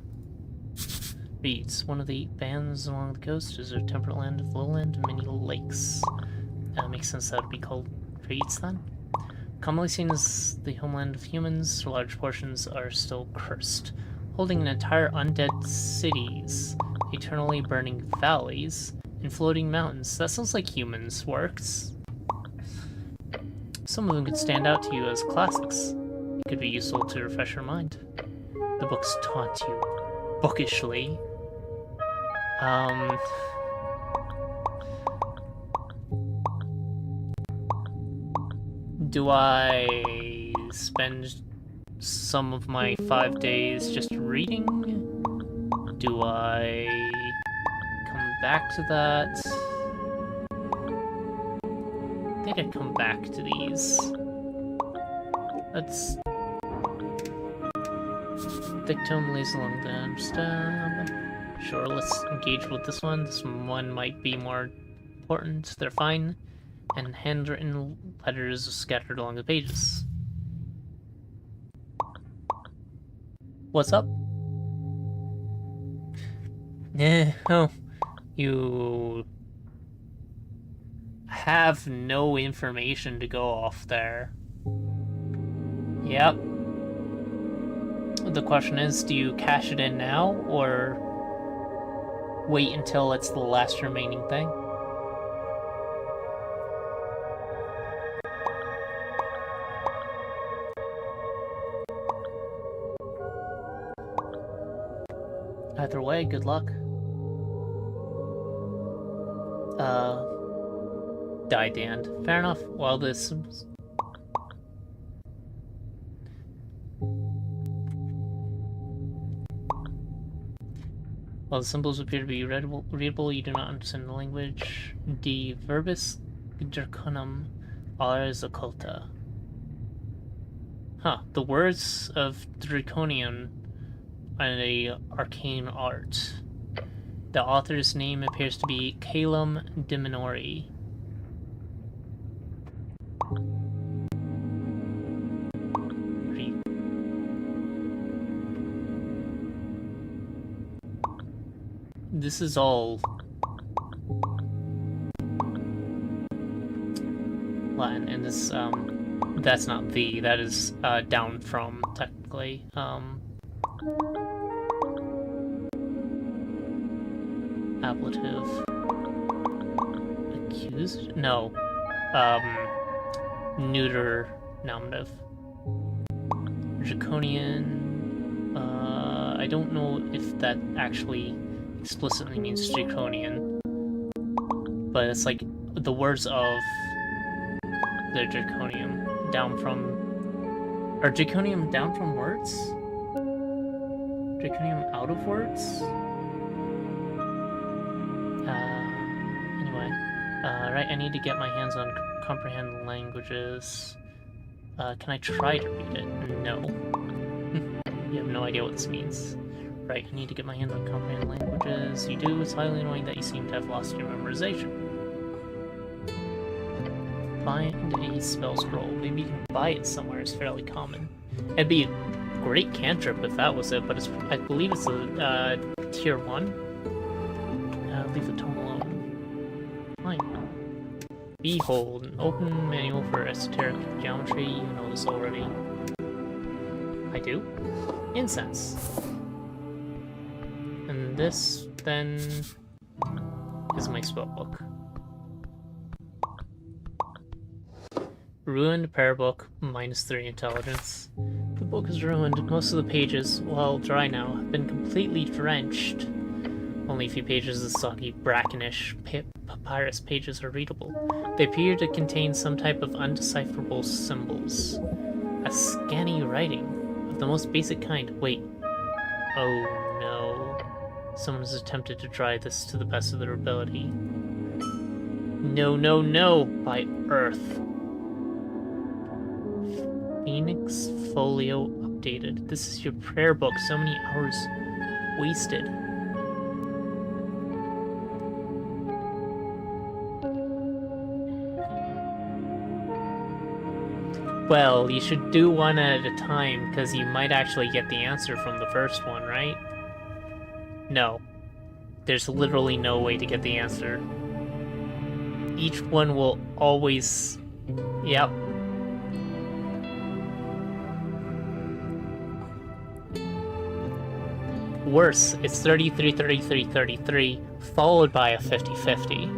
Speaker 1: Reeds, one of the 8 bands along the coast, is a temperate land of lowland and many lakes. Makes sense that it would be called Reeds then. Commonly seen as the homeland of humans, large portions are still cursed, holding an entire undead cities, eternally burning valleys, and floating mountains. That sounds like humans works. Some of them could stand out to you as classics. It could be useful to refresh your mind. The books taunt you bookishly. Do I spend some of my 5 days just reading? Do I come back to that. I think I'd come back to these. Let's... Dictome lays along the stem. Sure, let's engage with this one. This one might be more important. They're fine. And handwritten letters scattered along the pages. What's up? Oh, you have no information to go off there. Yep. The question is, do you cash it in now, or wait until it's the last remaining thing? Either way, good luck. Died the end. Fair enough. Well, this... While the symbols appear to be readable, you do not understand the language. De verbis draconum ars occulta. Huh. The words of Draconian are the arcane art. The author's name appears to be Calum de Minori. This is all Latin, and this, that's not the, that is, down from, technically, ablative. Accused? No. Neuter nominative. Draconian, I don't know if that actually explicitly means draconian, but it's like the words of the draconium down from, or draconium down from words? Draconium out of words? Anyway, right, I need to get my hands on comprehend languages. Can I try to read it? No. You have no idea what this means. Right, I need to get my hands on comprehend languages. You do. It's highly annoying that you seem to have lost your memorization. Find a spell scroll. Maybe you can buy it somewhere. It's fairly common. It'd be a great cantrip if that was it, but it's, I believe it's a tier 1. Leave the tome alone. Fine. Behold, an open manual for esoteric geometry. You know this already. I do. Incense. And this, then, is my spellbook. Ruined prayer book, -3 intelligence. The book is ruined. Most of the pages, while dry now, have been completely drenched. Only a few pages of soggy, brackenish papyrus pages are readable. They appear to contain some type of undecipherable symbols. A scanny writing of the most basic kind. Wait. Oh no. Someone has attempted to try this to the best of their ability. No, no, no! By Earth. Phoenix Folio updated. This is your prayer book. So many hours wasted. Well, you should do one at a time, because you might actually get the answer from the first one, right? No. There's literally no way to get the answer. Each one will always... Yep. Worse, it's 33, 33, 33, followed by a 50-50.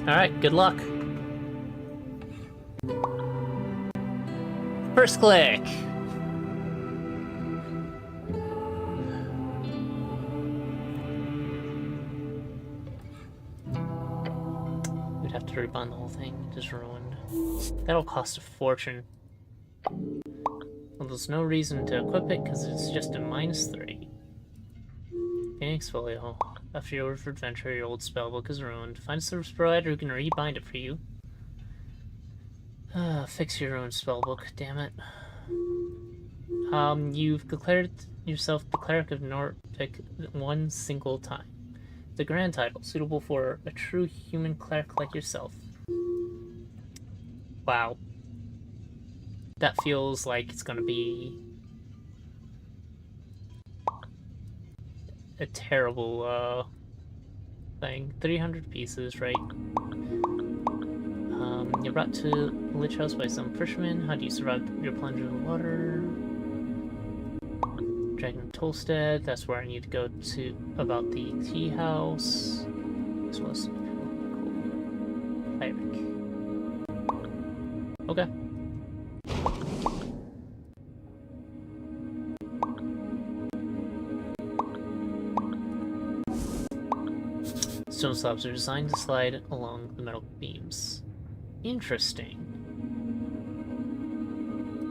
Speaker 1: Alright, good luck. First click! We'd have to rebind the whole thing, just ruined. That'll cost a fortune. Well, there's no reason to equip it because it's just a -3. Phoenix Folio. After your adventure, your old spellbook is ruined. Find a service provider who can rebind it for you. Fix your own spellbook, damn it. You've declared yourself the Cleric of Norpic one single time. The grand title, suitable for a true human cleric like yourself. Wow. That feels like it's gonna be a terrible, thing. 300 pieces, right? You're brought to a lich house by some fishermen. How do you survive your plunge in the water? Dragon Tolstead, that's where I need to go to about the tea house. This was cool. Eirik. Okay. Stone slabs are designed to slide along the metal beams. Interesting.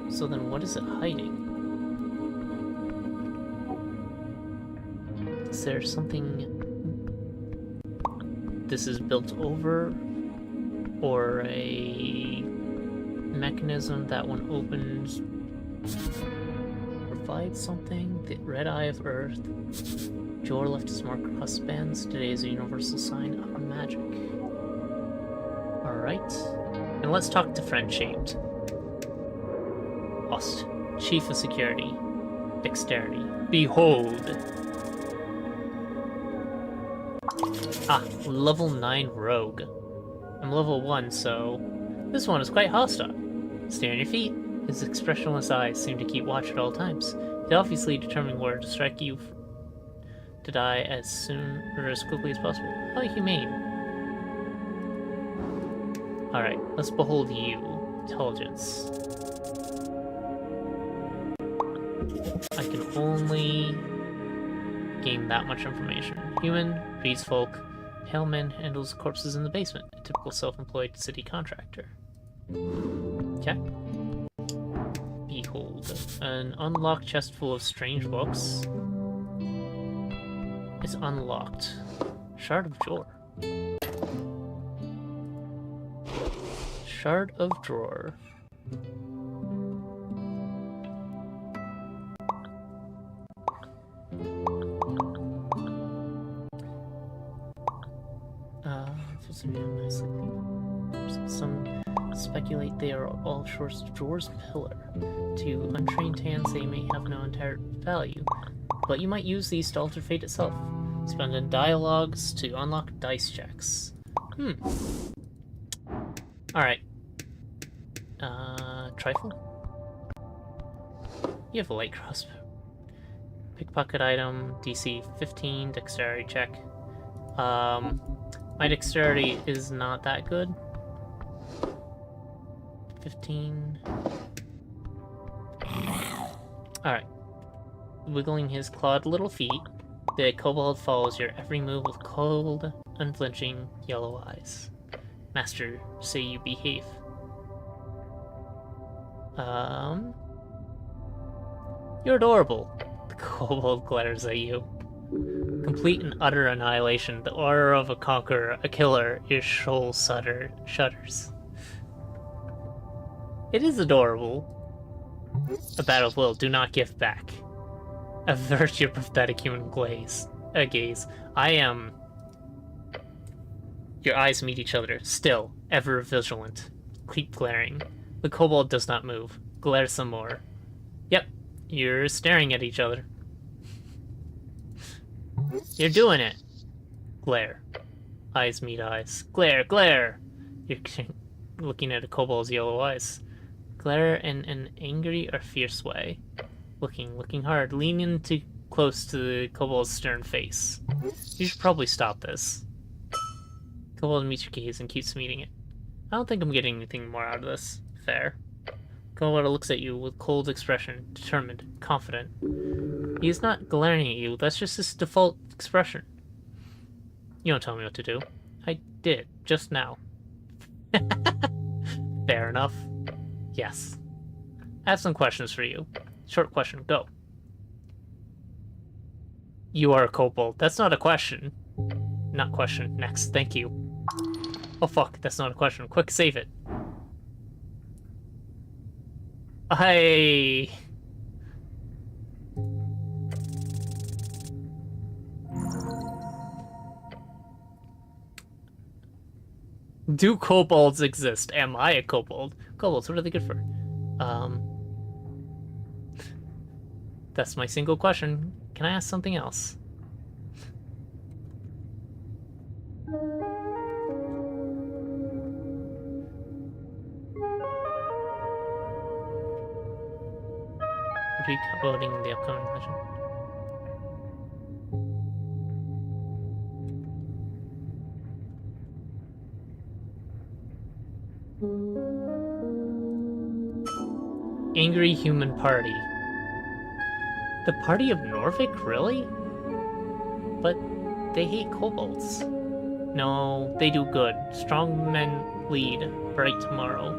Speaker 1: So then what is it hiding? Is there something this is built over? Or a mechanism that when opened provides something? The red eye of Earth. Jor left his mark across bands. Today is a universal sign of magic. Alright. And let's talk to Friend Shaped. Ost. Chief of Security. Dexterity. Behold! Ah, level 9 Rogue. I'm level 1, so... this one is quite hostile. Stay on your feet. His expressionless eyes seem to keep watch at all times. He's obviously determined where to strike you to die as soon or as quickly as possible. How humane. Alright, let's behold you. Intelligence. I can only gain that much information. Human, reads folk, pale man handles corpses in the basement. A typical self-employed city contractor. Okay. Behold. An unlocked chest full of strange books. It's unlocked. Shard of Drawer. Shard of Drawer. Some speculate they are all short of Drawer's pillar. To untrained hands, they may have no entire value, but you might use these to alter fate itself. Spend in dialogues to unlock dice checks. Alright. Trifle? You have a light crossbow. Pickpocket item, DC 15, dexterity check. My dexterity is not that good. 15. Alright. Wiggling his clawed little feet, the kobold follows your every move with cold, unflinching yellow eyes. Master, say you behave. You're adorable. The kobold glares at you. Complete and utter annihilation, the aura of a conqueror, a killer, your soul shudders. It is adorable. A battle of will, do not give back. Avert your pathetic human gaze. I am... Your eyes meet each other, still, ever vigilant. Keep glaring. The kobold does not move. Glare some more. Yep, you're staring at each other. You're doing it. Glare. Eyes meet eyes. Glare, glare! You're looking at a kobold's yellow eyes. Glare in an angry or fierce way. Looking hard. Lean in too close to the kobold's stern face. You should probably stop this. Kobold meets your gaze and keeps meeting it. I don't think I'm getting anything more out of this. Fair. Kobold looks at you with cold expression, determined, confident. He's not glaring at you, that's just his default expression. You don't tell me what to do. I did, just now. Fair enough. Yes. I have some questions for you. Short question, go. You are a kobold. That's not a question. Not question. Next, thank you. Oh fuck, that's not a question. Quick, save it. Hey. Do kobolds exist? Am I a kobold? Kobolds, what are they good for? That's my single question. Can I ask something else? What are you voting in the upcoming legend? Angry Human Party. The Party of Norvik, really? But they hate kobolds. No, they do good. Strong men lead, bright tomorrow.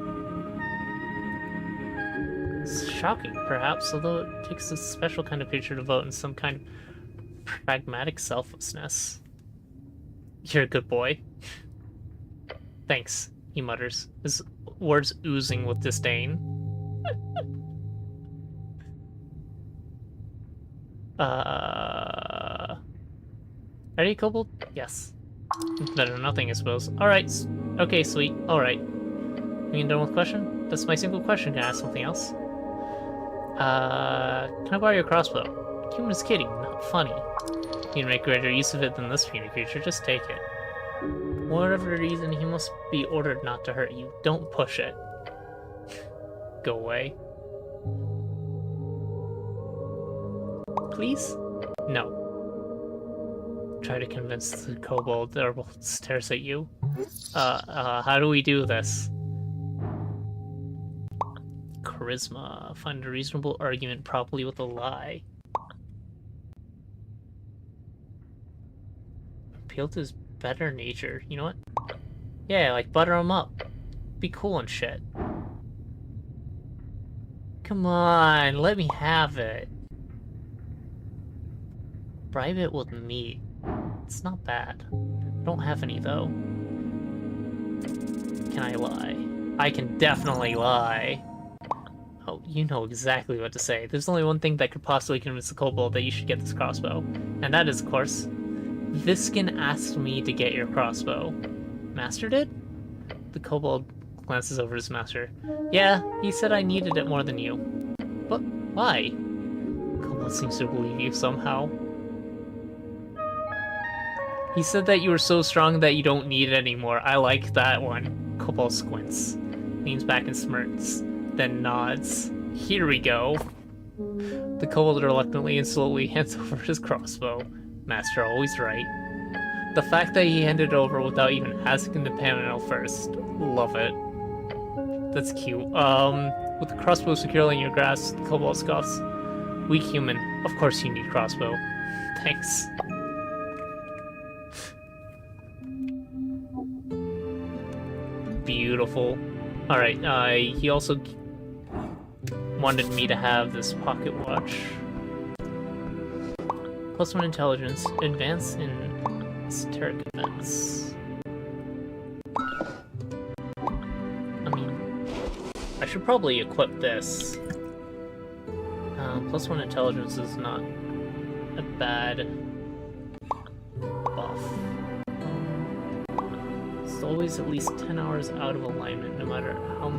Speaker 1: It's shocking, perhaps, although it takes a special kind of creature to vote in some kind of pragmatic selflessness. You're a good boy. Thanks, he mutters, his words oozing with disdain. Are you kobold? Yes. Better than nothing, I suppose. Alright. Okay, sweet. Alright. You done with question? That's my single question. Can I ask something else? Can I borrow your crossbow? Human is kidding, not funny. You can make greater use of it than this puny creature. Just take it. Whatever reason, he must be ordered not to hurt you. Don't push it. Go away. Please? No. Try to convince the kobold that stares at you. How do we do this? Charisma. Find a reasonable argument properly with a lie. Appeal to his better nature. You know what? Yeah, like butter him up. Be cool and shit. Come on, let me have it. Bribe it with meat. It's not bad. I don't have any, though. Can I lie? I can definitely lie. Oh, you know exactly what to say. There's only one thing that could possibly convince the kobold that you should get this crossbow. And that is, of course, Viskin asked me to get your crossbow. Master did? The kobold glances over his master. Yeah, he said I needed it more than you. But why? Kobold seems to believe you somehow. He said that you were so strong that you don't need it anymore. I like that one. Kobold squints, leans back and smirks, then nods. Here we go. The kobold reluctantly and slowly hands over his crossbow. Master always right. The fact that he handed it over without even asking the panel first. Love it. That's cute. With the crossbow securely in your grasp, the kobold scoffs. Weak human. Of course you need crossbow. Thanks. Beautiful. Alright, he also wanted me to have this pocket watch. +1 intelligence. Advance in esoteric events. I mean, I should probably equip this. +1 intelligence is not a bad buff. It's always at least 10 hours out of alignment, no matter how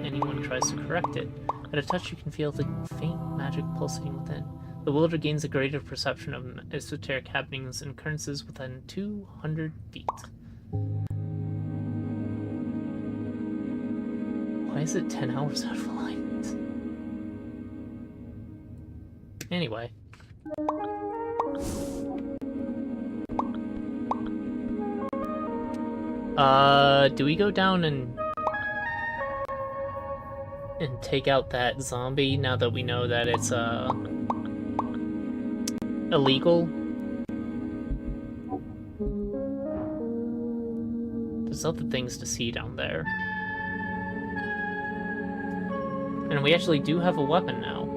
Speaker 1: anyone tries to correct it. At a touch, you can feel the faint magic pulsating within. The wielder gains a greater perception of esoteric happenings and occurrences within 200 feet. Why is it 10 hours out of alignment? Anyway. Do we go down and take out that zombie now that we know that it's, illegal? There's other things to see down there. And we actually do have a weapon now.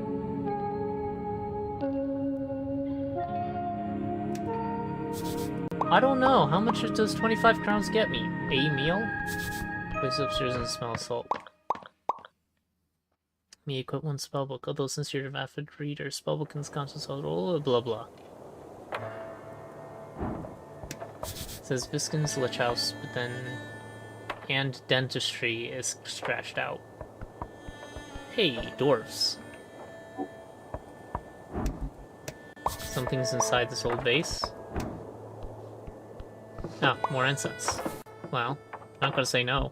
Speaker 1: I don't know. How much does 25 crowns get me? A meal? Place upstairs and smell salt. Me equip one spellbook, although since you're an avid reader, spellbook and conscious blah blah. It says Viscon's Lich House, but then and dentistry is scratched out. Hey, dwarves. Something's inside this old vase. Ah, more incense. Well, not gonna say no.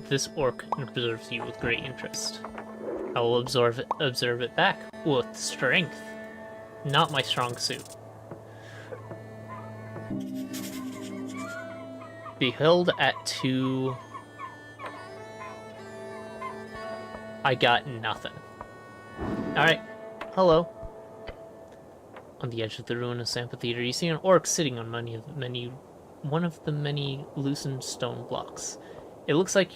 Speaker 1: This orc observes you with great interest. I will observe it back with strength. Not my strong suit. Beheld at 2. I got nothing. Alright, hello. On the edge of the ruinous amphitheater, you see an orc sitting on one of the many loosened stone blocks. It looks like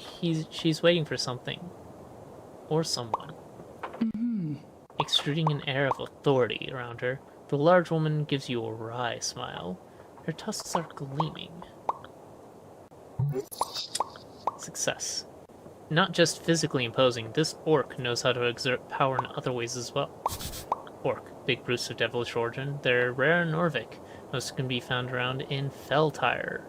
Speaker 1: she's waiting for something. Or someone. Extruding an air of authority around her, the large woman gives you a wry smile. Her tusks are gleaming. Success. Not just physically imposing, this orc knows how to exert power in other ways as well. Orc, big brutes of devilish origin, they're rare in Norvik. Most can be found around in Feltire.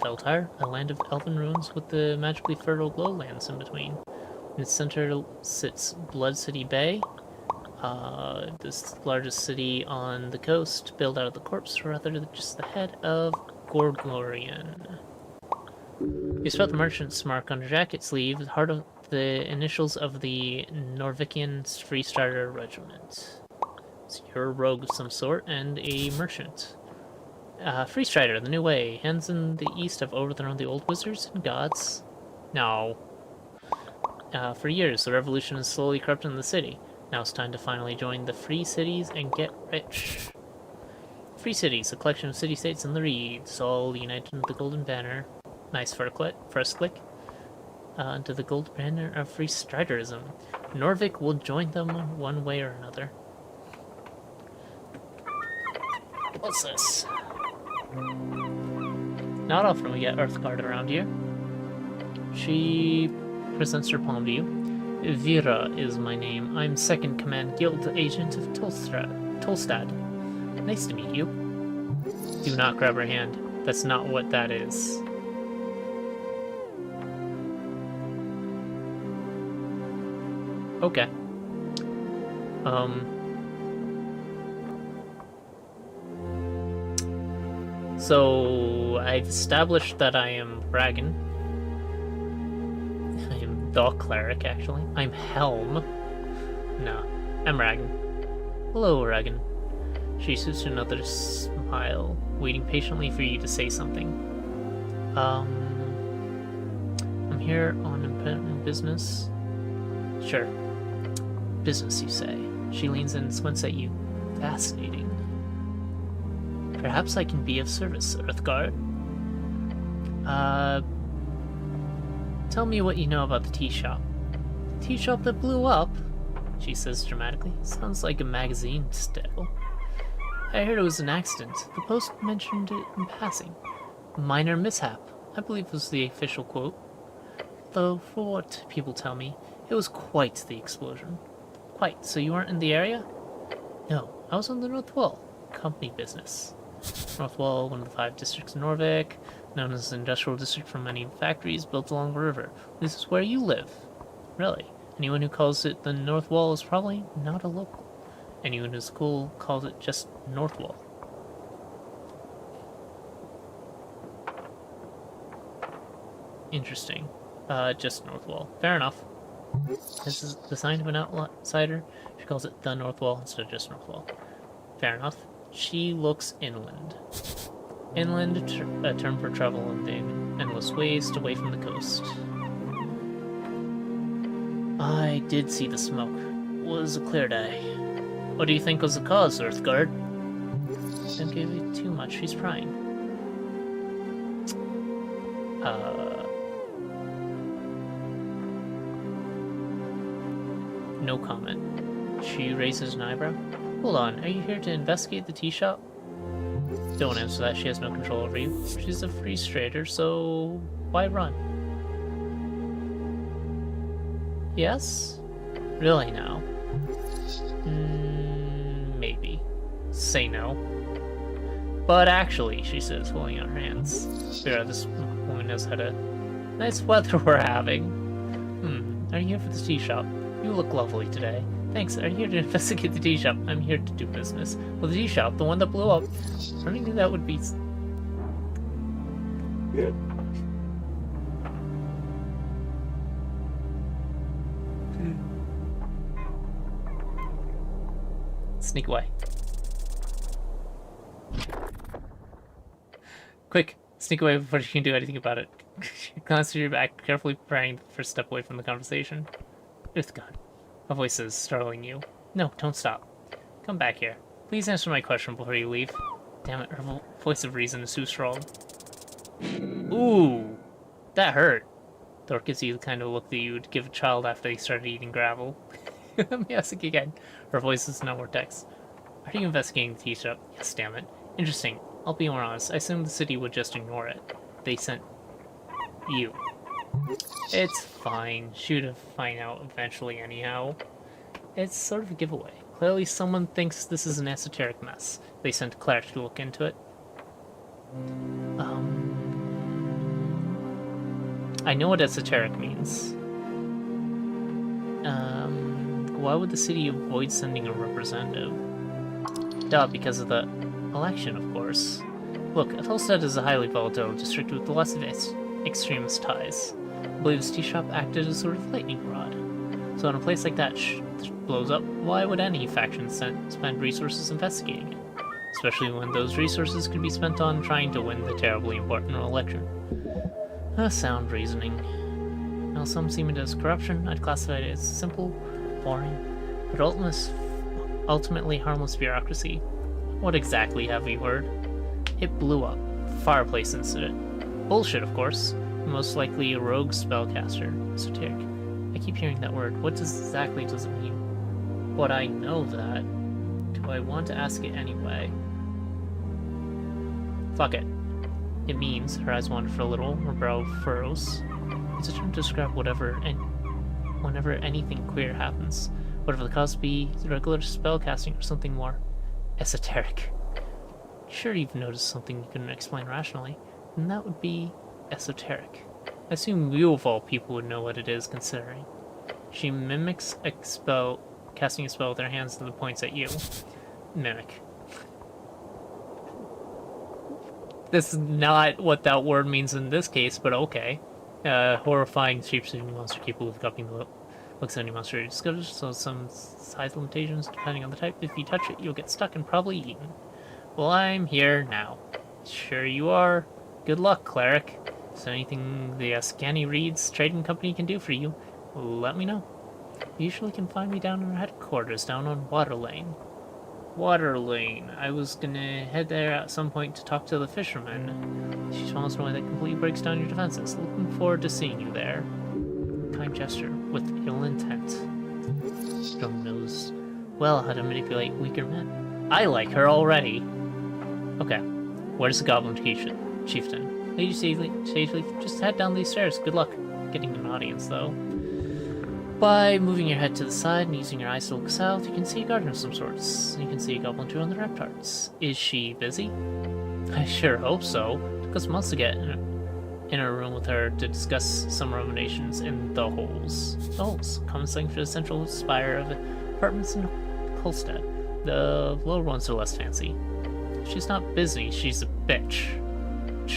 Speaker 1: Feltire, a land of elven ruins with the magically fertile lowlands in between. In its center sits Blood City Bay, this largest city on the coast, built out of the corpse, rather than just the head of Gorgorian. You spot the merchant's mark on her jacket sleeve, the heart of the initials of the Norvikian Freestarter Regiment. So you're a rogue of some sort and a merchant. Freestrider, the new way. Hands in the east have overthrown the old wizards and gods. No. For years, the revolution has slowly crept into the city. Now it's time to finally join the free cities and get rich. Free cities, a collection of city-states and the reeds, all united under the golden banner. Nice first click. Into the gold banner of free striderism. Norvik will join them one way or another. What's this? Not often we get Earthguard around here. She presents her palm to you. Vera is my name. I'm second command guild agent of Tolstad. Nice to meet you. Do not grab her hand. That's not what that is. Okay. So, I've established that I am Ragan. I am the cleric, actually. I'm Helm. No, I'm Ragan. Hello, Ragan. She shoots another smile, waiting patiently for you to say something. I'm here on important business. Sure. Business, you say. She leans in and squints at you. Fascinating. Perhaps I can be of service, Earthguard. Tell me what you know about the tea shop. The tea shop that blew up? She says dramatically. Sounds like a magazine still. I heard it was an accident. The Post mentioned it in passing. Minor mishap, I believe was the official quote. Though, for what people tell me, it was quite the explosion. Quite. So you weren't in the area? No, I was on the North Wall. Company business. North Wall, one of the 5 districts in Norvik, known as the industrial district from many factories built along the river. This is where you live. Really. Anyone who calls it the North Wall is probably not a local. Anyone who's cool calls it just North Wall. Interesting. Just North Wall. Fair enough. This is the sign of an outsider. She calls it the North Wall instead of just North Wall. Fair enough. She looks inland. Inland, a term for travel in the endless waste away from the coast. I did see the smoke. It was a clear day. What do you think was the cause, Earthguard? Don't give it too much, she's prying. No comment. She raises an eyebrow. Hold on, are you here to investigate the tea shop? Don't answer that, she has no control over you. She's a free trader, so why run? Yes? Really now? Maybe. Say no. But actually, she says, holding out her hands. Yeah, this woman has had a nice weather we're having. Are you here for the tea shop? You look lovely today. Thanks, are you here to investigate the tea shop? I'm here to do business. Well, the tea shop, the one that blew up. I knew that would be... Sneak away. Quick, sneak away before you can do anything about it. Glance to your back, carefully preparing the first step away from the conversation. Uthgar, a voice says, startling you. No, don't stop. Come back here. Please answer my question before you leave. Damn it, her voice of reason is too strong. Ooh, that hurt. Thor gives you the kind of look that you would give a child after they started eating gravel. Let me ask again. Her voice is no more text. Are you investigating the tea shop? Yes, damn it. Interesting. I'll be more honest. I assumed the city would just ignore it. They sent you. It's fine. She would find out eventually anyhow. It's sort of a giveaway. Clearly someone thinks this is an esoteric mess. They sent Claire to look into it. I know what esoteric means. Why would the city avoid sending a representative? Duh, because of the election, of course. Look, Athelstad is a highly volatile district with lots of extremist ties. I believe this tea shop acted as a sort of lightning rod. So in a place like that blows up, why would any faction spend resources investigating it? Especially when those resources could be spent on trying to win the terribly important election. Sound reasoning. Now some see it as corruption. I'd classify it as simple, boring, but ultimately harmless bureaucracy. What exactly have we heard? It blew up. Fireplace incident. Bullshit, of course. Most likely a rogue spellcaster. Esoteric. I keep hearing that word. What exactly does it mean? But I know that. Do I want to ask it anyway? Fuck it. It means, her eyes wander for a little, her brow furrows. It's a term to describe whenever anything queer happens. Whatever the cause be, regular spellcasting or something more esoteric. Sure, you've noticed something you couldn't explain rationally, and that would be esoteric. I assume you of all people would know what it is, considering. She mimics casting a spell with her hands and points at you. Mimic. This is not what that word means in this case, but okay. Horrifying shape-shifting monster capable of copying the looks of any monster you discover, so some size limitations depending on the type. If you touch it, you'll get stuck and probably eaten. Well, I'm here now. Sure you are. Good luck, cleric. Is there anything the Scanny Reeds Trading Company can do for you? Let me know. You usually can find me down in our headquarters, down on Water Lane. Water Lane. I was gonna head there at some point to talk to the fisherman. She smiles in a way that completely breaks down your defenses. Looking forward to seeing you there. Kind gesture, with ill intent. Stone knows well how to manipulate weaker men. I like her already. Okay, where's the Goblin Chieftain? Lady Sageleaf, just head down these stairs. Good luck getting an audience, though. By moving your head to the side and using your eyes to look south, you can see a garden of some sorts. You can see a goblin tree on the ramparts. Is she busy? I sure hope so. It took us months to get in a room with her to discuss some ruminations in the holes. The holes, common slang for the central spire of apartments in Holstead. The lower ones are less fancy. She's not busy, she's a bitch.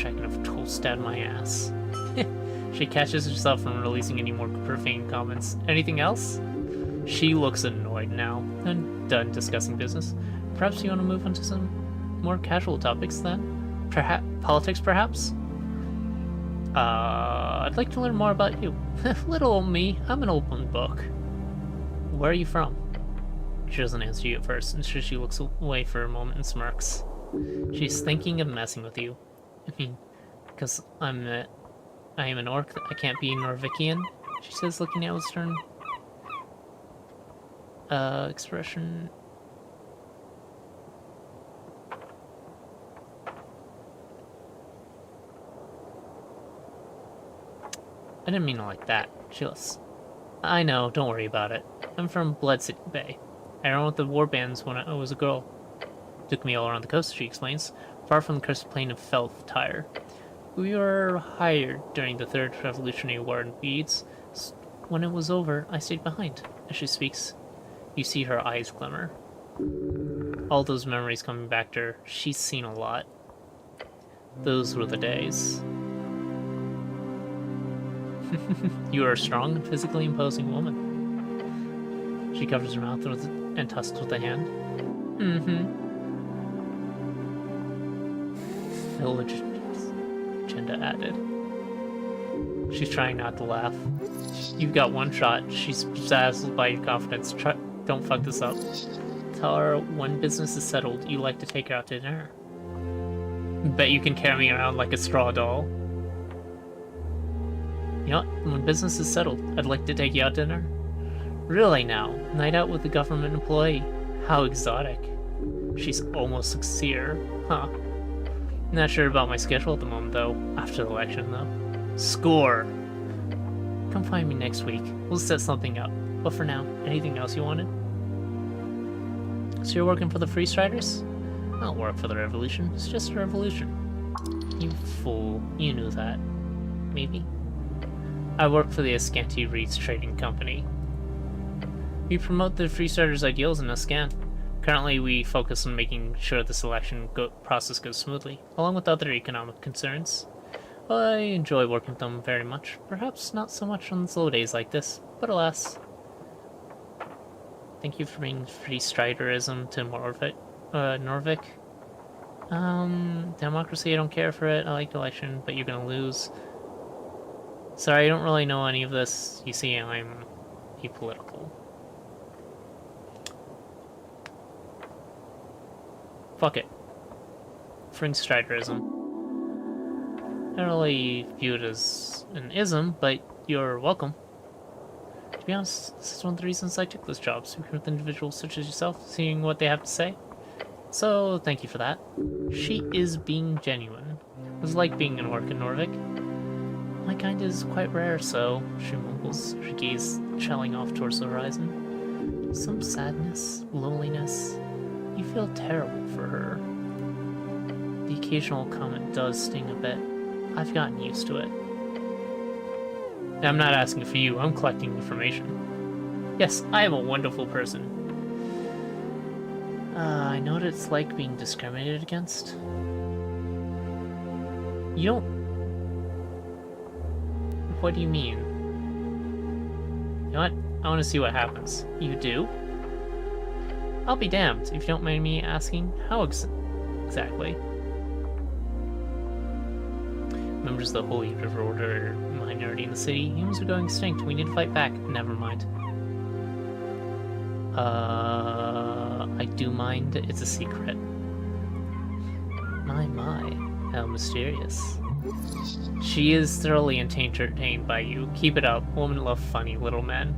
Speaker 1: I could have Holstead my ass. She catches herself from releasing any more profane comments. Anything else? She looks annoyed now. I'm done discussing business. Perhaps you want to move on to some more casual topics then? Politics, perhaps? I'd like to learn more about you. Little old me, I'm an open book. Where are you from? She doesn't answer you at first, and she looks away for a moment and smirks. She's thinking of messing with you. I mean, because I am an orc, I can't be Norvikian, she says, looking at Stern. Expression. I didn't mean it like that. Chillis. I know, don't worry about it. I'm from Blood City Bay. I ran with the war bands when I was a girl. Took me all around the coast, she explains, far from the cursed plain of Felth Tyre. We were hired during the Third Revolutionary War in Beads. When it was over, I stayed behind. As she speaks, you see her eyes glimmer. All those memories coming back to her. She's seen a lot. Those were the days. You are a strong and physically imposing woman. She covers her mouth and tusks with a hand. Philogenda added. She's trying not to laugh. You've got one shot. She's dazzled by your confidence. Don't fuck this up. Tell her when business is settled, you like to take her out to dinner. Bet you can carry me around like a straw doll. You know what? When business is settled, I'd like to take you out to dinner. Really now? Night out with a government employee? How exotic. She's almost sincere. Huh. Not sure about my schedule at the moment, though. After the election, though. Score! Come find me next week. We'll set something up. But for now, anything else you wanted? So you're working for the Free Striders? I don't work for the Revolution. It's just a revolution. You fool. You knew that. Maybe? I work for the Ascanti Reeds Trading Company. We promote the Free Striders' ideals in Ascan. Currently, we focus on making sure the selection process goes smoothly, along with other economic concerns. I enjoy working with them very much. Perhaps not so much on slow days like this, but alas. Thank you for bringing Free Striderism to Norvik. Democracy, I don't care for it. I like the election, but you're gonna lose. Sorry, I don't really know any of this. You see, I'm apolitical. Fuck it. Free Striderism. I don't really view it as an ism, but you're welcome. To be honest, this is one of the reasons I took this job, speaking with individuals such as yourself, seeing what they have to say. So, thank you for that. She is being genuine. It was like being an orc in Norvik. My kind is quite rare, so, she mumbles, her gaze shelling off towards the horizon. Some sadness, loneliness. You feel terrible for her. The occasional comment does sting a bit. I've gotten used to it. I'm not asking for you, I'm collecting information. Yes, I am a wonderful person. I know what it's like being discriminated against. You don't... What do you mean? You know what? I want to see what happens. You do? I'll be damned, if you don't mind me asking, how exactly? Members of the Holy River Order are a minority in the city. Humans are going extinct. We need to fight back. Never mind. I do mind. It's a secret. My, how mysterious. She is thoroughly entertained by you. Keep it up. Women love funny little men.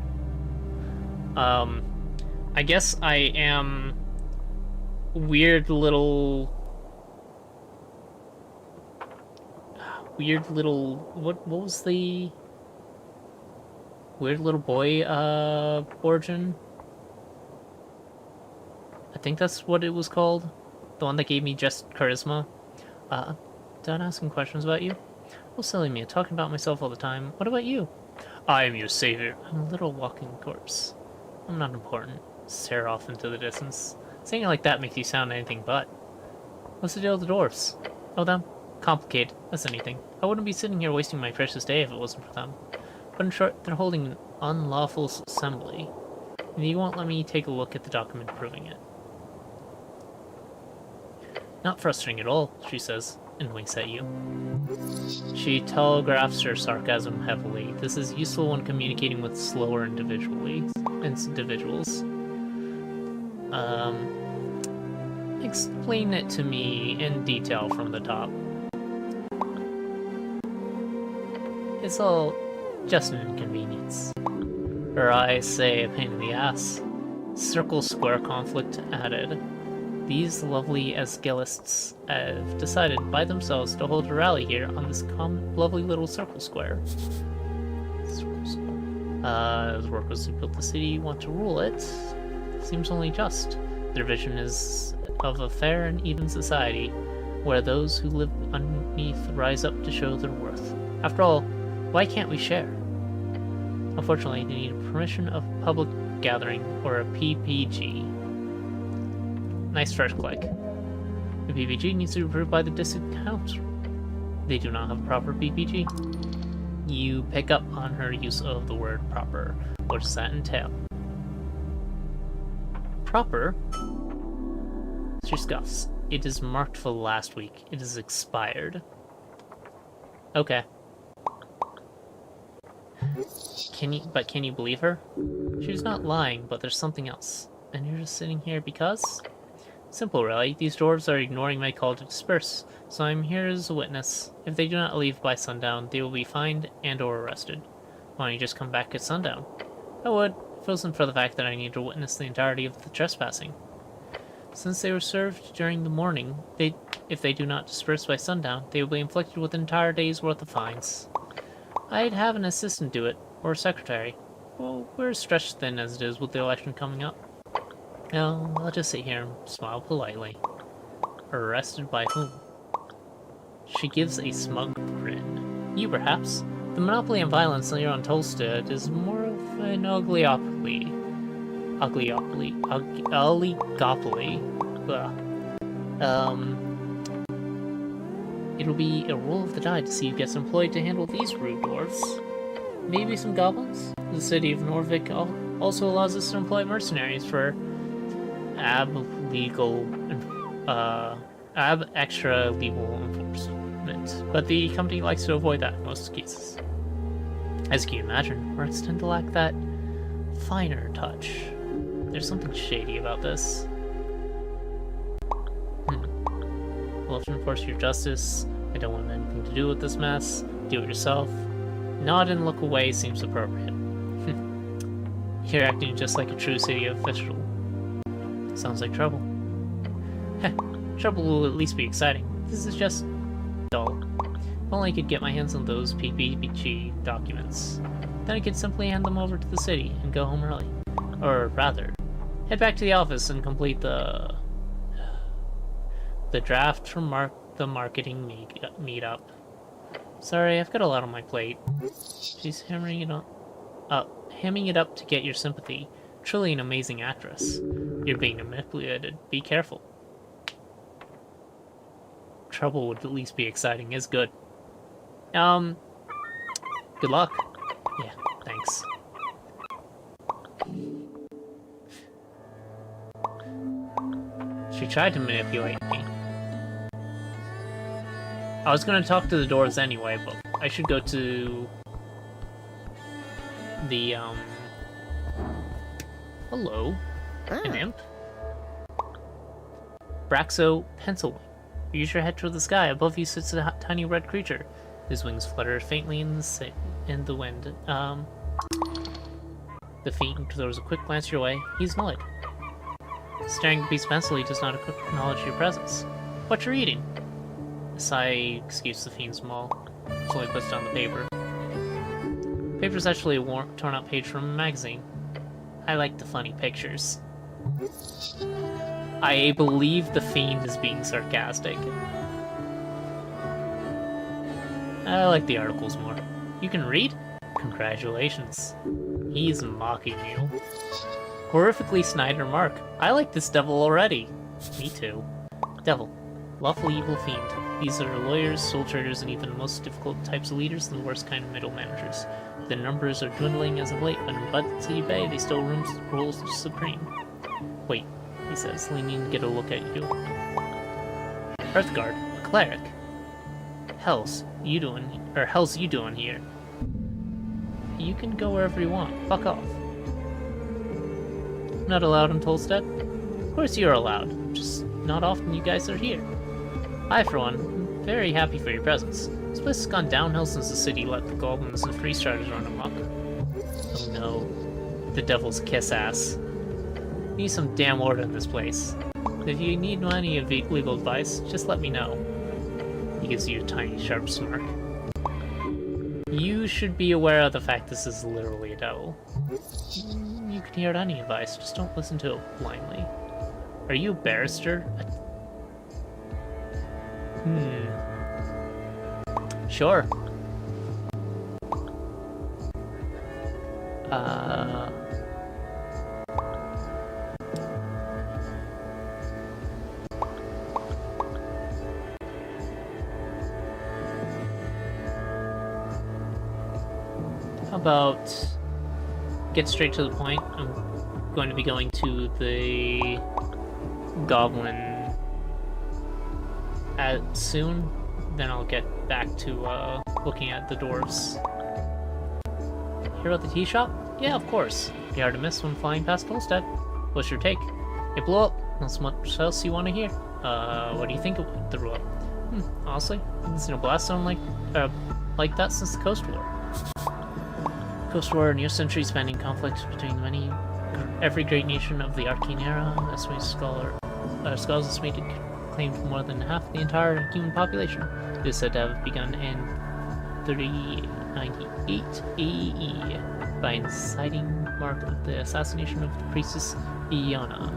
Speaker 1: I guess I am weird little... What was the... Weird little boy, origin? I think that's what it was called. The one that gave me just charisma. Done asking questions about you? Well, silly me, talking about myself all the time. What about you? I am your savior. I'm a little walking corpse. I'm not important. Stare off into the distance. Saying it like that makes you sound anything but. What's the deal with the dwarfs? Oh, them? Complicated. That's anything. I wouldn't be sitting here wasting my precious day if it wasn't for them. But in short, they're holding an unlawful assembly. And you won't let me take a look at the document proving it. Not frustrating at all, she says, and winks at you. She telegraphs her sarcasm heavily. This is useful when communicating with slower individuals. Explain it to me in detail from the top. It's all just an inconvenience. Her eyes say a pain in the ass. Circle Square conflict added. These lovely Asgilists have decided by themselves to hold a rally here on this lovely little circle square. Circle square. The workers who built the city want to rule it. Seems only just. Their vision is of a fair and even society, where those who live underneath rise up to show their worth. After all, why can't we share? Unfortunately, they need permission of public gathering, or a PPG. Nice first click. The PPG needs to be approved by the district council. They do not have a proper PPG. You pick up on her use of the word proper. What does that entail? Proper? She scoffs. It is marked for last week. It is expired. Okay. Can you believe her? She's not lying, but there's something else. And you're just sitting here because? Simple, really. These dwarves are ignoring my call to disperse, so I'm here as a witness. If they do not leave by sundown, they will be fined and or arrested. Why don't you just come back at sundown? I would, if it wasn't for the fact that I need to witness the entirety of the trespassing. Since they were served during the morning, if they do not disperse by sundown, they will be inflicted with an entire day's worth of fines. I'd have an assistant do it, or a secretary. Well, we're stretched thin as it is with the election coming up. No, I'll just sit here and smile politely. Arrested by whom? She gives a smug grin. You, perhaps? The monopoly on violence here on Tolstead is more of an oligopoly. It'll be a roll of the die to see who gets employed to handle these rude dwarves. Maybe some goblins? The city of Norvik also allows us to employ mercenaries for extra legal enforcement, but the company likes to avoid that in most cases. As you can imagine, mercs tend to lack that finer touch. There's something shady about this. Well, to enforce your justice, I don't want anything to do with this mess. Do it yourself. Nod and look away seems appropriate. You're acting just like a true city official. Sounds like trouble. Heh, trouble will at least be exciting. This is just dull. If only I could get my hands on those PPG documents. Then I could simply hand them over to the city and go home early. Or rather, head back to the office and complete the draft from the marketing meetup. Sorry, I've got a lot on my plate. She's hamming it up to get your sympathy. Truly an amazing actress. You're being manipulated. Be careful. Trouble would at least be exciting. Is good. Good luck. Yeah, thanks. She tried to manipulate me. I was gonna talk to the doors anyway, but I should go to the, hello, an imp? Braxo Pencilwing. Use your head toward the sky. Above you sits a tiny red creature. His wings flutter faintly in the wind. The fiend throws a quick glance your way. He's annoyed. Staring at the piece of pencil, he does not acknowledge your presence. What you're eating? A sigh excuse the fiend's maul. Slowly puts down the paper. The paper's actually a torn out page from a magazine. I like the funny pictures. I believe the fiend is being sarcastic. I like the articles more. You can read? Congratulations. He's mocking you. Horrifically snide remark. I like this devil already. Me too. Devil. Lawful evil fiend. These are lawyers, soul traders, and even the most difficult types of leaders and the worst kind of middle managers. The numbers are dwindling as of late, but in Bud City Bay, they still rule supreme. Wait, he says, leaning to get a look at you. Hearthguard, a cleric. Hell's you doing here? You can go wherever you want. Fuck off. Not allowed in Tolstead? Of course you're allowed. Just not often you guys are here. I, for one, am very happy for your presence. This place has gone downhill since the city let the goblins and free-starters run amok. Oh no. The devil's kiss ass. Need some damn order in this place. If you need any legal advice, just let me know. He gives you a tiny, sharp smirk. You should be aware of the fact this is literally a devil. You can hear any advice, just don't listen to it blindly. Are you a barrister? Sure. How about get straight to the point? I'm going to be going to the goblin soon. Then I'll get back to looking at the dwarves. Hear about the tea shop? Yeah, of course. Be hard to miss when flying past Holstead. What's your take? It blew up. Not so much else you want to hear. What do you think of the blew up? Honestly, I haven't seen a blast zone like that since the Coast War. Coast War, a near century spanning conflict between every great nation of the Arcane Era. Scholars estimated claimed more than half the entire human population. It is said to have begun in 398 AE by inciting mark of the assassination of the priestess Ilana,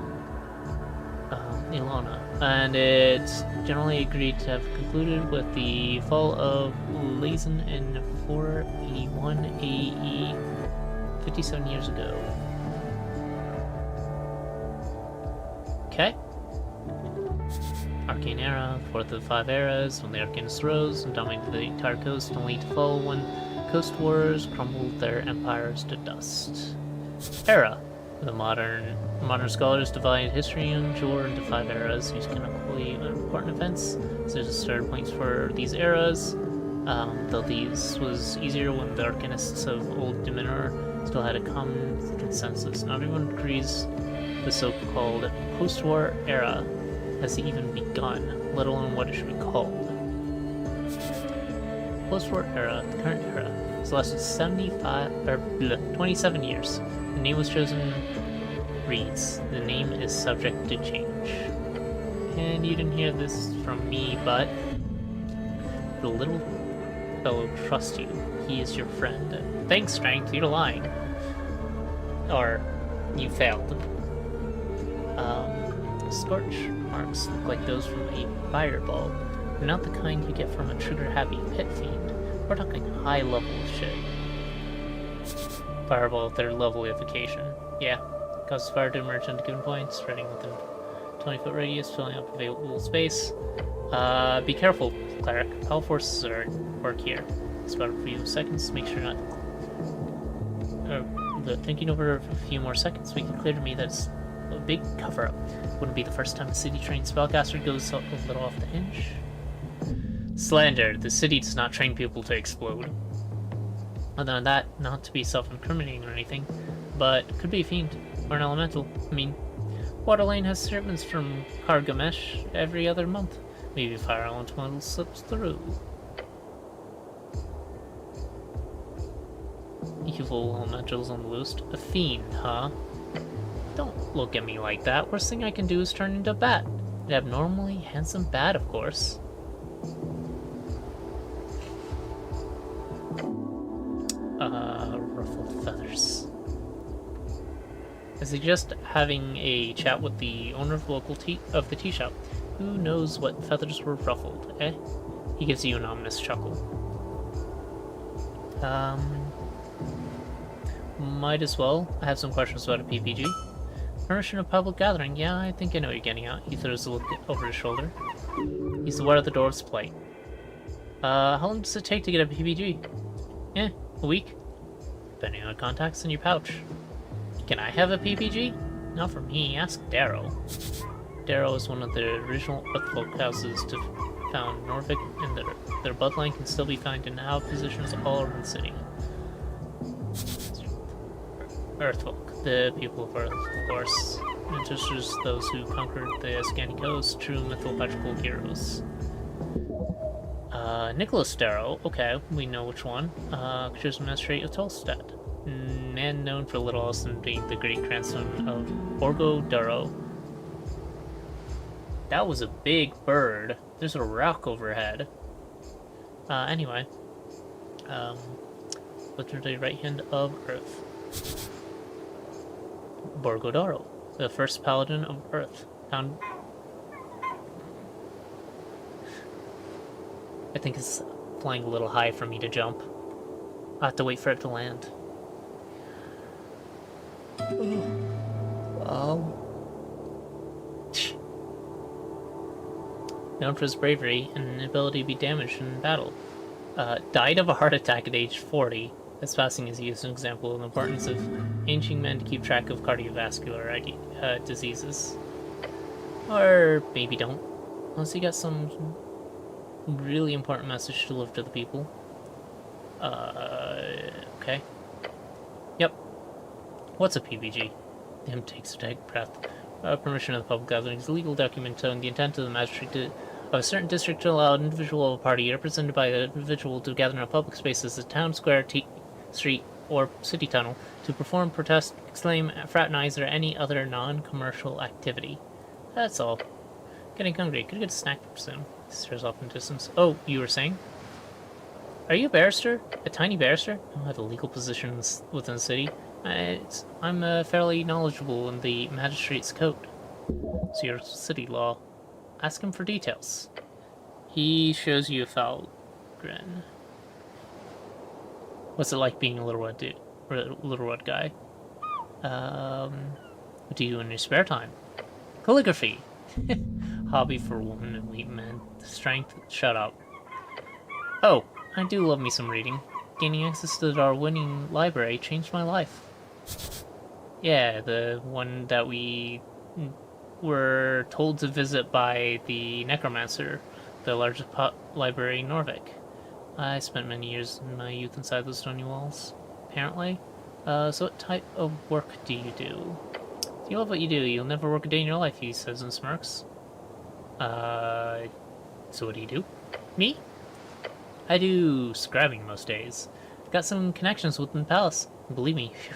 Speaker 1: and it's generally agreed to have concluded with the fall of Lazen in 481 AE, 57 years ago. Okay. Arcane Era, fourth of the 5 eras, when the Arcanists rose and dominated the entire coast, only to fall when Coast Wars crumbled their empires to dust. Era. The modern scholars divide history and lore into 5 eras, using canonically important events. So there's starting points for these eras, though these was easier when the Arcanists of Old Dominor still had a common consensus. Not everyone agrees the so-called post-war era has even begun, let alone what it should be called. Post-war era, the current era, has lasted 27 years. The name was chosen reads, the name is subject to change. And you didn't hear this from me, but the little fellow trusts you. He is your friend. Thanks, Strength, you're lying. Or, you failed. Scorch marks look like those from a fireball. They're not the kind you get from a trigger-happy pit fiend. We're talking high-level shit. Fireball with their levelification. Yeah, causes fire to emerge into given points, spreading within 20-foot radius, filling up available space. Be careful, cleric. Power forces are at work here. It's about a few seconds. Make sure not. Thinking over a few more seconds, make it clear to me that it's a big cover-up. Wouldn't be the first time a city-trained spellcaster goes a little off the hinge. Slander. The city does not train people to explode. Other than that, not to be self-incriminating or anything, but could be a fiend or an elemental. I mean, Waterlane has shipments from Kargamesh every other month. Maybe fire elemental slips through. Evil elementals on the loose. A fiend, huh? Don't look at me like that. Worst thing I can do is turn into a bat. An abnormally handsome bat, of course. Ruffled feathers. I suggest having a chat with the owner of the tea shop. Who knows what feathers were ruffled, eh? He gives you an ominous chuckle. Might as well. I have some questions about a PPG. Permission of public gathering. Yeah, I think I know what you're getting at. He throws a look over his shoulder. He's aware of the dwarf's plight. How long does it take to get a PPG? A week. Depending on contacts in your pouch. Can I have a PPG? Not for me. Ask Darrow. Darrow is one of the original Earthfolk houses to found Norvik, and their bloodline can still be found in high positions all over the city. Earthfolk, the people of Earth, of course. Ancestors, those who conquered the Ascani Coast, true mythological heroes. Nicholas Darrow, okay, we know which one. Chosen Magistrate of Tolstad. man known for little else than being the great grandson of Borgo Duro. That was a big bird. There's a rock overhead. Anyway. Literally right hand of Earth. Borgo Duro, the first paladin of Earth. Found... I think it's flying a little high for me to jump. I'll have to wait for it to land. Known for his bravery and ability to be damaged in battle. Died of a heart attack at age 40. This passing is used as an example of the importance of ancient men to keep track of cardiovascular diseases. Or maybe don't. Unless you got some really important message to deliver to the people. Okay. Yep. What's a PBG? Him takes a deep breath. Permission of the public gathering is a legal document showing the intent of the magistrate of a certain district to allow an individual or party represented by an individual to gather in a public space such as a town, square, street, or city tunnel to perform, protest, exclaim, fraternize, or any other non-commercial activity. That's all. Getting hungry. Could get a snack soon. Stares off in the distance. Oh, you were saying? Are you a barrister? A tiny barrister? I don't have a legal position within the city. I'm fairly knowledgeable in the magistrate's code. So your city law. Ask him for details. He shows you a foul grin. What's it like being a little red dude? Little red guy? What do you do in your spare time? Calligraphy. Hobby for women and elite men. Strength. Shut up. Oh, I do love me some reading. Gaining access to the Darwinian library changed my life. Yeah, the one that we were told to visit by the Necromancer, the largest library in Norvik. I spent many years in my youth inside those stony walls, apparently. So what type of work do you do? If you love what you do, you'll never work a day in your life, he says and smirks. So what do you do? Me? I do scribing most days. Got some connections within the palace. Believe me, phew,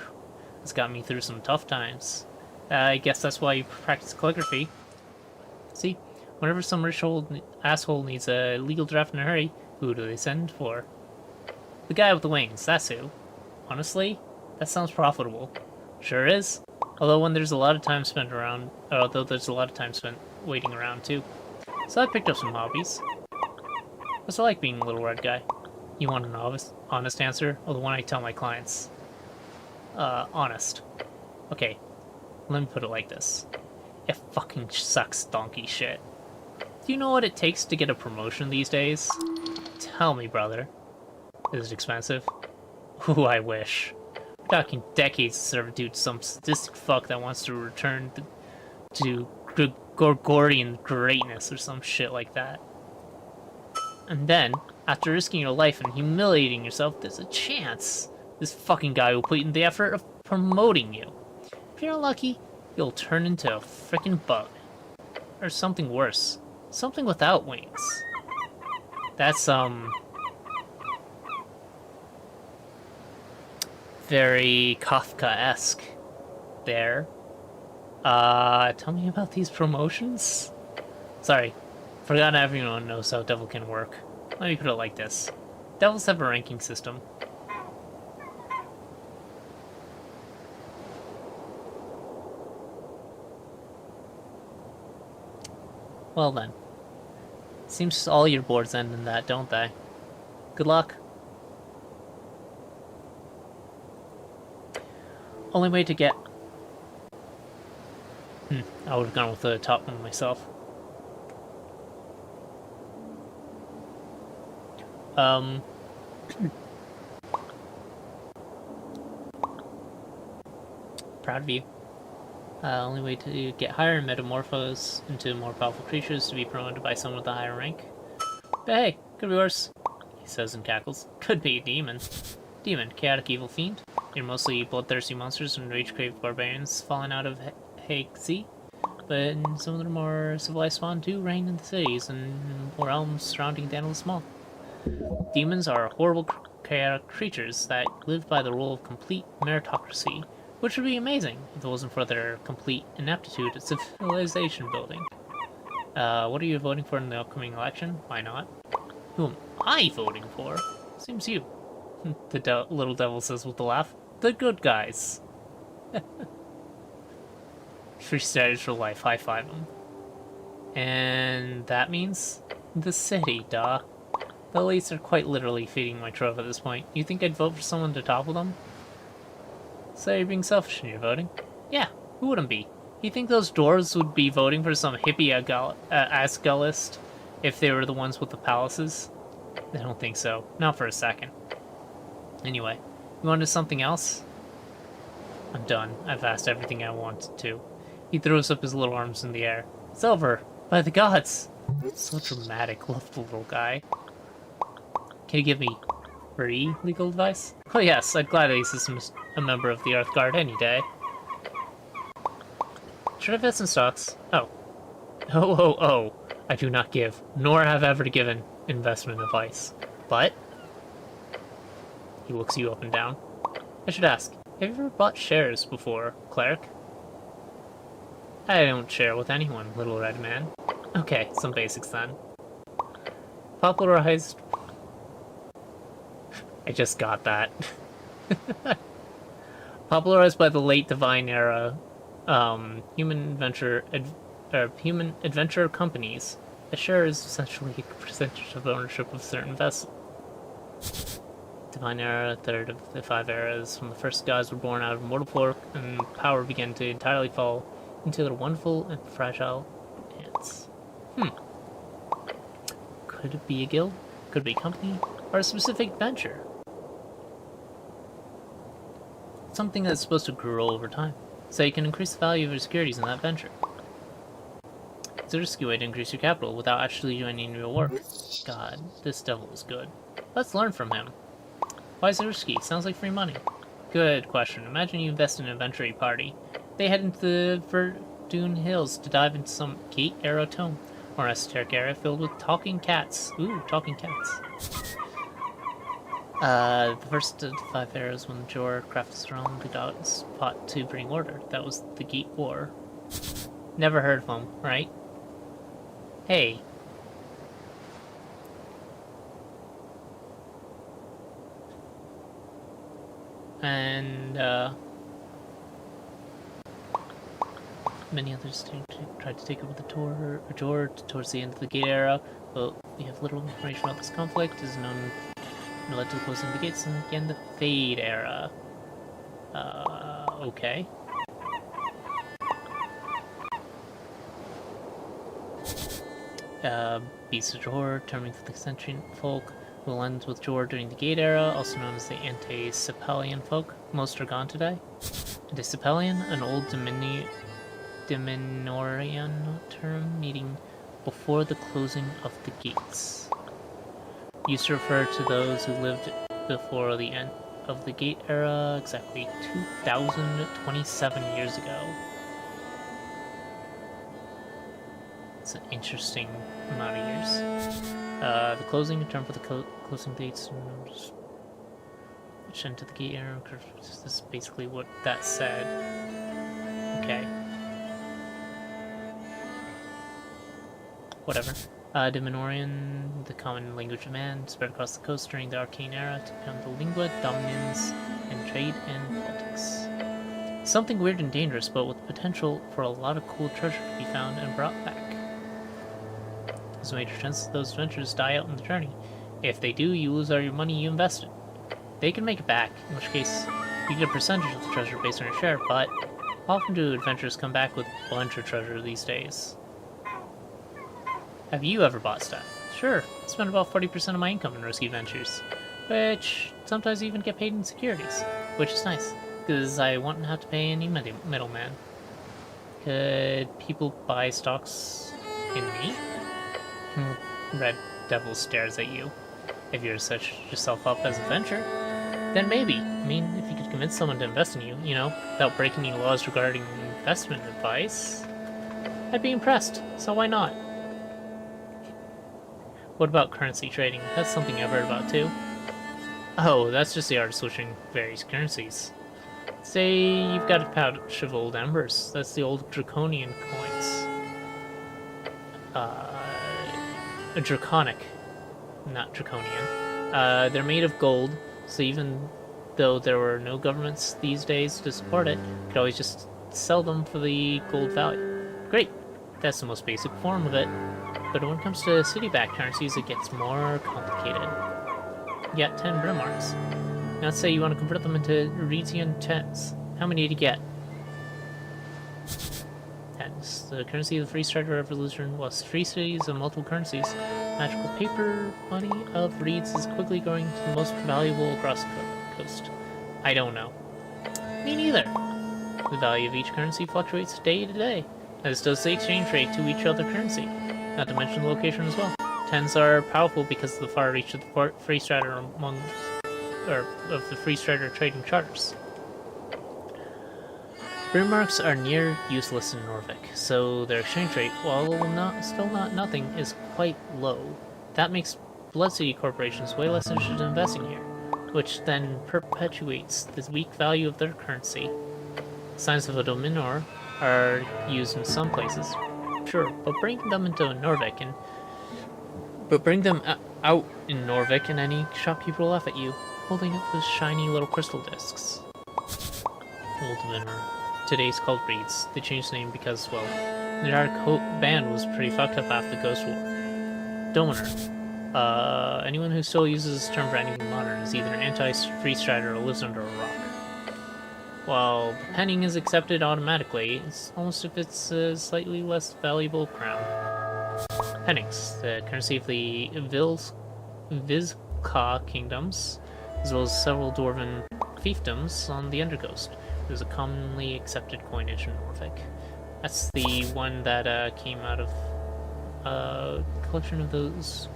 Speaker 1: it's got me through some tough times. I guess that's why you practice calligraphy. See, whenever some rich old asshole needs a legal draft in a hurry, who do they send for? The guy with the wings, that's who. Honestly, that sounds profitable. Sure is. Although there's a lot of time spent waiting around too. So I picked up some hobbies. What's it like being a little red guy? You want an honest answer, or the one I tell my clients? Honest. Okay, let me put it like this. It fucking sucks donkey shit. Do you know what it takes to get a promotion these days? Tell me, brother. Is it expensive? Ooh, I wish. We're talking decades of servitude to some sadistic fuck that wants to return to Gorgorian greatness or some shit like that. And then, after risking your life and humiliating yourself, there's a chance this fucking guy will put in the effort of promoting you. If you're unlucky, you'll turn into a frickin' bug. Or something worse. Something without wings. That's, very Kafka-esque there. Tell me about these promotions? Sorry, forgot everyone knows how Devil can work. Let me put it like this. Devils have a ranking system. Well then. Seems all your boards end in that, don't they? Good luck. Only way to get... I would have gone with the top one myself. Proud of you. Only way to get higher and metamorphose into more powerful creatures to be promoted by someone with a higher rank. But hey, could be worse, he says and cackles. Could be a demon. Demon, chaotic evil fiend. You're mostly bloodthirsty monsters and rage-craved barbarians falling out of Hague Sea. But some of the more civilized spawn do reign in the cities and realms surrounding the Endless Maw. Demons are horrible chaotic creatures that live by the rule of complete meritocracy, which would be amazing if it wasn't for their complete ineptitude at civilization building. What are you voting for in the upcoming election? Why not? Who am I voting for? Seems you. The little devil says with a laugh. The good guys. 3 stars for life. High five them. And that means the city, duh. The elites are quite literally feeding my trove at this point. You think I'd vote for someone to topple them? So you're being selfish in your voting? Yeah, who wouldn't be? You think those dwarves would be voting for some hippie Asgulist if they were the ones with the palaces? I don't think so. Not for a second. Anyway, you want to do something else? I'm done. I've asked everything I wanted to. He throws up his little arms in the air. It's over! By the gods! So dramatic. Love the little guy. Can you give me free legal advice? Oh yes, I'd gladly assist a member of the Earth Guard any day. Should I invest in stocks? Oh. Oh. I do not give, nor have ever given, investment advice. But... He looks you up and down. I should ask, have you ever bought shares before, cleric? I don't share with anyone, little red man. Okay, some basics then. Popularized... I just got that. Popularized by the late Divine Era, human adventure companies. A share is essentially a percentage of ownership of certain vessel. Divine Era, third of the 5 eras, when the first gods were born out of mortal pork, and power began to entirely fall into their wonderful and fragile hands. Could it be a guild? Could it be a company? Or a specific venture? Something that's supposed to grow over time, so you can increase the value of your securities in that venture. It's a risky way to increase your capital without actually doing any real work. God, this devil is good. Let's learn from him. Why is it risky? Sounds like free money. Good question. Imagine you invest in an adventure party. They head into the Verdun Hills to dive into some Gate Era tome, or esoteric area filled with talking cats. Ooh, talking cats. The first of the 5 eras when Jor crafted his own, the gods fought to bring order. That was the Gate War. Never heard of them, right? Hey. And, many others tried to take over the Jor towards the end of the Gate Era, but we have little information about this conflict. It is known led to the closing of the gates and again the Fade Era. Okay. Beasts of Jor, terming for the sentient folk, will end with Jor during the Gate Era, also known as the Ante-Sepalian folk. Most are gone today. Ante-Sepalian, an old Dominorian term meaning before the closing of the gates. Used to refer to those who lived before the end of the Gate Era, exactly 2,027 years ago. It's an interesting amount of years. The closing, a term for the closing dates, which into the Gate Era. This is basically what that said. Okay. Whatever. Dominorian, the common language of man, spread across the coast during the Arcane Era to become the lingua dominans in trade and politics. Something weird and dangerous, but with potential for a lot of cool treasure to be found and brought back. There's a major chance that those adventures die out on the journey. If they do, you lose all your money you invested. They can make it back, in which case you get a percentage of the treasure based on your share, but often do adventurers come back with a bunch of treasure these days. Have you ever bought stuff? Sure, I spend about 40% of my income in risky ventures, which sometimes even get paid in securities, which is nice, because I won't have to pay any middleman. Could people buy stocks in me? Red Devil stares at you. If you're such yourself up as a venture, then maybe. I mean, if you could convince someone to invest in you, without breaking any laws regarding investment advice, I'd be impressed, so why not? What about currency trading? That's something I've heard about too. Oh, that's just the art of switching various currencies. Say you've got a pouch of old embers. That's the old draconian coins. Draconic, not draconian. They're made of gold, so even though there were no governments these days to support it, you could always just sell them for the gold value. Great, that's the most basic form of it. But when it comes to city-backed currencies, it gets more complicated. You got 10 Brimarks. Now let's say you want to convert them into Retian 10s. How many do you get? 10s. The currency of the Free Strider Revolution was free cities of multiple currencies. Magical paper money of reeds is quickly growing to the most valuable across the coast. I don't know. Me neither. The value of each currency fluctuates day to day, as does the exchange rate to each other currency. Not to mention the location as well. 10s are powerful because of the far reach of the Free Strider of the Free Strider trading charters. Brimarks are near useless in Norvik, so their exchange rate, while still not nothing, is quite low. That makes Blood City corporations way less interested in investing here, which then perpetuates the weak value of their currency. Signs of a Dominor are used in some places, sure, but bring them out in Norvik, and any shopkeeper will laugh at you, holding up those shiny little crystal discs. Old Dominor. Today's called Reeds. They changed the name because, well, the entire band was pretty fucked up after the Ghost War. Dominor. Anyone who still uses this term for anything modern is either an anti-Free Strider or lives under a rock. While penning is accepted automatically, it's almost if it's a slightly less valuable crown. Pennings, the currency of the Vizca kingdoms, as well as several dwarven fiefdoms on the Undercoast. There's a commonly accepted coinage in Norvik. That's the one that came out of a collection of those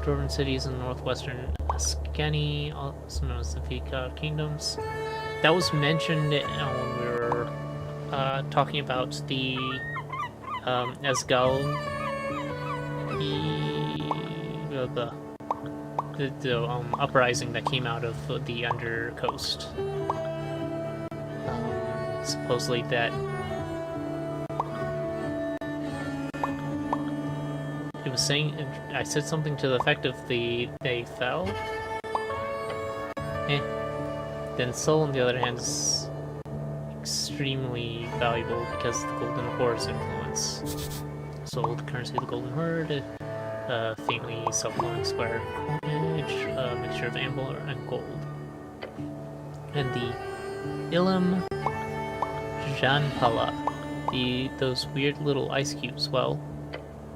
Speaker 1: dwarven cities in northwestern Askeni, also known as the Vizca kingdoms. That was mentioned when we were talking about the Asgal, the uprising that came out of the Undercoast. Supposedly that it was saying, I said something to the effect of they fell. Then Soul, on the other hand, is extremely valuable because of the Golden Horde's influence. So the currency of the Golden Horde, faintly self-flowing square coinage, a mixture of amber and gold. And the Ilum Janpala, those weird little ice cubes, well,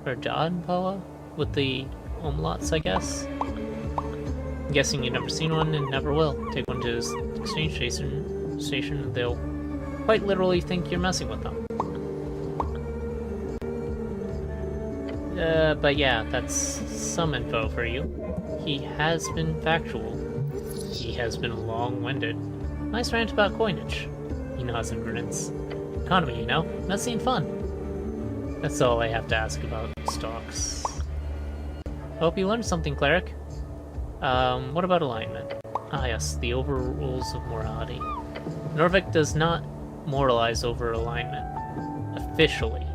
Speaker 1: or Janpala with the omlauts, I guess. I'm guessing you've never seen one and never will. Take one to this exchange station and they'll quite literally think you're messing with them. But yeah, that's some info for you. He has been factual. He has been long-winded. Nice rant about coinage. He nods and grins. Economy, you know? Messy and fun. That's all I have to ask about stocks. I hope you learned something, Cleric. What about alignment? Ah yes, the overrules of morality. Norvik does not moralize over alignment. Officially.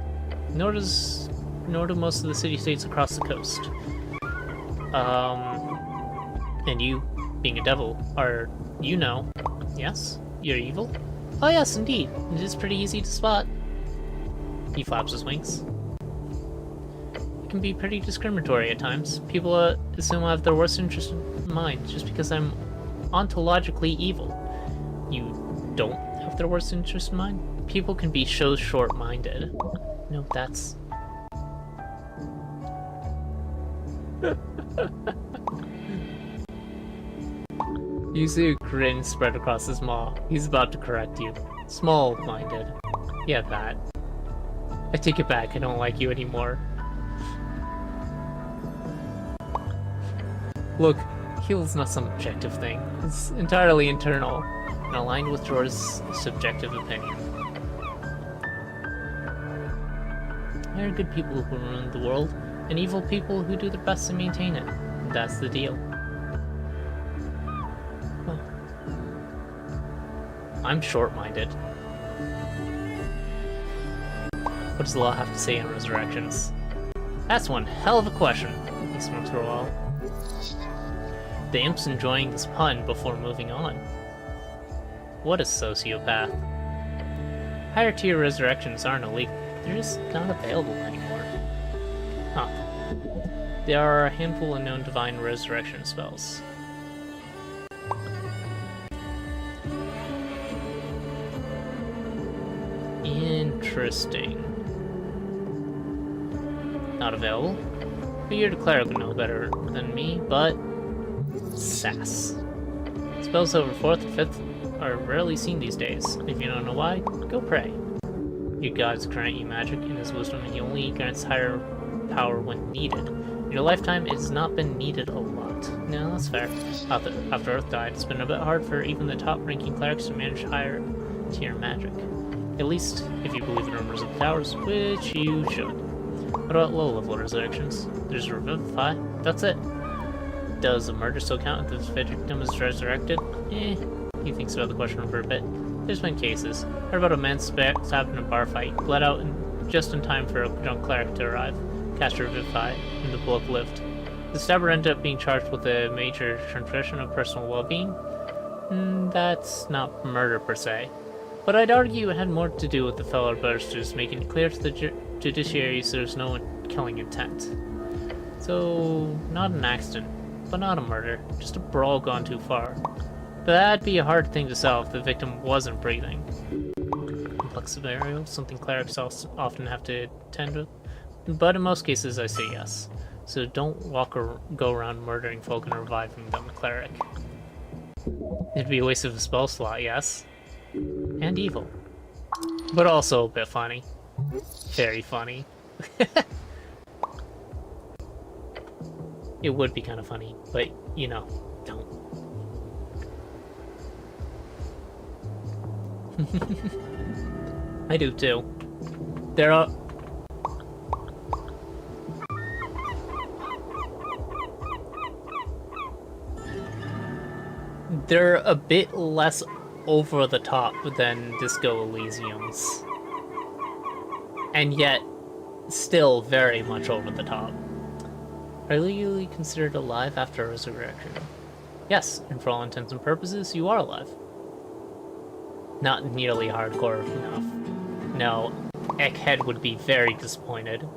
Speaker 1: Nor do most of the city-states across the coast. And you, being a devil, yes? You're evil? Oh yes, indeed. It is pretty easy to spot. He flaps his wings. It can be pretty discriminatory at times. People assume I have their worst interest in mind just because I'm ontologically evil. You don't have their worst interest in mind? People can be so short-minded. No, that's... You see a grin spread across his maw. He's about to correct you. Small-minded. Yeah, that. I take it back, I don't like you anymore. Look, heal's not some objective thing. It's entirely internal, and aligned with Jor's subjective opinion. There are good people who run the world, and evil people who do their best to maintain it. That's the deal. I'm short-minded. What does the law have to say on resurrections? That's one hell of a question, he smokes for a while. The imp's enjoying this pun before moving on. What a sociopath. Higher tier resurrections aren't illegal, they're just not available anymore. Huh. There are a handful of known divine resurrection spells. Interesting. Not available. Figured a cleric would know better than me, but sass. Spells over 4th and 5th are rarely seen these days. If you don't know why, go pray. Your gods grant you magic in his wisdom, and he only grants higher power when needed. In your lifetime, it has not been needed a lot. No, that's fair. After Earth died, it's been a bit hard for even the top-ranking clerics to manage higher tier magic. At least, if you believe in rumors of the towers, which you should. What about low-level resurrections? There's a Revivify. That's it. Does a murder still count if the victim is resurrected? He thinks about the question for a bit. There's been cases. Heard about a man stabbed in a bar fight, bled out just in time for a drunk cleric to arrive. Cast a Revivify, and the bloke lived. The stabber ended up being charged with a major transgression of personal well-being. That's not murder per se. But I'd argue it had more to do with the fellow barristers making it clear to the judiciary there's no killing intent. So, not an accident, but not a murder, just a brawl gone too far. But that'd be a hard thing to solve if the victim wasn't breathing. Complex scenario, something clerics often have to attend with, but in most cases I say yes. So don't go around murdering folk and reviving them, cleric. It'd be a waste of a spell slot, yes. And evil. But also a bit funny. Very funny. It would be kind of funny, but, you know, don't. I do too. They're a bit less over the top than Disco Elysium's. And yet, still very much over the top. Are you legally considered alive after a resurrection? Yes, and for all intents and purposes, you are alive. Not nearly hardcore enough. No, Egghead would be very disappointed.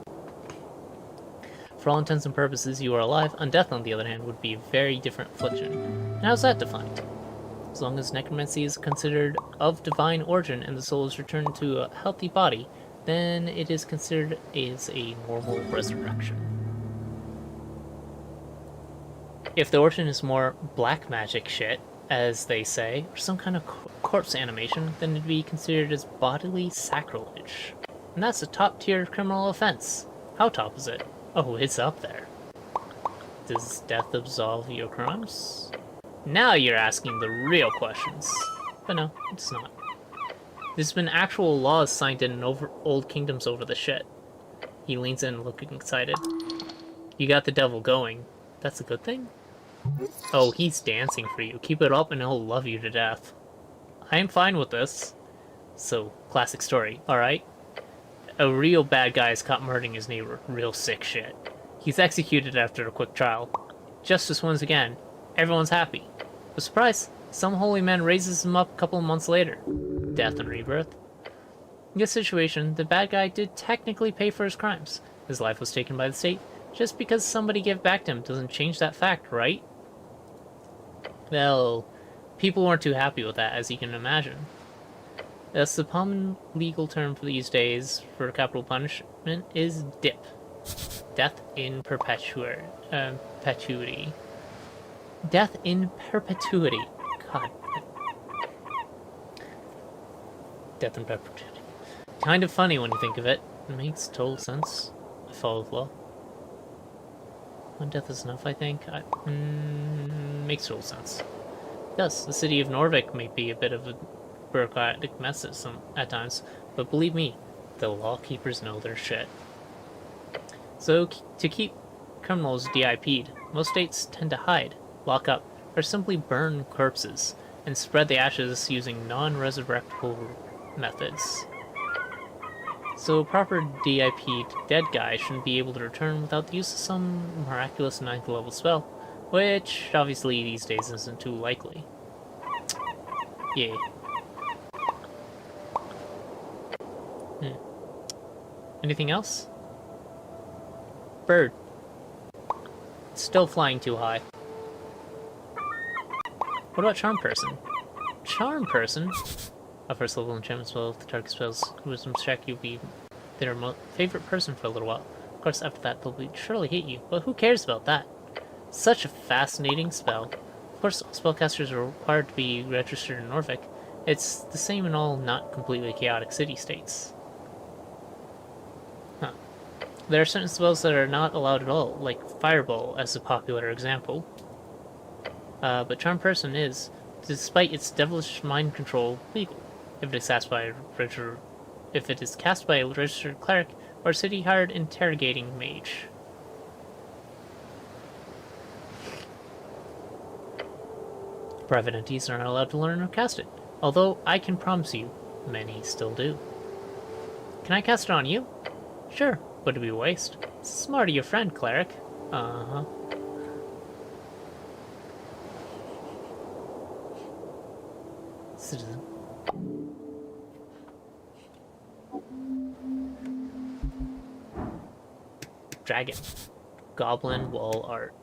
Speaker 1: For all intents and purposes, you are alive. Undeath, on the other hand, would be a very different affliction. And how's that defined? As long as necromancy is considered of divine origin and the soul is returned to a healthy body, then it is considered as a normal resurrection. If the origin is more black magic shit, as they say, or some kind of corpse animation, then it'd be considered as bodily sacrilege. And that's a top-tier criminal offense. How top is it? Oh, it's up there. Does death absolve your crimes? Now you're asking the real questions. But no, it's not. There's been actual laws signed in old kingdoms over the shit. He leans in looking excited. You got the devil going. That's a good thing? Oh, he's dancing for you. Keep it up and he'll love you to death. I'm fine with this. So, classic story, alright? A real bad guy is caught murdering his neighbor. Real sick shit. He's executed after a quick trial. Justice wins again. Everyone's happy. But surprise, some holy man raises him up a couple of months later. Death and rebirth. In this situation, the bad guy did technically pay for his crimes. His life was taken by the state. Just because somebody gave back to him doesn't change that fact, right? Well, people weren't too happy with that, as you can imagine. Thus, the common legal term for these days for capital punishment is DIP. Death in perpetuity. Death in perpetuity. God. Death in perpetuity. Kind of funny when you think of it. It makes total sense. I follow the law. One death is enough, I think. Makes total sense. Yes, the city of Norvik may be a bit of a bureaucratic mess at times, but believe me, the lawkeepers know their shit. So, to keep criminals DIP'd, most states tend to hide, lock up, or simply burn corpses. and spread the ashes using non-resurrectable methods. So a proper DIP'd dead guy shouldn't be able to return without the use of some miraculous 9th level spell, which obviously these days isn't too likely. Yeah. Anything else? Bird. It's still flying too high. What about Charm Person? Charm Person? A first level enchantment spell with the target spell's wisdom check, you'll be their favorite person for a little while. Of course, after that, they'll surely hate you, but who cares about that? Such a fascinating spell. Of course, spellcasters are required to be registered in Norvik. It's the same in all not completely chaotic city-states. Huh. There are certain spells that are not allowed at all, like Fireball as a popular example. But Charm Person is, despite its devilish mind control, legal. If it is cast by a registered cleric or city-hired interrogating mage. Private entities are not allowed to learn or cast it, although I can promise you, many still do. Can I cast it on you? Sure, but it'd be a waste. Smart of your friend, cleric. Uh-huh. Citizen. Dragon. Goblin Wall Art.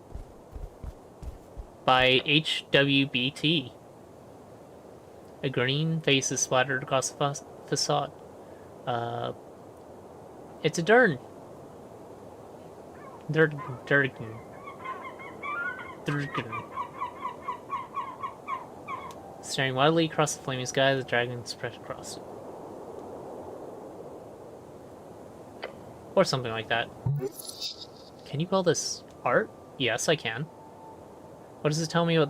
Speaker 1: By HWBT. A green face is splattered across the facade. It's a Durn. Durgan. Staring wildly across the flaming sky, the dragon spread across it. Or something like that. Can you call this art? Yes, I can. What does it tell me about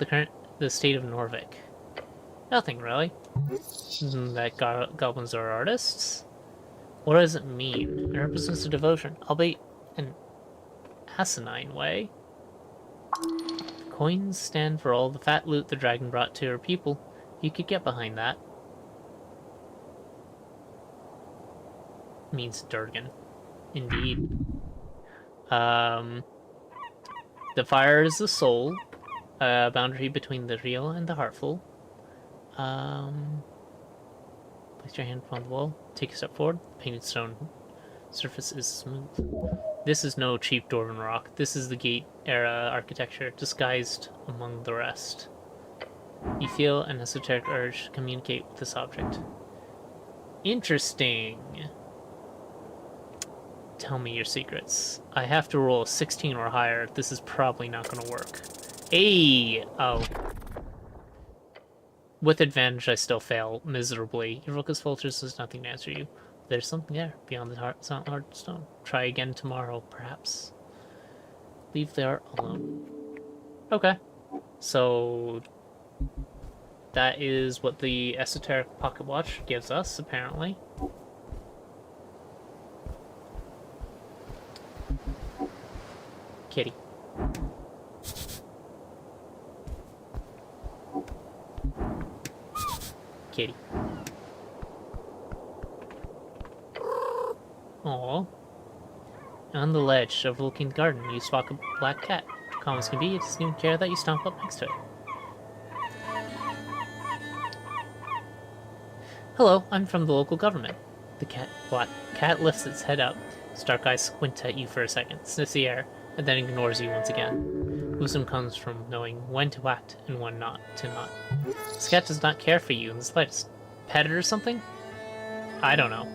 Speaker 1: the state of Norvik? Nothing, really. That goblins are artists? What does it mean? It represents a devotion, albeit an asinine way. The coins stand for all the fat loot the dragon brought to her people. You could get behind that. Means Durgan. Indeed. The fire is the soul. Boundary between the real and the heartful. Place your hand upon the wall. Take a step forward. The painted stone surface is smooth. This is no cheap dwarven rock. This is the Gate era architecture, disguised among the rest. You feel an esoteric urge to communicate with this object. Interesting. Tell me your secrets. I have to roll a 16 or higher. This is probably not going to work. Hey! Oh. With advantage, I still fail miserably. Your focus filters does nothing to answer you. There's something there, beyond the hard stone. Try again tomorrow, perhaps. Leave the art alone. Okay. So... that is what the Esoteric Pocket Watch gives us, apparently. Kitty. Kitty. Aww. On the ledge overlooking the garden, you spot a black cat. Calm as can be, it doesn't even care that you stomp up next to it. Hello, I'm from the local government. The black cat lifts its head up. Its dark eyes squint at you for a second, sniffs the air, and then ignores you once again. Wisdom comes from knowing when to act and when not to not. This cat does not care for you in the slightest. Pet it or something? I don't know.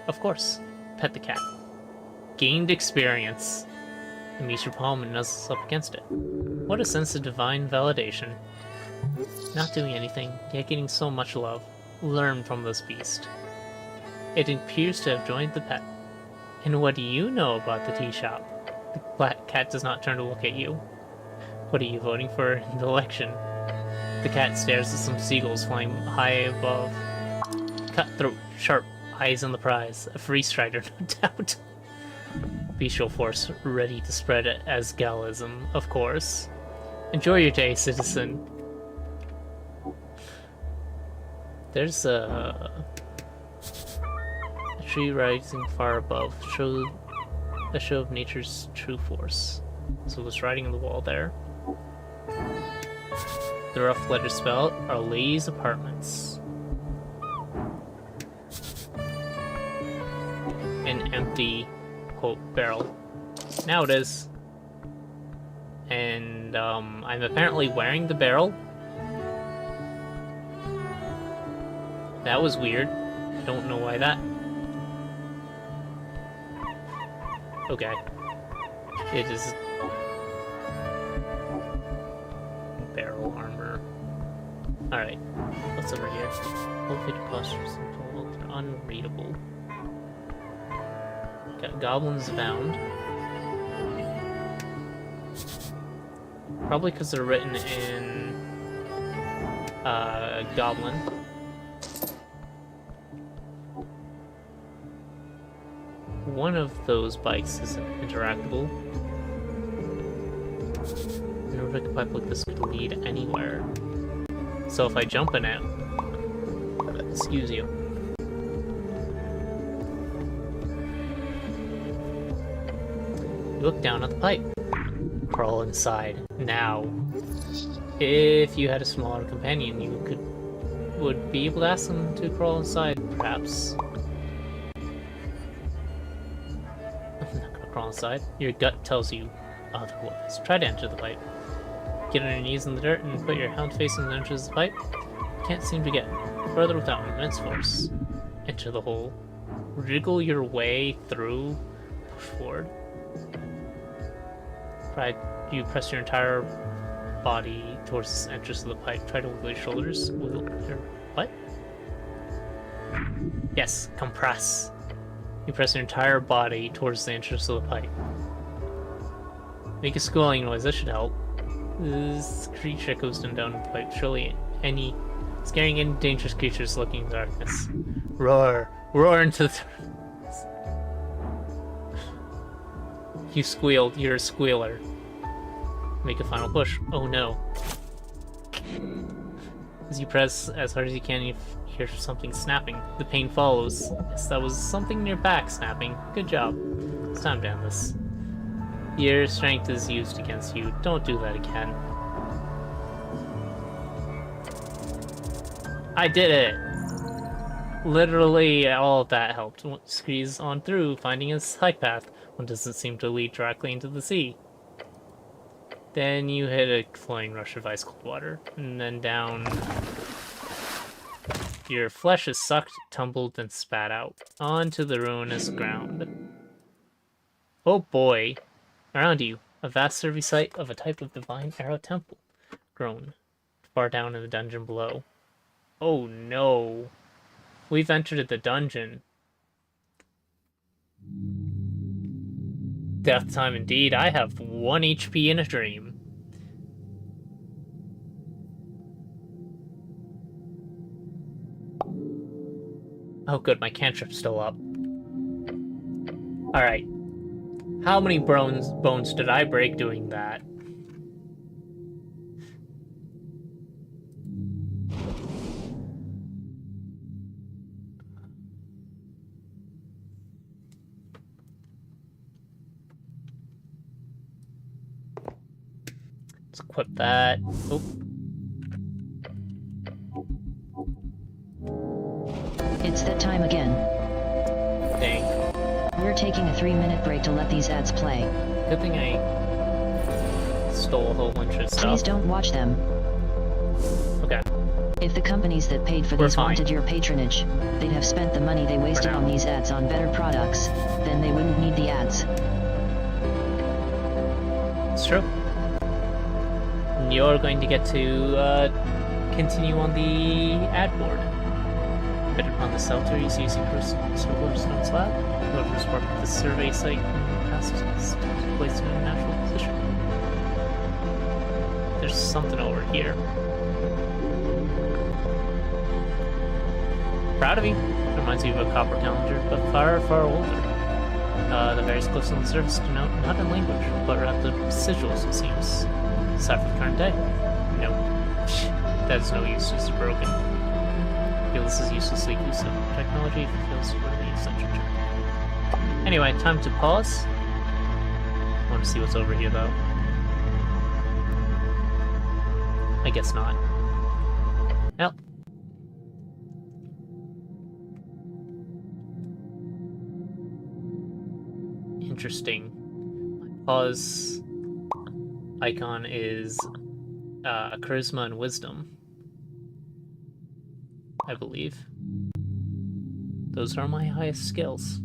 Speaker 1: Of course. Pet the cat. Gained experience. It meets your palm and nuzzles up against it. What a sense of divine validation. Not doing anything, yet getting so much love. Learn from this beast. It appears to have joined the pet. And what do you know about the tea shop? The black cat does not turn to look at you. What are you voting for in the election? The cat stares at some seagulls flying high above. Cutthroat, sharp, eyes on the prize. A free strider, no doubt. Bestial force ready to spread it as Gallism, of course. Enjoy your day, citizen. There's a tree rising far above. A show of nature's true force. So it's writing on the wall there. The rough letters spell out Our Lady's Apartments. An empty, quote, barrel. Now it is. And, I'm apparently wearing the barrel. That was weird. I don't know why that... Okay. It is... barrel armor. Alright. What's over here? Elevated postures and they're unreadable. Got Goblins Bound. Probably because they're written in... Goblin. One of those bikes is interactable. No pick pipe like this could lead anywhere. So if I jump in it, excuse you. You look down at the pipe. Crawl inside. Now, if you had a smaller companion, you would be able to ask them to crawl inside, perhaps. Crawl inside. Your gut tells you otherwise. Try to enter the pipe. Get on your knees in the dirt and put your hound face in the entrance of the pipe. Can't seem to get further without immense force. Enter the hole. Wriggle your way through. Push forward. You press your entire body towards the entrance of the pipe. Try to wiggle your shoulders. Wiggle your... what? Yes, compress. You press your entire body towards the entrance of the pipe. Make a squealing noise, that should help. This creature goes down the pipe. Surely scaring any dangerous creatures looking in the darkness. Roar! Roar into the... You squealed, you're a squealer. Make a final push. Oh no. As you press as hard as you can, you hear something snapping. The pain follows. Yes, that was something in your back snapping. Good job. It's time to end this. Your strength is used against you. Don't do that again. I did it! Literally, all of that helped. Squeeze on through, finding a side path. One doesn't seem to lead directly into the sea. Then you hit a flowing rush of ice cold water, and then down. Your flesh is sucked, tumbled, and spat out onto the ruinous ground. Oh boy! Around you, a vast survey site of a type of divine arrow temple, grown far down in the dungeon below. Oh no! We've entered the dungeon. Death time indeed. I have 1 HP in a dream. Oh good, my cantrip's still up. Alright. How many bones did I break doing that? Let's equip that. Oh.
Speaker 3: It's that time again.
Speaker 1: Dang.
Speaker 3: We're taking a 3-minute break to let these ads play.
Speaker 1: Good thing I stole a whole bunch of stuff.
Speaker 3: Please don't watch them.
Speaker 1: Okay.
Speaker 3: If the companies that paid for these wanted your patronage, they'd have spent the money they wasted on these ads on better products. Then they wouldn't need the ads.
Speaker 1: It's true. And you're going to get to continue on the ad board. Fit upon the shelter, you see circular stone slab. Whoever's worked the survey site in the past is placed in a natural position. There's something over here. Proud of you. Reminds you of a copper calendar, but far, far older. The various glyphs on the surface denote not in language, but rather sigils, it seems. Aside from the current day. No. That's no use, it's broken. feel this is uselessly use of technology feels really essential. Anyway, time to pause. I want to see what's over here, though. I guess not. Well. Interesting. Pause icon is charisma and wisdom, I believe. Those are my highest skills.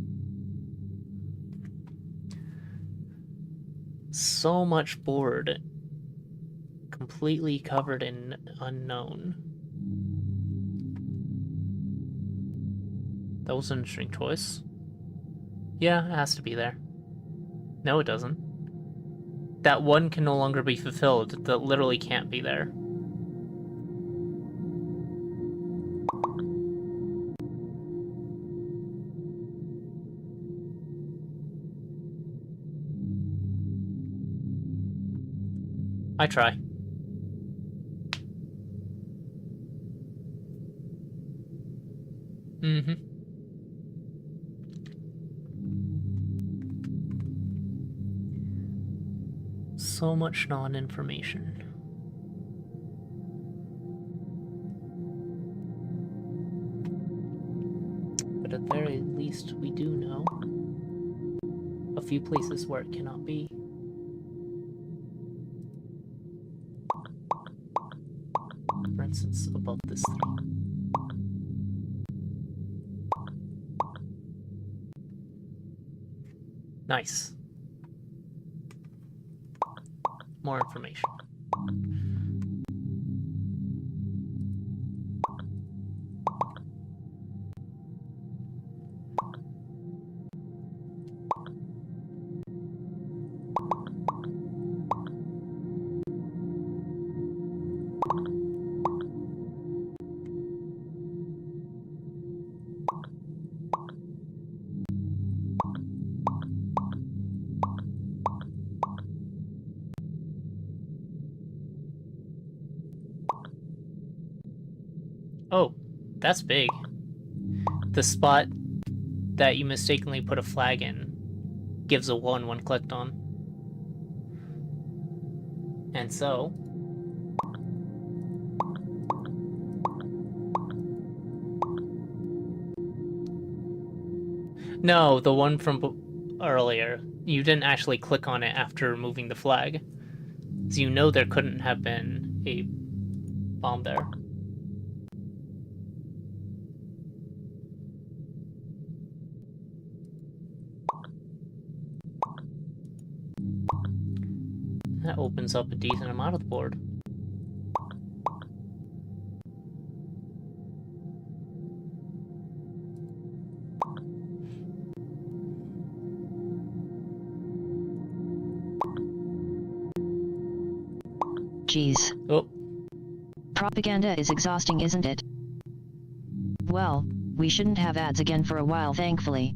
Speaker 1: So much board. Completely covered in unknown. That was an interesting choice. Yeah, it has to be there. No, it doesn't. That one can no longer be fulfilled. That literally can't be there. I try. Mm-hmm. So much non-information. But at the very least, we do know a few places where it cannot be. For instance, above this thing. Nice. More information. Oh, that's big. The spot that you mistakenly put a flag in gives a 1 when clicked on. And so... No, the one from earlier. You didn't actually click on it after removing the flag. So you know there couldn't have been a bomb there. That opens up a decent amount of the board.
Speaker 3: Geez.
Speaker 1: Oh.
Speaker 3: Propaganda is exhausting, isn't it? Well, we shouldn't have ads again for a while, thankfully.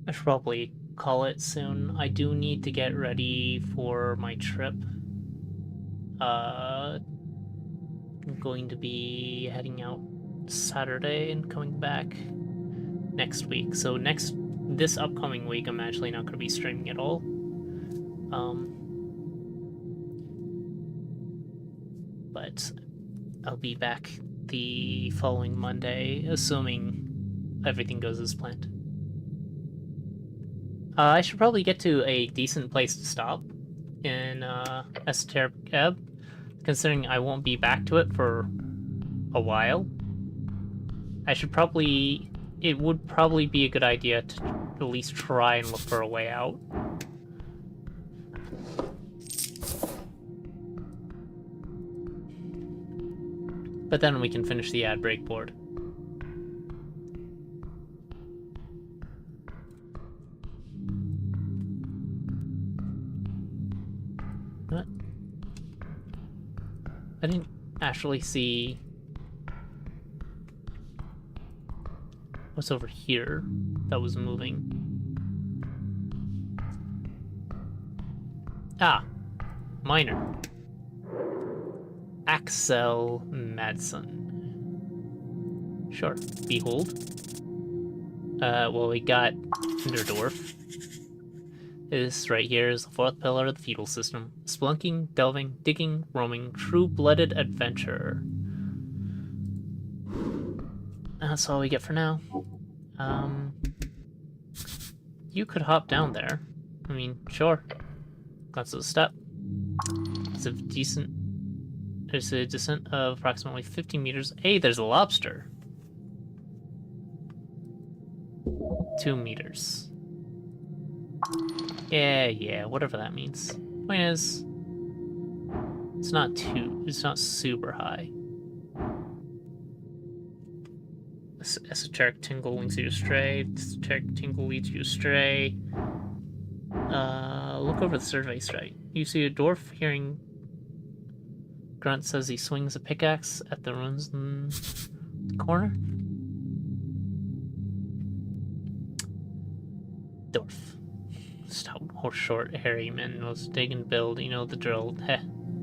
Speaker 1: I should probably call it soon. I do need to get ready for my trip. I'm going to be heading out Saturday and coming back next week. So this upcoming week, I'm actually not going to be streaming at all. But I'll be back the following Monday, assuming everything goes as planned. I should probably get to a decent place to stop in Esoteric Ebb, considering I won't be back to it for a while. It would probably be a good idea to at least try and look for a way out. But then we can finish the ad break board. What? I didn't actually see what's over here that was moving. Ah, minor. Axel Madsen. Sure. Behold. Well, we got Underdorf. This right here is the fourth pillar of the feudal system. Splunking, delving, digging, roaming, true-blooded adventurer. That's all we get for now. You could hop down there. I mean, sure. That's a step. It's a decent... There's a descent of approximately 50 meters. Hey, there's a lobster. 2 meters. Yeah, whatever that means. Point is, it's not super high. Esoteric tingle leads you astray. Esoteric tingle leads you astray. Look over the survey site. You see a dwarf hearing grunt says he swings a pickaxe at the ruins in the corner. Dwarf. Stout, short, hairy men was dig and build, you know the drill.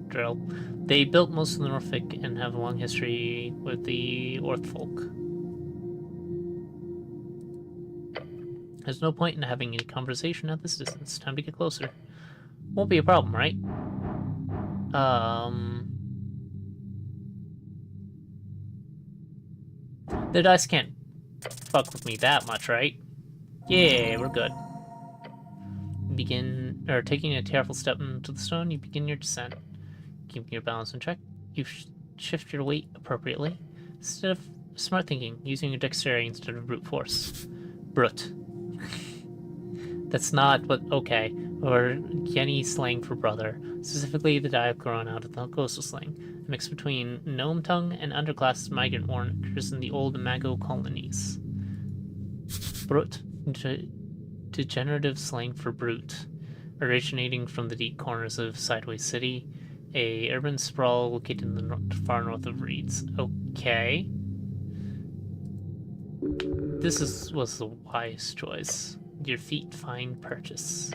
Speaker 1: Drill. They built most of the Norfolk and have a long history with the Orthfolk. There's no point in having any conversation at this distance. Time to get closer. Won't be a problem, right? The dice can't fuck with me that much, right? Yeah, we're good. Taking a careful step into the stone, you begin your descent. Keeping your balance in check, you shift your weight appropriately. Instead of smart thinking, using your dexterity instead of brute force. Brute. That's not what... Okay. Or Yenny slang for brother. Specifically the dialect grown out of the coastal slang. A mix between gnome tongue and underclass migrant workers in the old Mago colonies. Brute. Degenerative slang for brute. Originating from the deep corners of Sideways City, a urban sprawl located in the far north of Reeds. Okay. This was the wise choice. Your feet find purchase.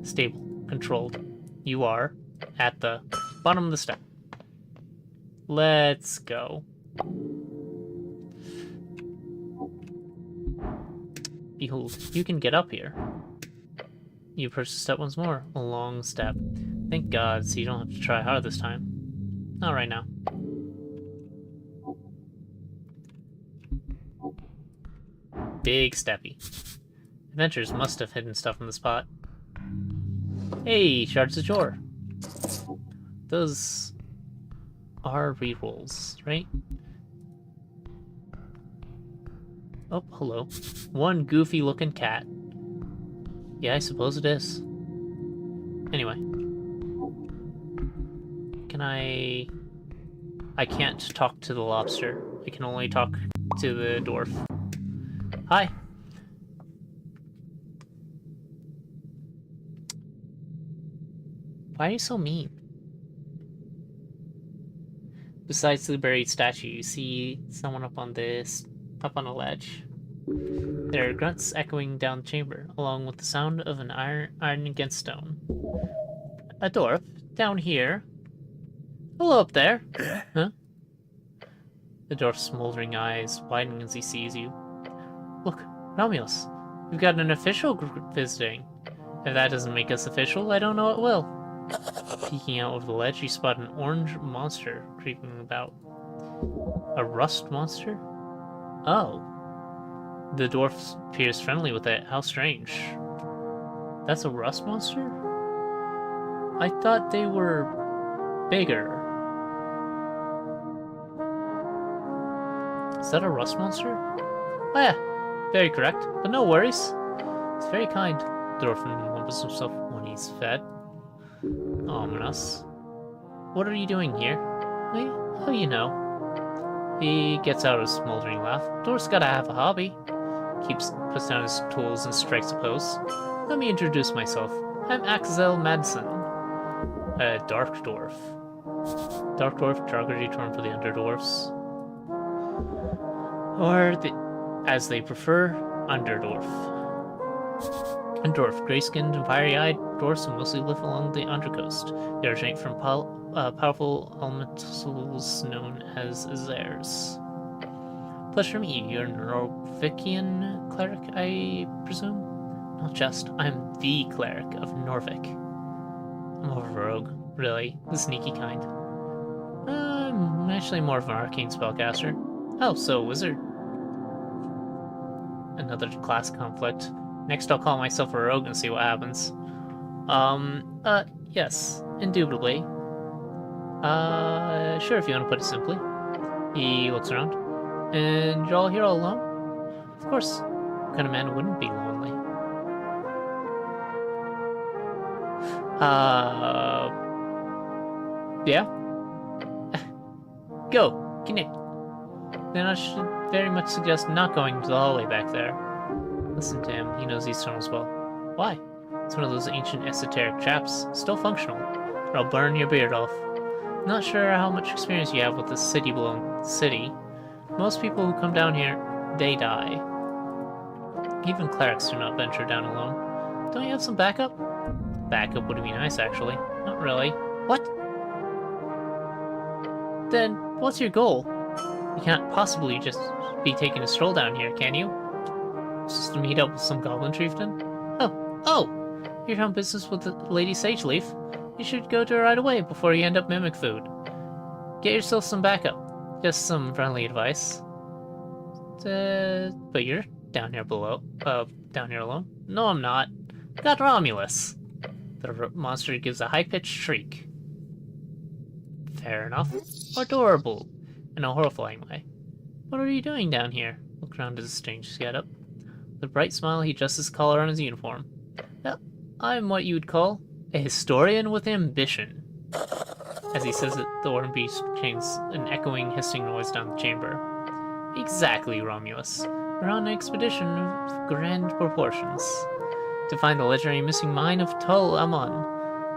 Speaker 1: Stable. Controlled. You are at the bottom of the step. Let's go. Behold, you can get up here. You approach the step once more. A long step. Thank God, so you don't have to try hard this time. Not right now. Big steppy. Adventurers must have hidden stuff in the spot. Hey, shards of ore. Those are rerolls, right? Oh, hello. One goofy-looking cat. Yeah, I suppose it is. Anyway. I can't talk to the lobster. I can only talk to the dwarf. Hi. Why are you so mean? Besides the buried statue, you see someone up on a ledge. There are grunts echoing down the chamber, along with the sound of an iron against stone. A dwarf? Down here? Hello up there. Huh? The dwarf's smoldering eyes widen as he sees you. Look, Romulus, we've got an official group visiting. If that doesn't make us official, I don't know what will. Peeking out over the ledge, you spot an orange monster creeping about. A rust monster? Oh. The dwarf appears friendly with it. How strange. That's a rust monster? I thought they were bigger. Is that a rust monster? Oh yeah, very correct. But no worries. It's very kind. The dwarf remembers himself when he's fed. Ominous. What are you doing here? Oh, you know. He gets out a smoldering laugh. Dwarf's gotta have a hobby. Puts down his tools and strikes a pose. Let me introduce myself. I'm Axel Madsen, a dark dwarf. Dark dwarf, derogatory term for the underdwarfs. Or, as they prefer, underdwarf. A dwarf, gray-skinned and fiery-eyed dwarfs who mostly live along the undercoast. They originate from powerful elementals known as Azers. Pleasure to meet you. You're a Norvikian cleric, I presume? Not just. I'm the cleric of Norvik. I'm more of a rogue, really. The sneaky kind. I'm actually more of an arcane spellcaster. Oh, so wizard. Another class conflict. Next I'll call myself a rogue and see what happens. Yes, indubitably. Sure if you want to put it simply. He looks around. And you're all here all alone? Of course. What kind of man wouldn't be lonely? Yeah? Go! Connect! Then I should very much suggest not going to the hallway back there. Listen to him, he knows these tunnels well. Why? It's one of those ancient esoteric traps, still functional, or I'll burn your beard off. Not sure how much experience you have with this city-blown city. Most people who come down here, they die. Even clerics do not venture down alone. Don't you have some backup? Backup would be nice, actually. Not really. What? Then, what's your goal? You can't possibly just be taking a stroll down here, can you? Just to meet up with some goblin chieftain? Oh! You're on business with the Lady Sageleaf. You should go to her right away before you end up mimic food. Get yourself some backup. Just some friendly advice. But you're down here down here alone? No, I'm not. Got Romulus. The monster gives a high-pitched shriek. Fair enough. Adorable. In a horrifying way. What are you doing down here? Look around at his strange getup. With a bright smile, he adjusts his collar on his uniform. I'm what you'd call a historian with ambition. As he says it, the horn beast changes an echoing, hissing noise down the chamber. Exactly, Romulus. We're on an expedition of grand proportions to find the legendary missing mine of Tul Amon,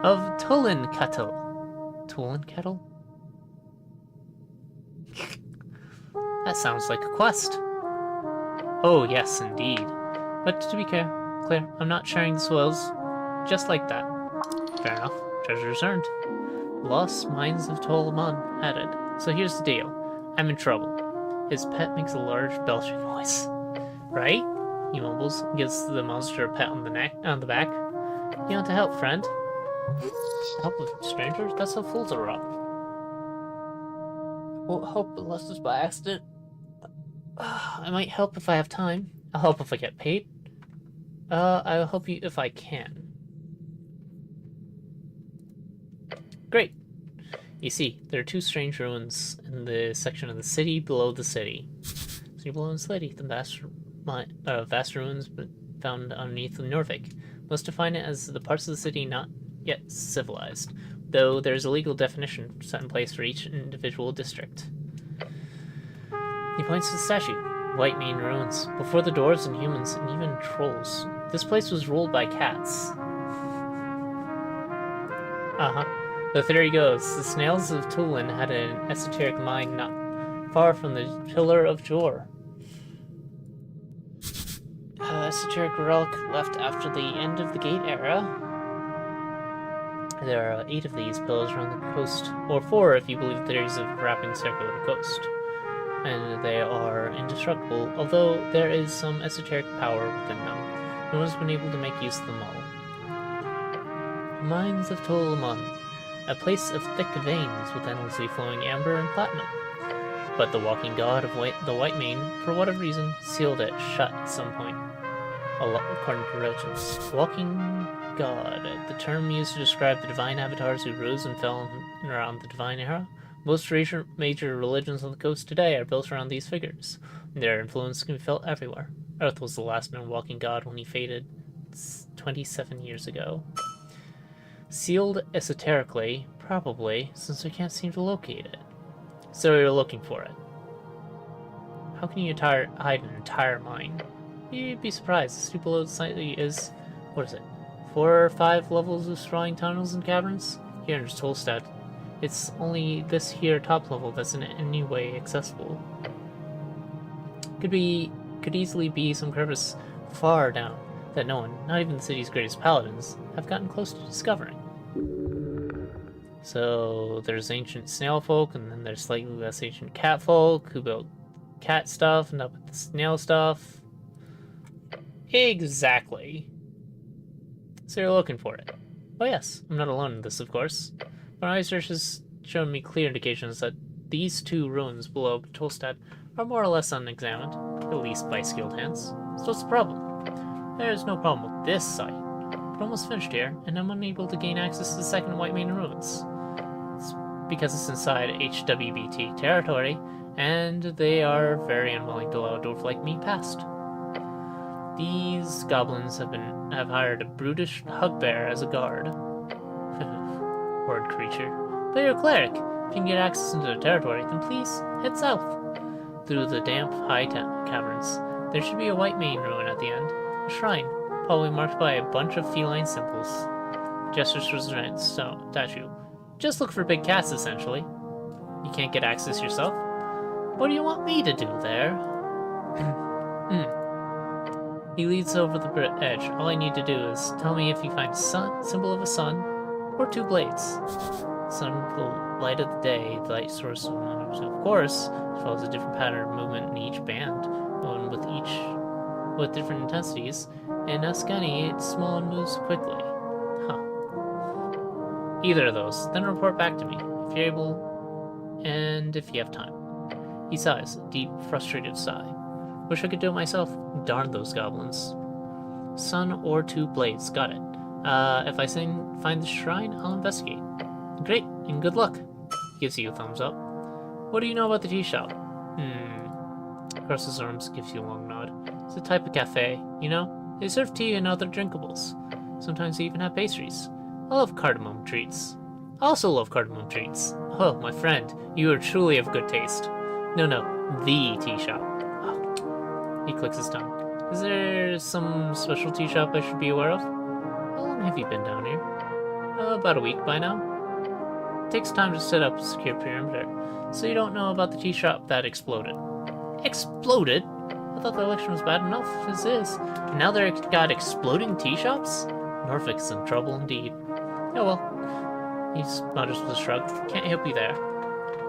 Speaker 1: of Tulinkettle. Tulinkettle? That sounds like a quest. Oh, yes, indeed. But to be clear, I'm not sharing the spoils just like that. Fair enough. Treasures earned. Lost Mines of Tolaman added. So here's the deal. I'm in trouble. His pet makes a large belching noise. Right? He mumbles, gives the monster a pat on the back. You want to help, friend? Help a stranger? That's how fools are robbed. Won't help unless it's by accident. I might help if I have time. I'll help if I get paid. I'll help you if I can. Great. You see, there are two strange ruins in the section of the city below the city. City below the city, the vast ruins found underneath Norvik. Most define it as the parts of the city not yet civilized, though there is a legal definition set in place for each individual district. He points to the statue. White Mane ruins. Before the dwarves and humans and even trolls. This place was ruled by cats. The theory goes, the snails of Tulin had an esoteric mine not far from the Pillar of Jor. Esoteric relic left after the end of the Gate era. There are 8 of these pillars around the coast, or 4 if you believe the theories of wrapping circular coast. And they are indestructible, although there is some esoteric power within them. No one has been able to make use of them all. Mines of Tolaman, a place of thick veins with endlessly flowing amber and platinum. But the walking god of the White Mane, for whatever reason, sealed it shut at some point. According to legends. Walking god, the term used to describe the divine avatars who rose and fell around the divine era. Most major religions on the coast today are built around these figures. Their influence can be felt everywhere. Earth was the last known walking god when he faded 27 years ago. Sealed esoterically, probably, since we can't seem to locate it. So you're looking for it. How can you hide an entire mine? You'd be surprised. The steep below the site is, 4 or 5 levels of sprawling tunnels and caverns? Here in Tolstad, it's only this here top level that's in any way accessible. Could easily be some crevice far down, that no one, not even the city's greatest paladins, have gotten close to discovering. So there's ancient snail folk, and then there's slightly less ancient cat folk who built cat stuff and up with the snail stuff. Exactly. So you're looking for it. Oh yes, I'm not alone in this, of course. My research has shown me clear indications that these two ruins below Tolstad are more or less unexamined, at least by skilled hands. So what's the problem? There is no problem with this site, but almost finished here, and I'm unable to gain access to the second White Main ruins. It's because it's inside HWBT territory, and they are very unwilling to allow a dwarf like me past. These goblins have hired a brutish hugbear as a guard. Horrid creature. But you're a cleric. If you can get access into the territory, then please head south. Through the damp, high caverns. There should be a White Main ruin at the end. A shrine, probably marked by a bunch of feline symbols. Gestures towards the giant statue. Just look for big cats, essentially. You can't get access yourself? What do you want me to do there? He leads over the edge. All I need to do is tell me if you find symbol of a sun, or two blades. Sun, the light of the day, the light source of course, follows a different pattern of movement in each band, one with different intensities. In Ascani, it's small and moves quickly. Huh. Either of those, then report back to me, if you're able, and if you have time. He sighs, a deep, frustrated sigh. Wish I could do it myself. Darn those goblins. Sun or two blades, got it. If I find the shrine, I'll investigate. Great, and good luck. Gives you a thumbs up. What do you know about the tea shop? Crosses his arms, gives you a long nod. It's a type of cafe, you know? They serve tea and other drinkables. Sometimes they even have pastries. I love cardamom treats. I also love cardamom treats. Oh, my friend, you are truly of good taste. No, the tea shop. He clicks his tongue. Is there some special tea shop I should be aware of? How long have you been down here? About a week by now. It takes time to set up a secure perimeter, so you don't know about the tea shop that exploded. Exploded? I thought the election was bad enough as is. And now they've got exploding tea shops? Norfolk's in trouble indeed. Oh well. He mutters with a shrug. Can't help you there.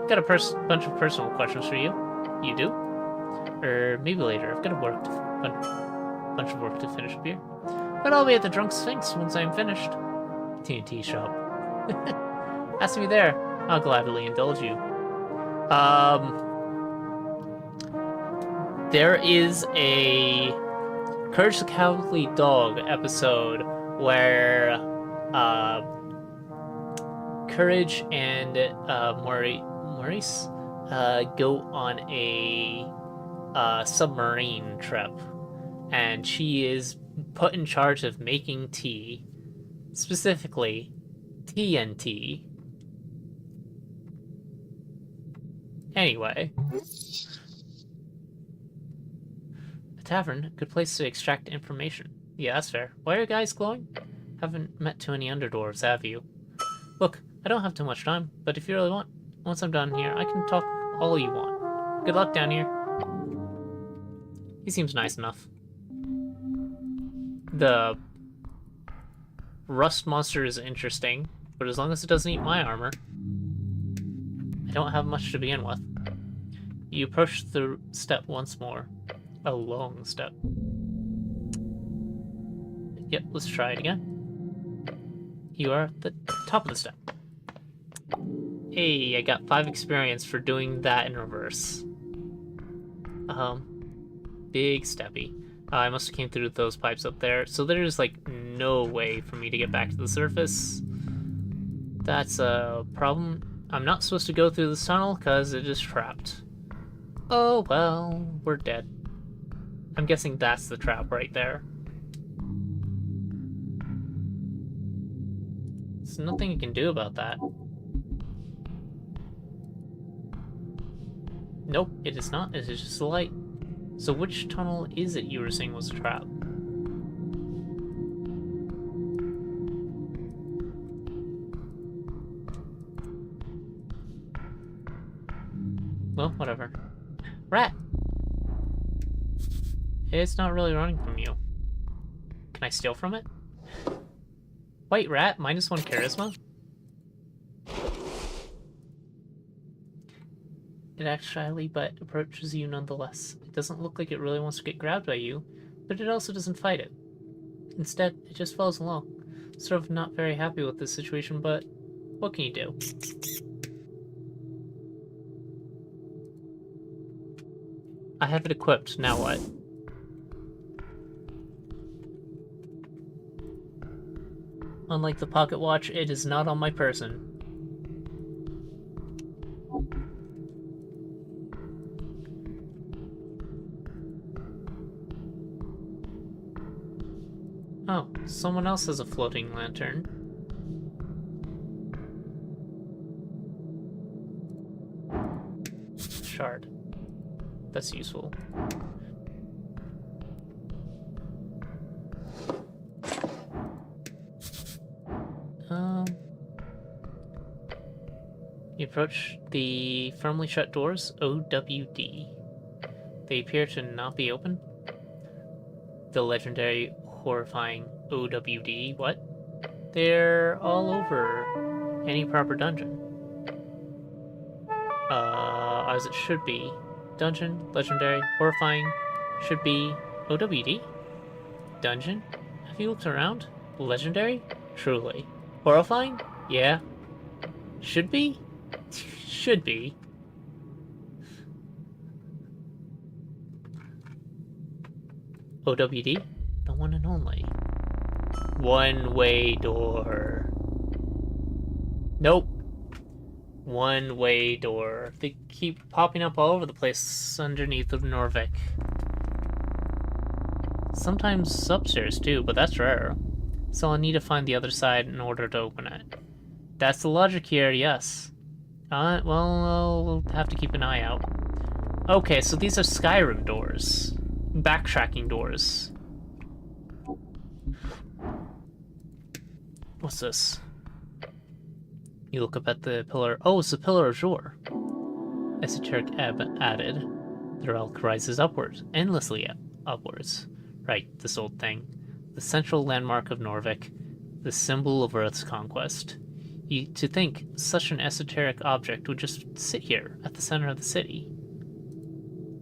Speaker 1: Got a bunch of personal questions for you. You do? Or maybe later. I've got a bunch of work to finish up here. But I'll be at the Drunk Sphinx once I'm finished. TNT shop. Ask me there. I'll gladly indulge you. There is a Courage the Cowardly Dog episode where Courage and Maurice go on a submarine trip, and she is put in charge of making tea, specifically TNT. Anyway, a tavern, good place to extract information. Yeah, that's fair. Why are you guys glowing? Haven't met too many underdwarves, have you? Look, I don't have too much time, but if you really want, once I'm done here, I can talk all you want. Good luck down here. He seems nice enough. The rust monster is interesting, but as long as it doesn't eat my armor, I don't have much to begin with. You approach the step once more. A long step. Yep, let's try it again. You are at the top of the step. Hey, I got 5 experience for doing that in reverse. Big steppy. I must have came through those pipes up there, so there's like no way for me to get back to the surface. That's a problem. I'm not supposed to go through this tunnel because it is trapped. Oh well, we're dead. I'm guessing that's the trap right there. There's nothing you can do about that. Nope, it is not. It is just a light. So which tunnel is it you were saying was a trap? Well, whatever. Rat! It's not really running from you. Can I steal from it? White rat, -1 charisma? It acts shyly, but approaches you nonetheless. It doesn't look like it really wants to get grabbed by you, but it also doesn't fight it. Instead, it just follows along. Sort of not very happy with this situation, but what can you do? I have it equipped, now what? Unlike the pocket watch, it is not on my person. Oh, someone else has a floating lantern. Shard. That's useful. You approach the firmly shut doors, OWD. They appear to not be open. The legendary, horrifying OWD, what? They're all over any proper dungeon. As it should be. Dungeon, legendary, horrifying, should be OWD? Dungeon? Have you looked around? Legendary? Truly. Horrifying? Yeah. Should be? Should be. OWD? The one and only. One-way door. Nope. One-way door. They keep popping up all over the place underneath of Norvik. Sometimes upstairs too, but that's rare. So I'll need to find the other side in order to open it. That's the logic here, yes. Well, I'll have to keep an eye out. Okay, so these are Skyrim doors. Backtracking doors. What's this? You look up at the pillar. Oh, it's the Pillar of Jor. Esoteric Ebb added. The relic rises upwards, endlessly upwards. Right, this old thing. The central landmark of Norvik. The symbol of Earth's conquest. To think such an esoteric object would just sit here at the center of the city.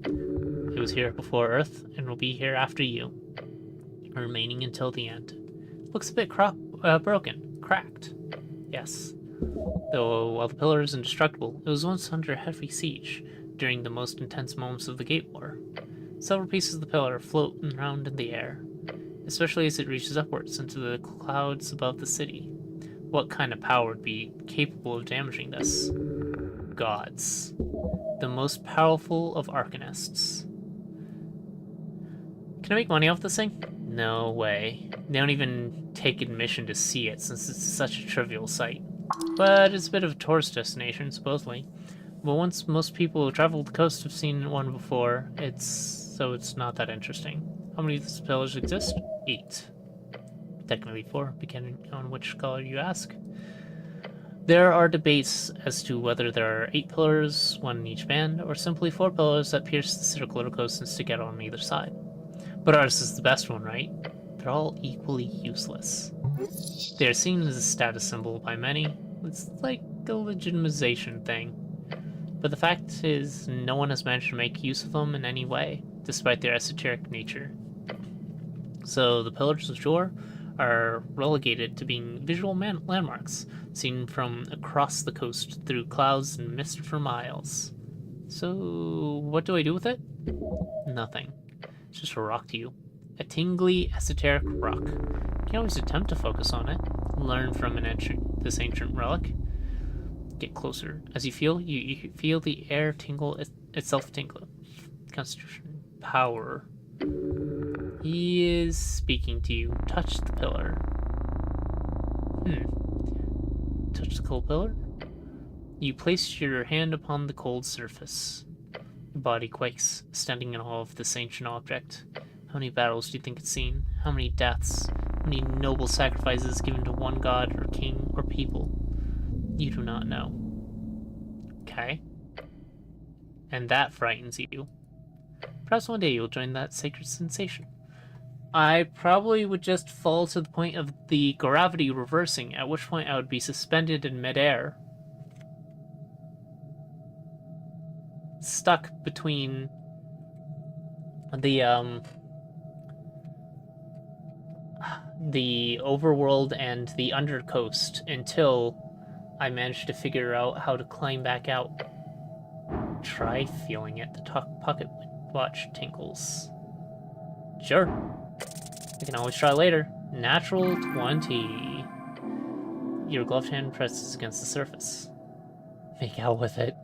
Speaker 1: It was here before Earth and will be here after you, remaining until the end. Looks a bit broken, cracked. Yes. Though while the pillar is indestructible, it was once under heavy siege during the most intense moments of the Gate War. Several pieces of the pillar float around in the air, especially as it reaches upwards into the clouds above the city. What kind of power would be capable of damaging this? Gods. The most powerful of arcanists. Can I make money off this thing? No way. They don't even take admission to see it since it's such a trivial sight. But it's a bit of a tourist destination, supposedly. But once most people who travel the coast have seen one before, it's not that interesting. How many of these pillars exist? 8. Technically 4, depending on which scholar you ask. There are debates as to whether there are 8 pillars, 1 in each band, or simply 4 pillars that pierce the circular coast and stick out on either side. But ours is the best one, right? They're all equally useless. They are seen as a status symbol by many. It's like a legitimization thing. But the fact is, no one has managed to make use of them in any way, despite their esoteric nature. So the Pillars of Jor are relegated to being visual landmarks, seen from across the coast through clouds and mist for miles. So what do I do with it? Nothing. It's just a rock to you. A tingly, esoteric rock. You can always attempt to focus on it, learn from this ancient relic. Get closer. As you feel the air tingle itself tingle. Constitution. Power. He is speaking to you. Touch the pillar. Touch the cold pillar? You place your hand upon the cold surface. Your body quakes, standing in awe of this ancient object. How many battles do you think it's seen? How many deaths? How many noble sacrifices given to one god or king or people? You do not know. Okay. And that frightens you. Perhaps one day you'll join that sacred sensation. I probably would just fall to the point of the gravity reversing, at which point I would be suspended in midair. Stuck between the overworld and the undercoast until I managed to figure out how to climb back out. Try feeling it. The pocket watch tinkles. Sure. I can always try later. Natural 20. Your gloved hand presses against the surface. Make out with it.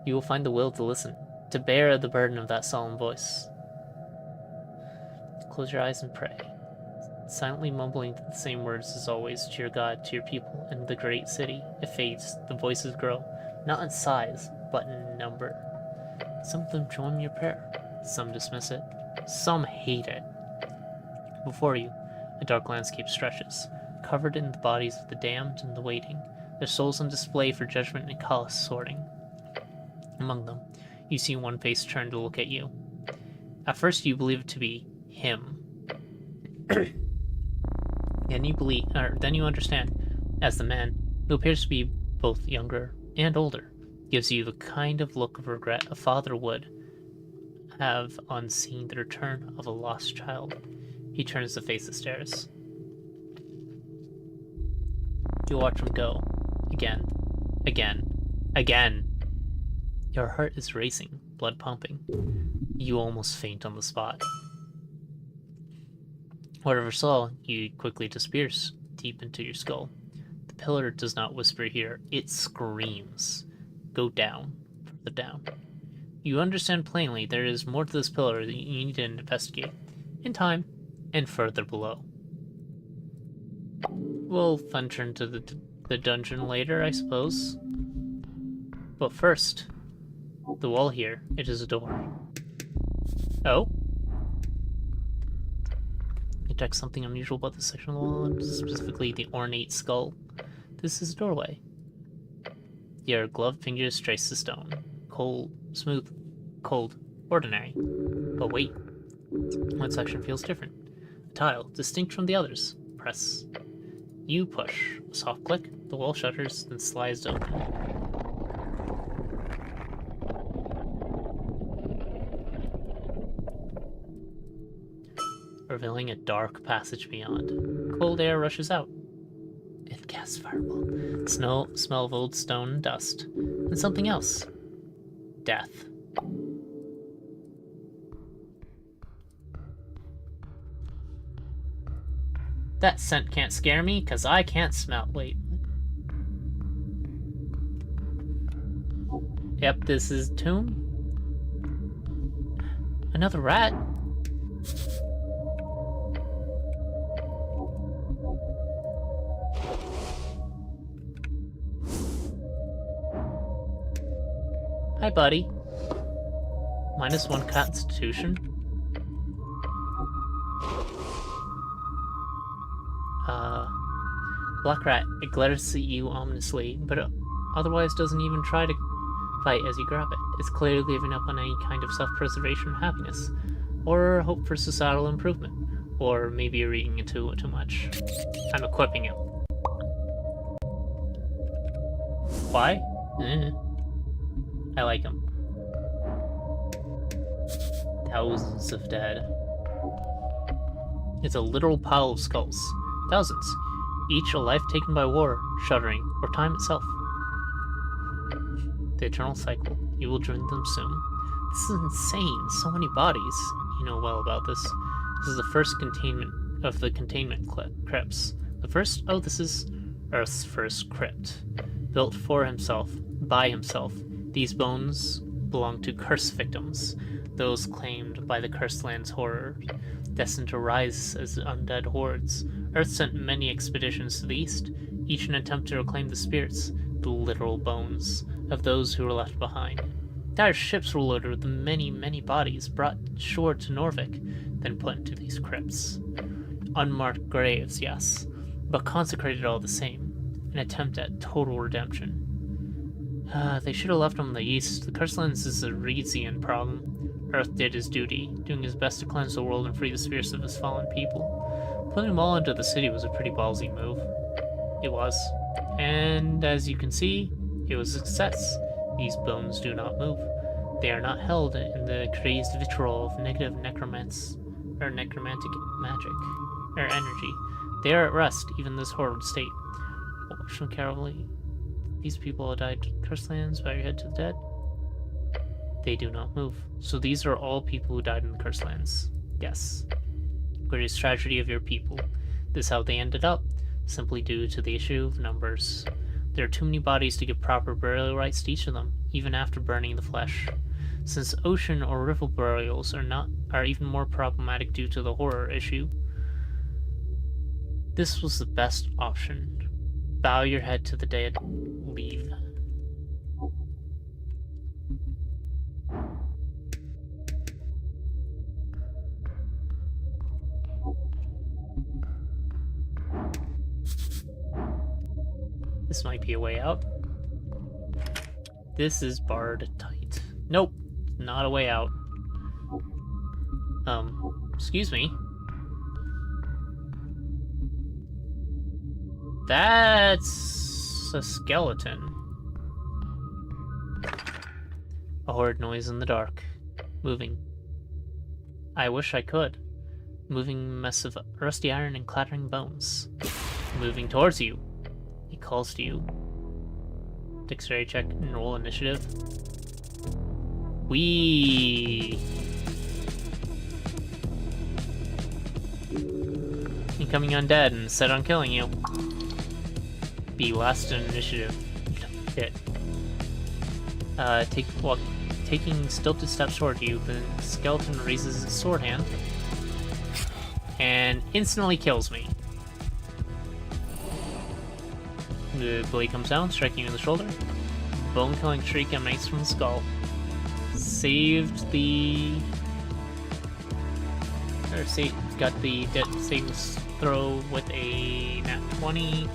Speaker 1: You will find the will to listen, to bear the burden of that solemn voice. Close your eyes and pray, silently mumbling the same words as always to your God, to your people, and the great city. It fades, the voices grow, not in size, but in number. Some of them join your prayer, some dismiss it, some hate it. Before you, a dark landscape stretches, covered in the bodies of the damned and the waiting, their souls on display for judgment and callous sorting. Among them, you see one face turn to look at you. At first you believe it to be him. Then you understand, as the man, who appears to be both younger and older, gives you the kind of look of regret a father would have on seeing the return of a lost child. He turns to face the stairs. You watch him go. Again. Your heart is racing, blood pumping. You almost faint on the spot. Whatever saw, you quickly disappears deep into your skull. The pillar does not whisper here, it screams. Go down, further down. You understand plainly there is more to this pillar that you need to investigate, in time, and further below. We'll venture into the dungeon later, I suppose. But first, the wall here, it is a door. Oh? You detect something unusual about this section of the wall, specifically the ornate skull. This is a doorway. Your gloved fingers trace the stone. Cold, smooth, cold, ordinary. But wait. One section feels different. A tile, distinct from the others. Press. You push. A soft click, the wall shutters, then slides open. Revealing a dark passage beyond. Cold air rushes out. It casts fireball. Smell of old stone and dust. And something else. Death. That scent can't scare me, because I can't smell. Wait. Yep, this is tomb. Another rat. Hi, buddy. -1 constitution. Black rat, it glares at you ominously, but otherwise doesn't even try to fight as you grab it. It's clearly giving up on any kind of self-preservation or happiness, or hope for societal improvement, or maybe you're eating into it too much. I'm equipping him. Why? I like him. Thousands of dead. It's a literal pile of skulls. Thousands. Each a life taken by war, shuddering, or time itself. The eternal cycle. You will join them soon. This is insane. So many bodies. You know well about this. This is the first containment of the containment crypts. The first? Oh, this is Earth's first crypt. Built for himself, by himself. These bones belong to curse victims, those claimed by the cursed land's horror, destined to rise as undead hordes. Earth sent many expeditions to the east, each an attempt to reclaim the spirits, the literal bones, of those who were left behind. Entire ships were loaded with the many, many bodies brought shore to Norvik, then put into these crypts. Unmarked graves, yes, but consecrated all the same, an attempt at total redemption. They should have left them in the east. The Cursed Lands is a Reedsian problem. Earth did his duty, doing his best to cleanse the world and free the spirits of his fallen people. Putting them all into the city was a pretty ballsy move. It was. And as you can see, it was a success. These bones do not move. They are not held in the crazed vitriol of negative necromantic magic, or energy. They are at rest, even in this horrid state. Watch them carefully. These people died in cursed lands, bow your head to the dead. They do not move. So these are all people who died in the cursed lands. Yes. Greatest tragedy of your people. This is how they ended up, simply due to the issue of numbers. There are too many bodies to give proper burial rites to each of them, even after burning the flesh. Since ocean or river burials are even more problematic due to the horror issue, this was the best option. Bow your head to the dead. Leave. This might be a way out. This is barred tight. Nope, not a way out. Excuse me. That's a skeleton. A horrid noise in the dark. Moving. I wish I could. Moving mess of rusty iron and clattering bones. Moving towards you. He calls to you. Dexterity check and roll initiative. Wee. Incoming undead and set on killing you. Be last in initiative. Hit. Taking stilted steps toward you, the skeleton raises his sword hand and instantly kills me. The blade comes down, striking you in the shoulder. Bone-killing shriek emanates from the skull. Got the dead saves throw with a nat 20.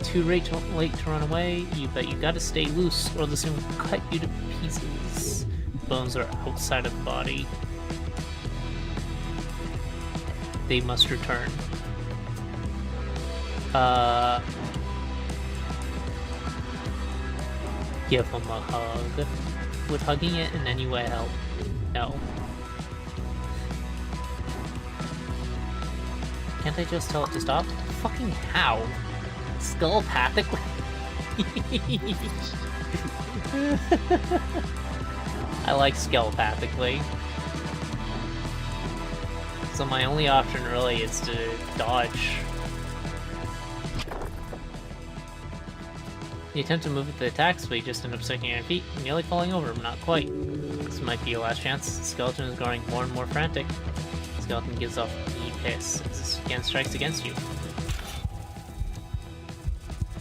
Speaker 1: Too late to run away. But you gotta stay loose, or this will cut you to pieces. Bones are outside of the body. They must return. Give him a hug. Would hugging it in any way help? No. Can't I just tell it to stop? Fucking how? Skullpathically? I like skullpathically. So my only option really is to dodge. You attempt to move with the attacks, but you just end up sticking on your feet, nearly falling over, but not quite. This might be your last chance. The skeleton is growing more and more frantic. The skeleton gives off a hiss as it again strikes against you.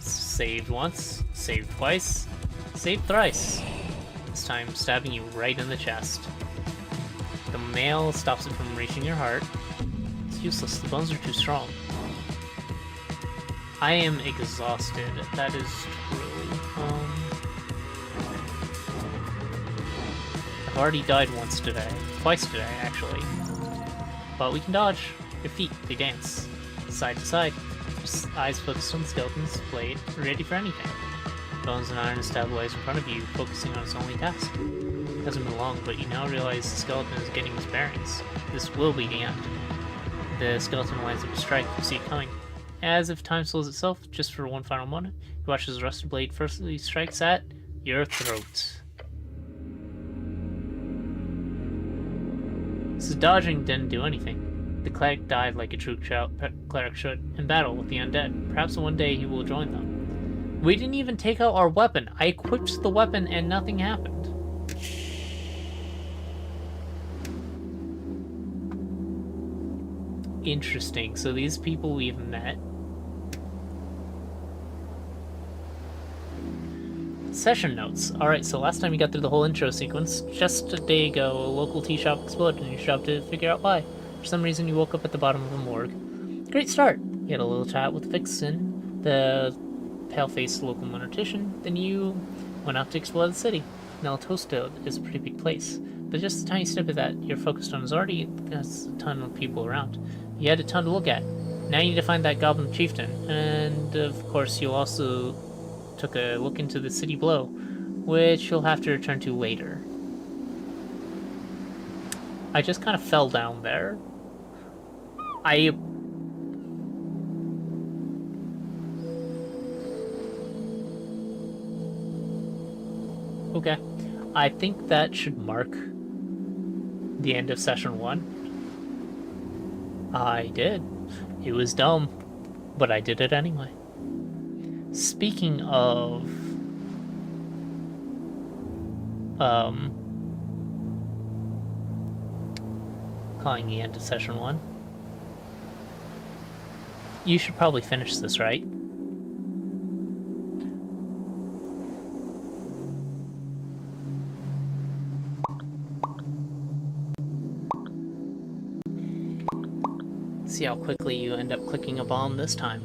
Speaker 1: Saved once, saved twice, saved thrice. This time stabbing you right in the chest. The nail stops it from reaching your heart. It's useless, the bones are too strong. I am exhausted, that is true. I've already died once today. Twice today, actually. But we can dodge. Your feet, they dance. Side to side. Just eyes focused on the skeleton's blade, ready for anything. Bones and iron stabilize in front of you, focusing on its only task. It hasn't been long, but you now realize the skeleton is getting its bearings. This will be the end. The skeleton lines up a strike, you see it coming. As if time slows itself, just for one final moment, you watch as the rusted blade firstly strikes at your throat. So dodging didn't do anything. The cleric died like a true cleric should, in battle with the undead. Perhaps one day he will join them. We didn't even take out our weapon. I equipped the weapon and nothing happened. Interesting. So these people we've met. Session notes. Alright, so last time you got through the whole intro sequence, just a day ago, a local tea shop exploded and you shopped to figure out why. For some reason, you woke up at the bottom of a morgue. Great start. You had a little chat with Vixen, the pale-faced local mortician, then you went out to explore the city. Neltosta is a pretty big place. but just a tiny snippet that you're focused on is already has a ton of people around. You had a ton to look at. Now you need to find that goblin chieftain, and of course you also took a look into the city below, which you'll have to return to later. I just kind of fell down there. Okay. I think that should mark the end of session 1. I did. It was dumb, but I did it anyway. Speaking of... calling the end of session 1. You should probably finish this, right? See how quickly you end up clicking a bomb this time.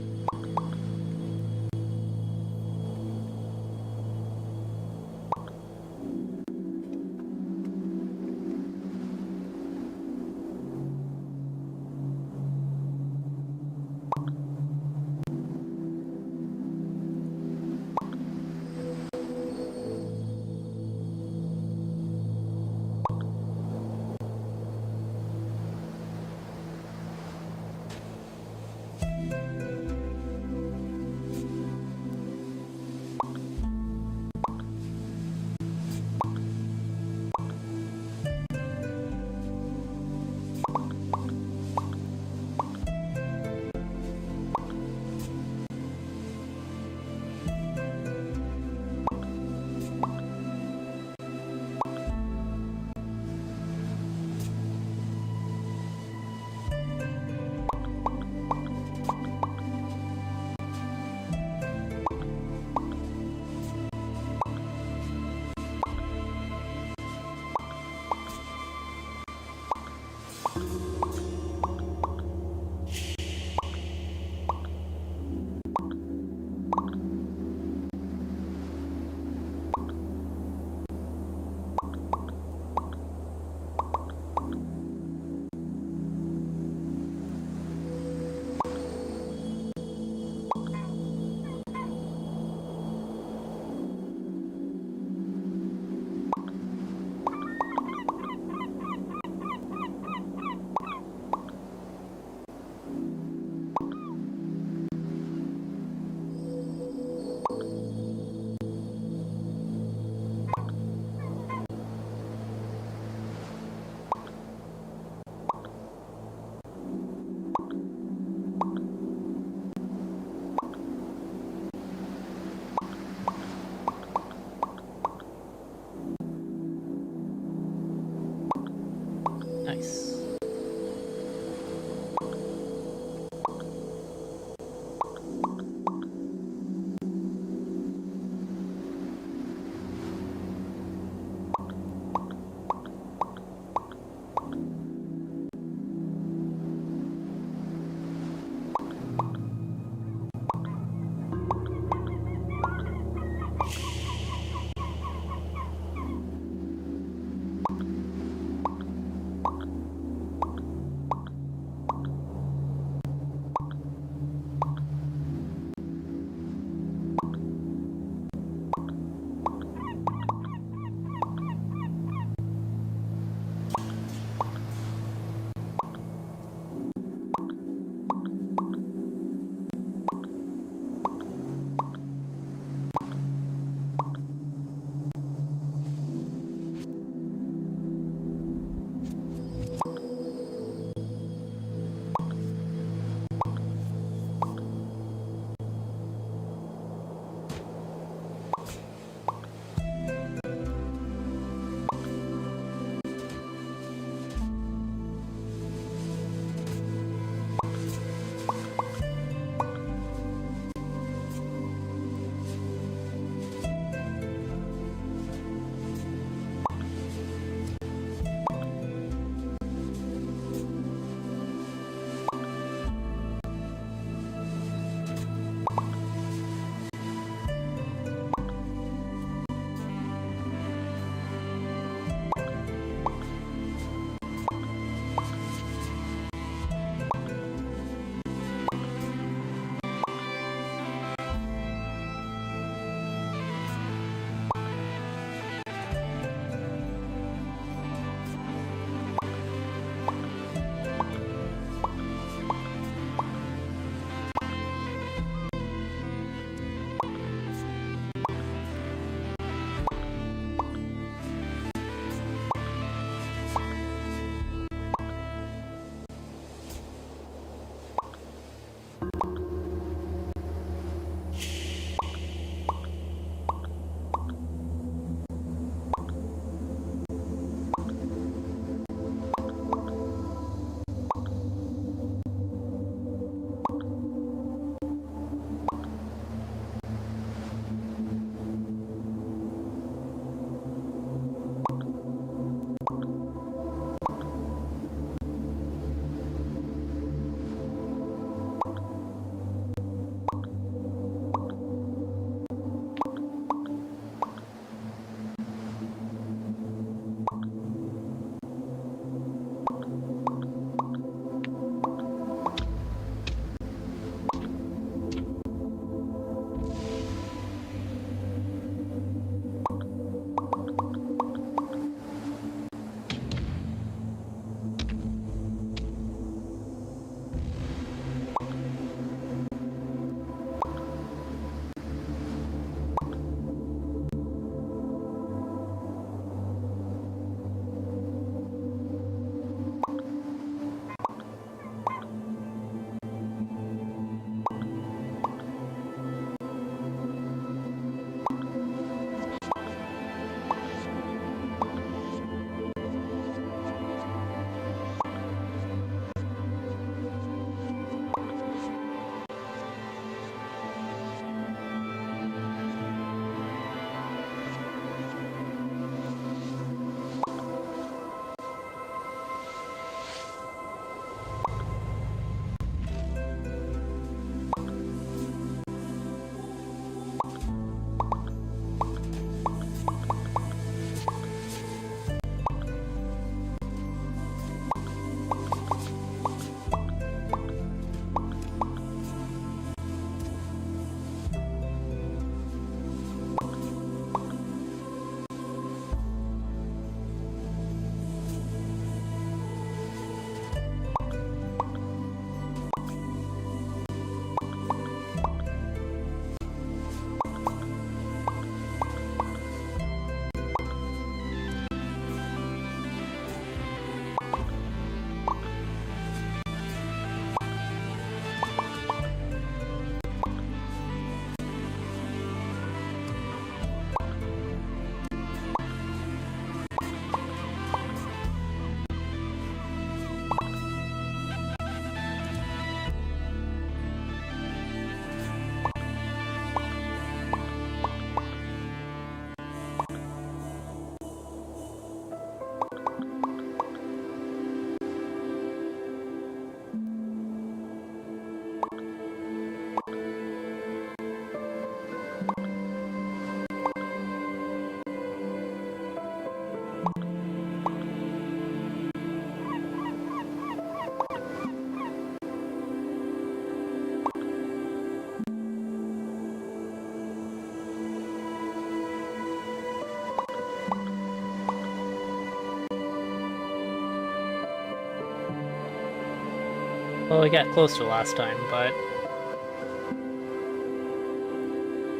Speaker 1: Well, we got closer last time, but...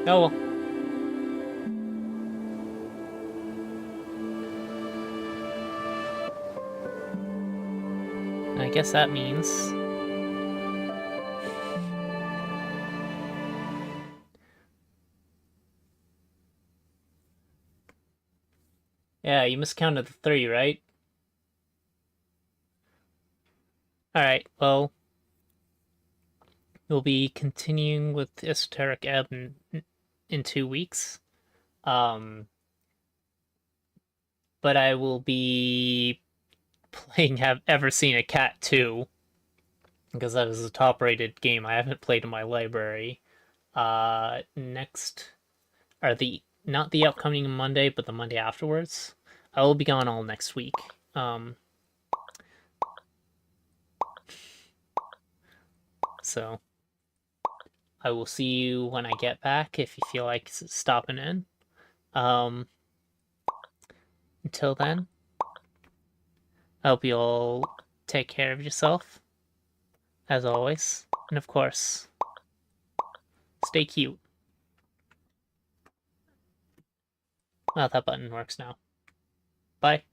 Speaker 1: Oh well. I guess that means... Yeah, you miscounted the 3, right? Alright, well... We'll be continuing with Esoteric Ebb in 2 weeks. But I will be playing Have Ever Seen a Cat 2, because that is a top-rated game I haven't played in my library. Next, or not the upcoming Monday, but the Monday afterwards. I will be gone all next week. So I will see you when I get back if you feel like stopping in. Until then, I hope you all take care of yourself, as always. And of course, stay cute. Well, that button works now. Bye.